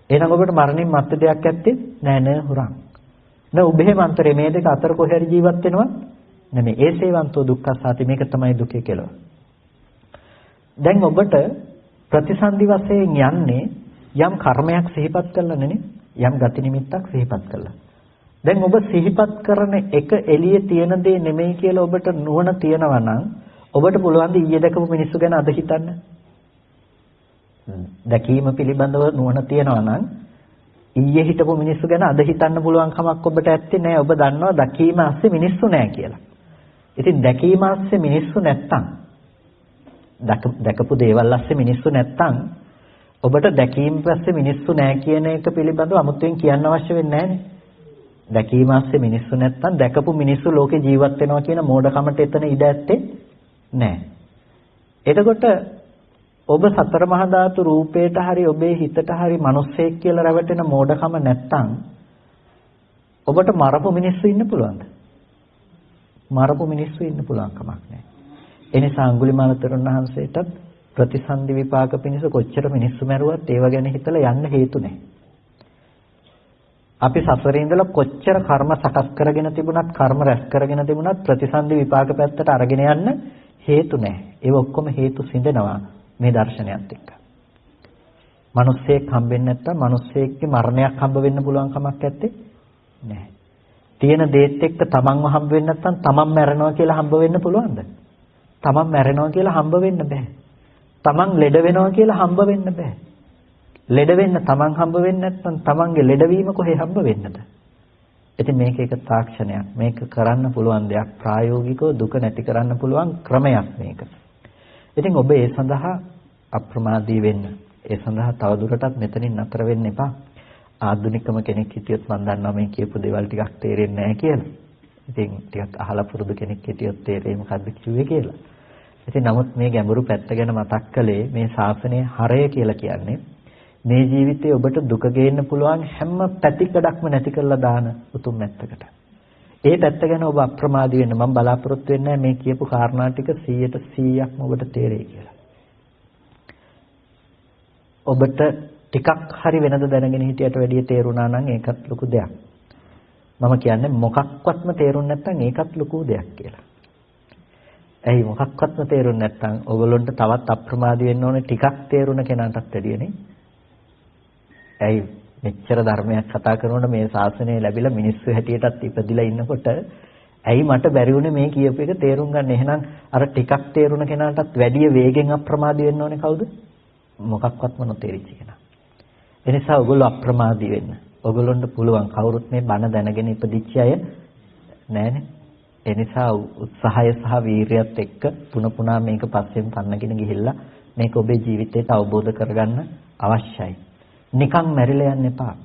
එහෙනම් ඔබට මරණින් මත්තේ දෙයක් ඇත්තේ නෑ නේ හුරං. නේ උබේ මන්තරේ මේ දෙක අතර කොහේ හරි ජීවත් වෙනවා නෙමෙයි. ඒසේවන්තෝ දුක්ඛසාති මේක තමයි දුකේ කියලා. දැන් ඔබට ප්‍රතිසන්දි වශයෙන් යන්නේ යම් කර්මයක් සිහිපත් කළා නෙනේ යම් ගති නිමිත්තක් සිහිපත් කළා. දැන් ඔබ සිහිපත් කරන එක එළියේ තියෙන දේ නෙමෙයි කියලා ඔබට නුවණ තියනවා නම් ඔබට පුළුවන් ද ඊයේ දැකපු මිනිස්සු ගැන අද හිතන්න? දැකීම පිළිබඳව නුවණ තියනවා නම් ඊයේ හිටපු මිනිස්සු ගැන අද හිතන්න පුළුවන් කමක් ඔබට ඇත්තේ නැහැ. ඔබ දන්නවා දැකීම ඇස්සේ මිනිස්සු නැහැ කියලා. ඉතින් දැකීම ඇස්සේ මිනිස්සු නැත්තම් දැකපු දේවල් ඇස්සේ මිනිස්සු නැත්තම් ඔබට දැකීම ඇස්සේ මිනිස්සු නැහැ කියන එක පිළිබඳව අමුතුවෙන් කියන්න අවශ්‍ය වෙන්නේ නැහැනේ. දැකීම ඇස්සේ මිනිස්සු නැත්තම් දැකපු මිනිස්සු ලෝකේ ජීවත් වෙනවා කියන මෝඩකමට එතන ඉඩ ඇත්තේ නැහැ. එතකොට ඔබ සතර මහා ධාතු රූපේට හරි ඔබේ හිතට හරි මිනිස්සෙක් කියලා රැවටෙන මෝඩකම නැත්තම් ඔබට මරපු මිනිස්සු ඉන්න පුළුවන්ද? මරපු මිනිස්සු ඉන්න පුළුවන් කමක් නැහැ. ඒ නිසා අඟුලිමාල තෙරුන් වහන්සේටත් ප්‍රතිසන්දි විපාක පිණිස කොච්චර මිනිස්සු මැරුවත් ඒව ගැන හිතලා යන්න හේතු නැහැ. අපි සසරේ ඉඳලා කොච්චර කර්ම සකස් කරගෙන තිබුණත් කර්ම රැස් කරගෙන තිබුණත් ප්‍රතිසන්දි විපාක පැත්තට අරගෙන යන්න හේතු නැහැ. ඒව ඔක්කොම හේතු සිඳනවා මේ දර්ශනයත් එක්ක. මිනිස්සෙක් හම්බෙන්නේ නැත්තම් මිනිස්සෙක්ගේ මරණයක් හම්බ වෙන්න පුළුවන් කමක් නැත්තේ නැහැ. තියෙන දේත් එක්ක තමන්ව හම්බ වෙන්නේ නැත්තම් තමන් මැරෙනවා කියලා හම්බ වෙන්න පුළුවන්ද? තමන් මැරෙනවා කියලා හම්බ වෙන්න බෑ. තමන් ලෙඩ වෙනවා කියලා හම්බ වෙන්න බෑ. ලෙඩ වෙන්න තමන් හම්බ වෙන්නේ නැත්තම් තමන්ගේ ලෙඩවීම කොහේ හම්බ වෙන්නද? ඉතින් මේක එක තාක්ෂණයක්. මේක කරන්න පුළුවන් දෙයක්. ප්‍රායෝගිකව දුක නැති කරන්න පුළුවන් ක්‍රමයක් මේක. ඉතින් ඔබ ඒ සඳහා අප්‍රමාදී වෙන්න. ඒ සඳහා තවදුරටත් මෙතනින් නතර වෙන්න එපා. ආධුනිකම කෙනෙක් හිටියොත් මම දන්නවා මේ කියපු දේවල් ටිකක් තේරෙන්නේ නැහැ කියලා. ඉතින් ටිකක් අහලා පුරුදු කෙනෙක් හිටියොත් තේරෙයි මොකද්ද කිව්වේ කියලා. ඉතින් නමුත් මේ ගැඹුරු පැත්ත ගැන මතක් කළේ මේ ශාසනයේ හරය කියලා කියන්නේ මේ ජීවිතේ ඔබට දුක ගේන්න පුළුවන් හැම පැතිකඩක්ම නැති කරලා දාන උතුම් පැත්තකට. ඒ පැත්ත ගැන ඔබ අප්‍රමාදී වෙන්න. මම බලාපොරොත්තු වෙන්නේ මේ කියපු කාරණා ටික 100%ක්ම ඔබට තේරෙයි කියලා. ඔබට ටිකක් හරි වෙනද දැනගෙන හිටියට වැඩිය තේරුණා නම් ඒකත් ලොකු දෙයක්. මම කියන්නේ මොකක්වත්ම තේරුන්නේ නැත්නම් ඒකත් ලොකු දෙයක් කියලා. ඇයි මොකක්වත්ම තේරුන්නේ නැත්නම් ඔයගොල්ලන්ට තවත් අප්‍රමාදී වෙන්න ඕනේ ටිකක් තේරුණ කෙනාටත් වැඩියනේ. ඇයි මෙච්චර ධර්මයක් කතා කරනකොට මේ ශාසනය ලැබිලා මිනිස්සු හැටියටත් ඉපදිලා ඉන්නකොට ඇයි මට බැරි වුණේ මේ කියපු එක තේරුම් ගන්න? එහෙනම් අර ටිකක් තේරුණ කෙනාටත් වැඩිය වේගෙන් අප්‍රමාදී වෙන්න ඕනේ කවුද? මොකක්වත්ම නොතේරිච්ච කෙනා. ඒ නිසා ඔයගොල්ලෝ අප්‍රමාදී වෙන්න. ඔයගොල්ලන්ට පුළුවන්. කවුරුත් මේ බණ දැනගෙන ඉපදිච්ච අය නෑනේ. ඒ නිසා උත්සාහය සහ වීරියත් එක්ක පුන මේක පස්සෙන් පන්නගෙන ගිහිල්ලා මේක ඔබේ ජීවිතයට අවබෝධ කරගන්න අවශ්‍යයි. නිකන් මැරිලා යන්න එපා.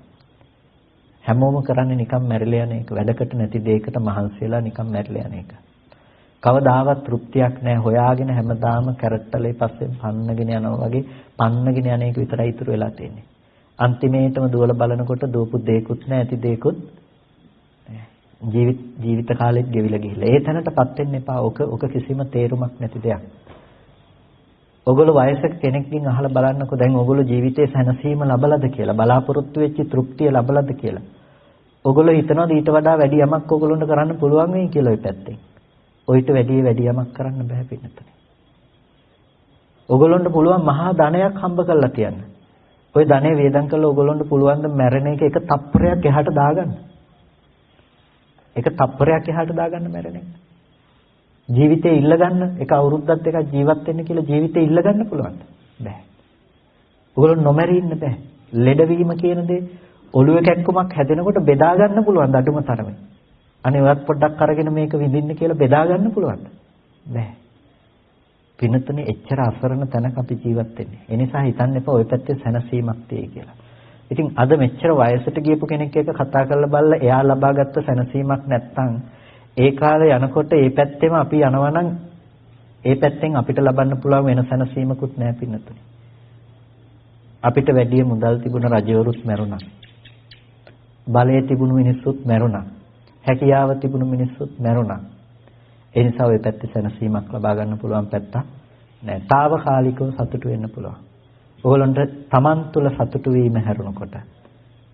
හැමෝම කරන්නේ නිකන් මැරිලා යන එක. වැඩකට නැති දෙයකට මහන්සි වෙලා නිකන් මැරිලා යන එක. කවදාවත් තෘප්තියක් නැහැ. හොයාගෙන හැමදාම කැරට්ටලේ පස්සෙන් පන්නගෙන යනවා වගේ පන්නගෙන යන එක විතරයි ඉතුරු වෙලා තියෙන්නේ. අන්තිමේටම දුවලා බලනකොට දෝපු දෙයක්වත් නැහැ, ඇති දෙයක්වත් ජීවිත කාලෙත් ගෙවිලා ගිහිල්ලා. ඒ තැනටපත් වෙන්න එපා. ඔක කිසිම තේරුමක් නැති දෙයක්. ඔගොල්ලෝ වයසක කෙනෙක්ගෙන් අහලා බලන්නකෝ දැන් ඔගොල්ලෝ ජීවිතේ සැනසීම ලබලාද කියලා, බලාපොරොත්තු වෙච්ච තෘප්තිය ලබලාද කියලා. ඔගොල්ලෝ හිතනවාද ඊට වඩා වැඩි යමක් ඔගොල්ලොන්ට කරන්න පුළුවන් වෙයි කියලා ඔය පැත්තෙන්. ඔయిత වැඩි යමක් කරන්න බෑ පින්නතනේ. ඔගොල්ලොන්ට පුළුවන් මහා ධනයක් හම්බ කරලා තියන්න. ওই ධනෙ වේදම් කරලා ඔයගොල්ලන්ට පුළුවන් ද මැරෙන එක තප්පරයක් එහාට දාගන්න. එක තප්පරයක් එහාට දාගන්න මැරෙන එක. ජීවිතේ ඉල්ල ගන්න එක අවුරුද්දක් දෙකක් ජීවත් වෙන්න කියලා ජීවිතේ ඉල්ල ගන්න පුළුවන්ද? බෑ. ඔයගොල්ලෝ නොමැරි ඉන්න බෑ. ලෙඩවීම කියන දේ ඔළුවේ කැක්කමක් හැදෙනකොට බෙදා ගන්න පුළුවන් අඩුම තරමේ. අනේ ඔයත් පොඩ්ඩක් අරගෙන මේක විඳින්න කියලා බෙදා ගන්න පුළුවන්ද? බෑ. පින්නතුනේ එච්චර අසරණ තැනක අපි ජීවත් වෙන්නේ. ඒ නිසා හිතන්න එපා ওই පැත්තේ සැනසීමක් තියෙයි කියලා. ඉතින් අද මෙච්චර වයසට ගියපු කෙනෙක් එක්ක කතා කරලා බලලා එයා ලබාගත්ත සැනසීමක් නැත්තම් ඒ කාලේ යනකොට ඒ පැත්තෙම අපි යනවා නම් ඒ පැත්තෙන් අපිට ලබන්න පුළුවන් වෙන සැනසීමකුත් නැහැ පින්නතුනේ. අපිට වැඩි මුදල් තිබුණ රජවරුත් මැරුණා. බලය තිබුණු මිනිස්සුත් මැරුණා. හැකියාව තිබුණු මිනිස්සුත් මැරුණා. ඒ නිසා ওই පැත්තේ සැනසීමක් ලබා ගන්න පුළුවන් පැත්තක් නෑ. తాවකාලිකව සතුටු වෙන්න පුළුවන්. ඕගොල්ලන්ට Taman තුල සතුටු වීම හැරුණකොට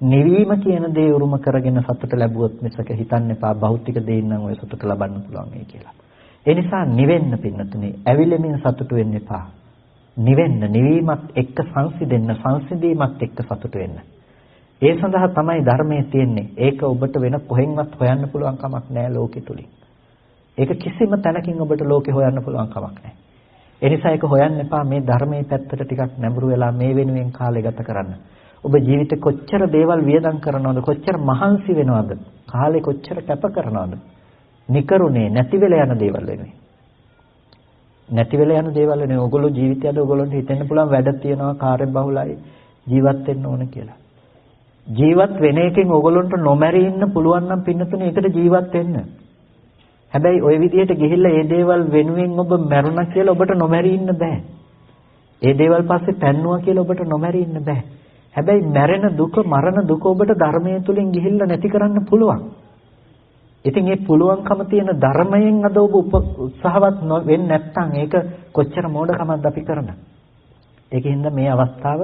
නිවීම කියන දේ උරුම කරගෙන සතුට ලැබුවොත් මිසක හිතන්න එපා භෞතික දෙයින් නම් ඔය සතුට ලබන්න පුළුවන් වෙයි කියලා. ඒ නිසා නිවෙන්න පින්නතුනේ ඇවිලෙමින් සතුටු වෙන්න එපා. නිවීමත් එක්ක සංසිඳීමත් එක්ක සතුටු වෙන්න. ඒ සඳහා තමයි ධර්මයේ තියෙන්නේ. ඒක ඔබට වෙන කොහෙන්වත් හොයන්න පුළුවන් කමක් නෑ ලෝකෙ තුලින්. ඒක කිසිම තැනකින් ඔබට ලෝකේ හොයන්න පුළුවන් කමක් නැහැ. ඒ නිසා ඒක හොයන්න එපා මේ ධර්මයේ පැත්තට ටිකක් නැඹුරු වෙලා මේ වෙනුවෙන් කාලය ගත කරන්න. ඔබ ජීවිතේ කොච්චර දේවල් වියදම් කරනවද, කොච්චර මහන්සි වෙනවද, කාලේ කොච්චර කැප කරනවද? නිකරුණේ නැති වෙලා යන දේවල් වෙනුවෙන්. නැති වෙලා යන දේවල් වෙනුවෙන් ඔයගොල්ලෝ ජීවිතයද ඔයගොල්ලන්ට හිතෙන්න පුළුවන් වැඩ තියනවා, කාර්ය බහුලයි, ජීවත් වෙන්න ඕන කියලා. ජීවත් වෙන එකෙන් ඔයගොල්ලන්ට නොමැරී ඉන්න පුළුවන් නම් පින්නතුනේ ඒකට ජීවත් වෙන්න. හැබැයි ওই විදිහට ගිහිල්ලා මේ දේවල් වෙනුවෙන් ඔබ මැරුණා කියලා ඔබට නොමැරී ඉන්න බෑ. ඒ දේවල් පස්සේ පැන්නුවා කියලා ඔබට නොමැරී ඉන්න බෑ. හැබැයි මැරෙන දුක, මරණ දුක ඔබට ධර්මයේ තුලින් ගිහිල්ලා නැති කරන්න පුළුවන්. ඉතින් මේ පුළුවන්කම තියෙන ධර්මයෙන් අද ඔබ උත්සාහවත් වෙන්නේ නැත්නම් ඒක කොච්චර මෝඩකමක්ද අපි කරන. ඒකින්ද මේ අවස්ථාව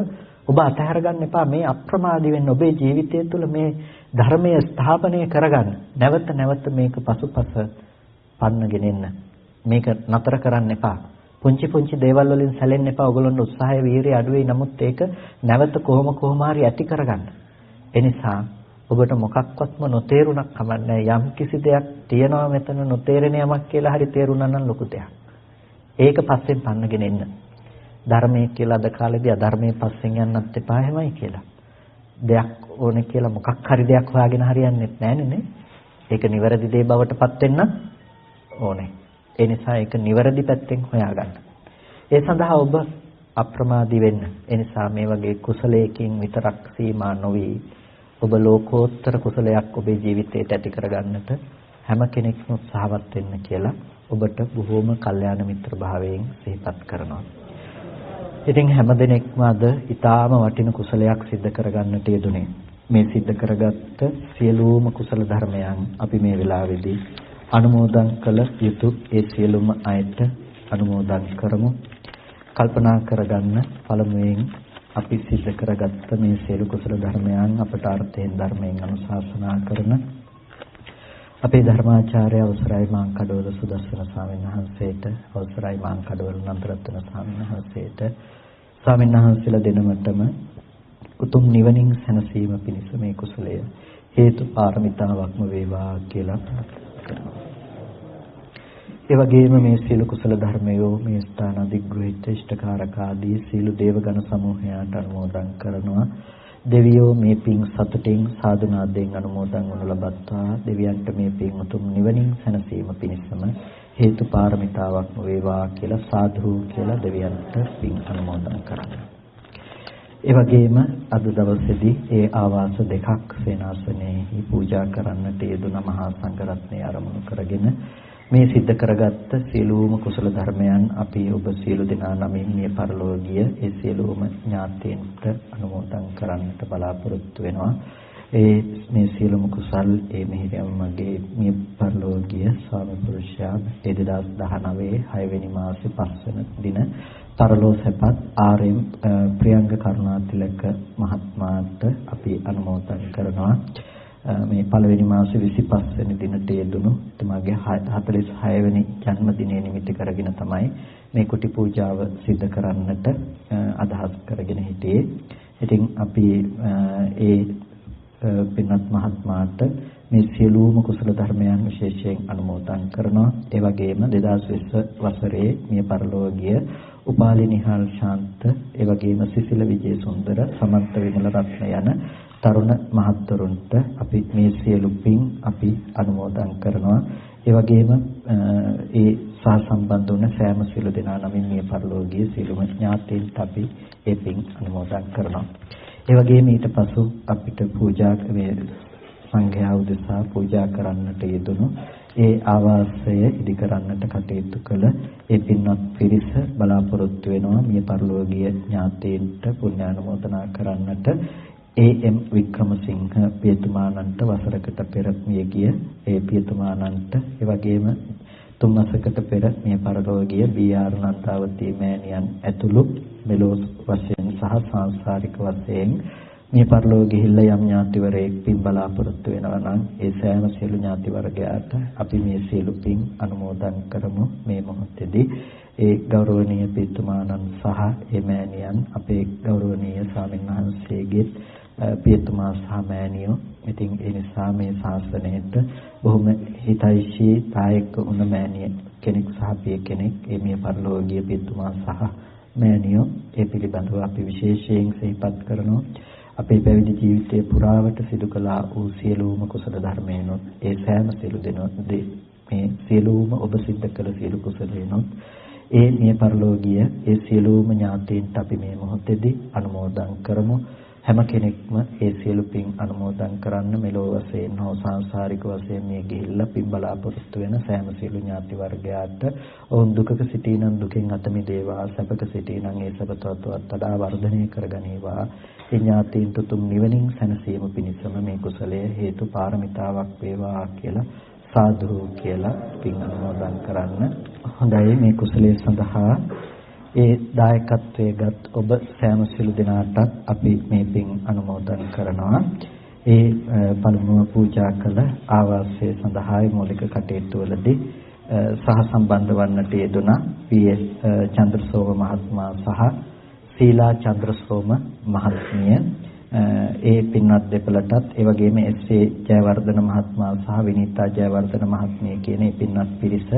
ඔබ අතහැර ගන්න එපා. මේ අප්‍රමාදී වෙන්න ඔබේ ජීවිතය තුළ මේ ධර්මය ස්ථාපනය කරගන්න. නැවත නැවත මේක පසුපස පන්නගෙන එන්න. මේක නතර කරන්න එපා. පුංචි පුංචි දේවල් වලින් සැලෙන්න එපා. ඔයගොල්ලන්ගේ උත්සාහය වීරිය අඩු වෙයි. නමුත් ඒක නැවත කොහොම හරි ඇති කරගන්න. ඒ නිසා ඔබට මොකක්වත්ම නොතේරුණක් කමන්නේ. යම් කිසි දෙයක් තියනවා මෙතන නොතේරෙන යමක් කියලා හරි තේරුණා නම් ලොකු දෙයක්. ඒක පස්සෙන් පන්නගෙන එන්න. ධර්මයේ කියලා අද කාලේදී අධර්මයේ පස්සෙන් යන්නත් එපා හැමයි කියලා. දෙයක් ඕනේ කියලා මොකක් හරි දෙයක් හොයාගෙන හරියන්නේ නැහැ නේ. ඒක නිවැරදි දේ බවට පත් වෙන්න ඕනේ. ඒ නිසා ඒක නිවැරදි පැත්තෙන් හොයාගන්න. ඒ සඳහා ඔබ අප්‍රමාදී වෙන්න. ඒ නිසා මේ වගේ කුසලයකින් විතරක් සීමා නොවි ඔබ ලෝකෝත්තර කුසලයක් ඔබේ ජීවිතයට ඇති කරගන්නට හැම කෙනෙක්ම උත්සාහවත් වෙන්න කියලා ඔබට බොහෝම කල්යාණ මිත්‍ර භාවයෙන් සිහිපත් කරනවා. ඉතින් හැමදෙනෙක්ම අද ඊටාම වටින කුසලයක් සිද්ධ කරගන්නට යෙදුනේ. මේ සිද්ධ කරගත්ත සියලුම කුසල ධර්මයන් අපි මේ වෙලාවේදී අනුමෝදන් කළ යුතු ඒ සියලුම අයට අනුමෝදන් කරමු. කල්පනා කරගන්න පළමුවෙන් අපි සිද්ධ කරගත්ත මේ සියලු කුසල ධර්මයන් අපට අර්ථයෙන් ධර්මයෙන් අනුශාසනා කරන අපේ ධර්මාචාර්ය අවසරයි මාංකඩවල සුදස්සන ස්වාමීන් වහන්සේට, අවසරයි මාංකඩවල නන්දරත්න ස්වාමීන් වහන්සේට, ස්වාමීන් වහන්සේලා දෙනමතම උතුම් නිවනින් සැනසීම පිණිස මේ කුසලය හේතු පාරමිතාවක්ම වේවා කියලා ප්‍රාර්ථනා කරනවා. ඒ වගේම මේ සීල කුසල ධර්මයෝ මේ ස්ථාන අධිග්‍රහිත ඉෂ්ඨකාරක ආදී සීල දේවගණ සමූහයාට අනුමෝදන් කරනවා. දෙවියෝ මේ පින් සතුටින් සාදුනාදයෙන් අනුමෝදන් වනු ලබත්වා. දෙවියන්ට මේ පින් උතුම් නිවනින් සැනසීම පිණිසම හේතු පාරමිතාවක් වේවා කියලා සාදු කියලා දෙවියන්ට පින් අනුමෝදන් කරනවා. ඒ වගේම අද දවසේදී ඒ ආවාස දෙකක් සේනාසනයේහි පූජා කරන්නට යෙදුන මහා සංඝරත්නය ආරමුණු කරගෙන මේ සිද්ධ කරගත්ත සියලුම කුසල ධර්මයන් අපි ඔබ සියලු දෙනා නමින් මේ පරලෝකීය ඒ සියලුම ඥාතීන්ට අනුමෝදන් කරන්නට බලාපොරොත්තු වෙනවා. මේ සියලුම කුසල් ඒ මෙහිරම්මගේ මේ පරලෝකීය ස්වාමි පුරුෂයා 2019 6 වෙනි මාසේ 5 වෙනි දින පරලෝ සැපත් ආර්.එම්. ප්‍රියංග කරුණාතිලක මහත්මයාට අපි අනුමෝදන් කරනවා. මේ පළවෙනි මාසේ 25 වෙනි දිනට යෙදුණු එතුමාගේ 46 වෙනි ජන්මදිනය නිමිති කරගෙන තමයි මේ කුටි පූජාව සිදු කරන්නට අදහස් කරගෙන හිටියේ. ඉතින් අපි ඒ පින්වත් මහත්මයාට මේ සියලුම කුසල ධර්මයන් විශේෂයෙන් අනුමෝදන් කරනවා. ඒ වගේම 2020 වසරේ මිය පරලෝකීය උපාලි නිහාල් ශාන්ත, ඒ වගේම සිසිල විජේසුන්දර, සමන්ත විමල රත්න යන තරුණ මහත්වරුන්ට අපි මේ සියලු පින් අපි අනුමෝදන් කරනවා. ඒ වගේම ඒ සහ සම්බන්ධ වුණ සෑම සියලු දෙනා නමින් මේ පරලෝකීය සියලුම ඥාතීන්ට අපි ඒ පින් අනුමෝදන් කරනවා. ඒ වගේම ඊට පසු අපිට පූජා මේ සංඝයා උදෙසා පූජා කරන්නට යෙදුණු ඒ ආවාසය ඉදි කරන්නට කටයුතු කළ ඒ පින්වත් පිරිස බලාපොරොත්තු වෙනවා මිය පරලෝකීය ඥාතීන්ට පුණ්‍යානුමෝදනා කරන්නට. ඒ.එම්. වික්‍රමසිංහ පියතුමාණන්ට වසරකට පෙර මිය ගිය ඒ පියතුමාණන්ට, ඒ වගේම 3 මාසයකට පෙර මිය පරලෝකීය බී.ආර්. නන්දාවතී මෑණියන් ඇතුළු මෙලොව වශයෙන් සහ සංසාරික වශයෙන් මිය පරලෝක ගිහිල්ලා යම් ඥාතිවරයෙක් පින් බලාපොරොත්තු වෙනවා නම් ඒ සෑම සියලු ඥාති වර්ගයාට අපි මේ සියලු පින් අනුමෝදන් කරමු. මේ මොහොතේදී ඒ ගෞරවනීය පියතුමාණන් සහ ඒ මෑණියන් අපේ ගෞරවනීය ස්වාමීන් වහන්සේගේ පියතුමා සහ මෑණියෝ. ඉතින් ඒ නිසා මේ ශාසනයට බොහොම හිතයිශී දායක වුණ මෑණිය කෙනෙක් සහ පිය කෙනෙක් ඒ මිය පරලෝකීය පියතුමා සහ මෑණියෝ ඒ පිළිබඳව අපි විශේෂයෙන් සිහිපත් කරනවා. අපේ පැවිදි ජීවිතයේ පුරාවට සිදු කළා වූ සියලුම කුසල ධර්මයන්ොත් ඒ සෑම සියලු දෙනොත් මේ සියලුම ඔබ සිද්ධ කළ සියලු කුසලයන්ොත් ඒ මිය පරලෝකීය ඒ සියලුම ඥාතීන්ට අපි මේ මොහොතේදී අනුමෝදන් කරමු. හැම කෙනෙක්ම ඒ සියලු පින් අනුමෝදන් කරන්න මෙලොව වශයෙන් හෝ සංසාරික වශයෙන් මේ ගිහිල්ලා පින් බලාපොරොත්තු වෙන සෑම සියලු ඥාති වර්ගයාට ඔවුන් දුකක සිටිනන් දුකෙන් අත මිදේවා, සැපක සිටිනන් ඒ සැපතවත් වඩා වර්ධනය කරගනීවා. ඒ ඥාතීන්ට තුම් නිවනින් සැනසීම පිණිසම මේ කුසලය හේතු පාරමිතාවක් වේවා කියලා සාදු කියලා පින් අනුමෝදන් කරන්න. හොඳයි, මේ කුසලයේ සඳහා ඒ දායකත්වයේගත් ඔබ සෑම සිළු දිනාටත් අපි මේ පින් අනුමෝදන් කරනවා. ඒ පළමුව පූජා කළ ආවාසය සඳහා මූලික කටයුතු වලදී සහ සම්බන්ධ වන්නට යෙදුණා පී.එස්. චන්ද්‍රසෝම මහත්මයා සහ සීලා චන්ද්‍රසෝම මහත්මිය. ඒ පින්වත් දෙපළටත් ඒ වගේම එස්.ඒ. ජයවර්ධන මහත්මයා සහ විනීතා ජයවර්ධන මහත්මිය කියන මේ පින්වත් පිරිස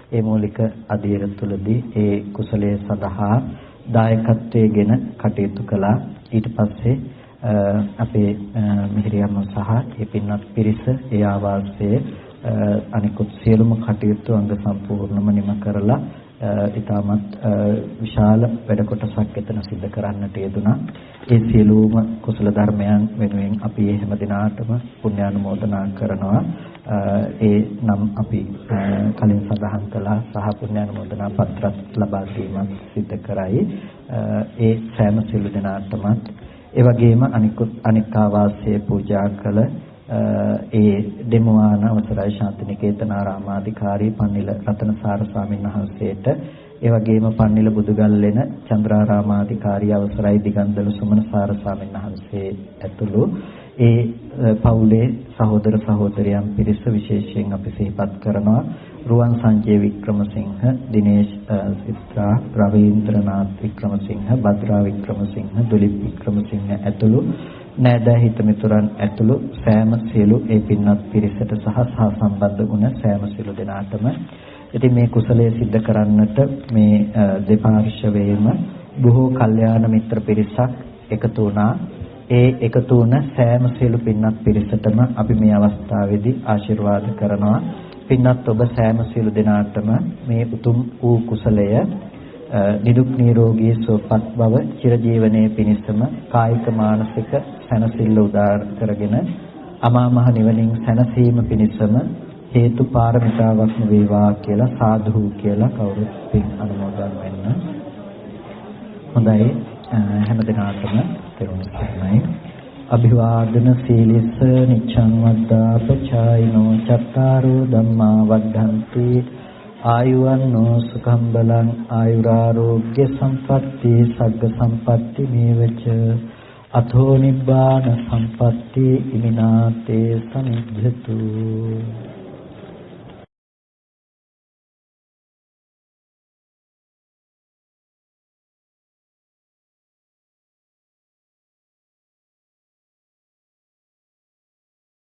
ඒ මූලික අධීර තුලදී ඒ කුසලයේ සඳහා දායකත්වයේගෙන කටයුතු කළා. ඊට පස්සේ අපේ මිහිරියම්ම සහ ඒ පින්වත් පිරිස ඒ ආවාසයේ අනිකුත් සියලුම කටයුතු අංග සම්පූර්ණම නිම කරලා ඊටමත් විශාල වැඩ කොටසක් එතන සිදු කරන්නට යෙදුණා. ඒ සියලුම කුසල ධර්මයන් වෙනුවෙන් අපි හැම දිනාටම පුණ්‍යානුමෝදනා කරනවා. ඒ නම් අපි කලින් සඳහන් කළා සහ පුණ්‍යානුමෝදනා පත්‍රත් ලබා දීමක් සිදු කරයි. ඒ සෑම සිළු දිනාටම ඒ වගේම අනික් ආවාසයේ පූජා කළ ඒ දෙමුවාන අවසරයි ශාන්තිනිකේතනාරාමාධිකාරී පන්නිල රතනසාර ස්වාමීන් වහන්සේට, ඒ වගේම පන්නිල බුදුගල්ලෙන චන්ද්‍රාරාමාධිකාරී අවසරයි දිගන්දල සුමනසාර ස්වාමීන් වහන්සේ ඇතුළු ඒ පවුලේ සහෝදර සහෝදරයන් පිරිස විශේෂයෙන් අපි සිහිපත් කරනවා. රුවන් සංජය වික්‍රමසිංහ, දිනේෂ් සිත්‍රා, රවීන්ද්‍රනාත් වික්‍රමසිංහ, භද්‍රා වික්‍රමසිංහ, දුලිප් වික්‍රමසිංහ ඇතුළු නෑදෑ හිත මිතුරන් ඇතුළු සෑම සියලු ඒ පින්වත් පිරිසට සහ සම්බන්ධ වුණ සෑම සියලු දෙනාටම ඉතින් මේ කුසලයේ සිද්ධ කරන්නට මේ දෙපාර්ශවයේම බොහෝ කල්යාණ මිත්‍ර පිරිසක් එකතු වුණා. ඒ එකතු වුණ සෑම සියලු පින්වත් පිරිසටම අපි මේ අවස්ථාවේදී ආශිර්වාද කරනවා. පින්වත් ඔබ සෑම සියලු දෙනාටම මේ උතුම් වූ කුසලය නිදුක් නිරෝගී සුවපත් බව චිරජීවනයේ පිණිසම කායික මානසික සැනසෙල්ල උදාර කරගෙන අමා මහ නිවනින් සැනසීම පිණිසම හේතු පාරමිතාවක්ම වේවා කියලා සාදු කියලා කවුරුත් පින් අනුමෝදන් වෙන්න. හොඳයි හැම දිනකටම තෙරුවන් සරණයි. අභිවාදන සීලිස්ස නිච්ඡං වද්දා පචායිනෝ චත්තාරෝ ධම්මා වද්ධන්ති ආයුවන්නෝ සුඛං බලං ආයුරාෝග්‍ය සම්පatti සග්ග සම්පatti මේවච අතෝ නිබ්බාන සම්පatti ඉමිනාතේ සමිද්ධතු.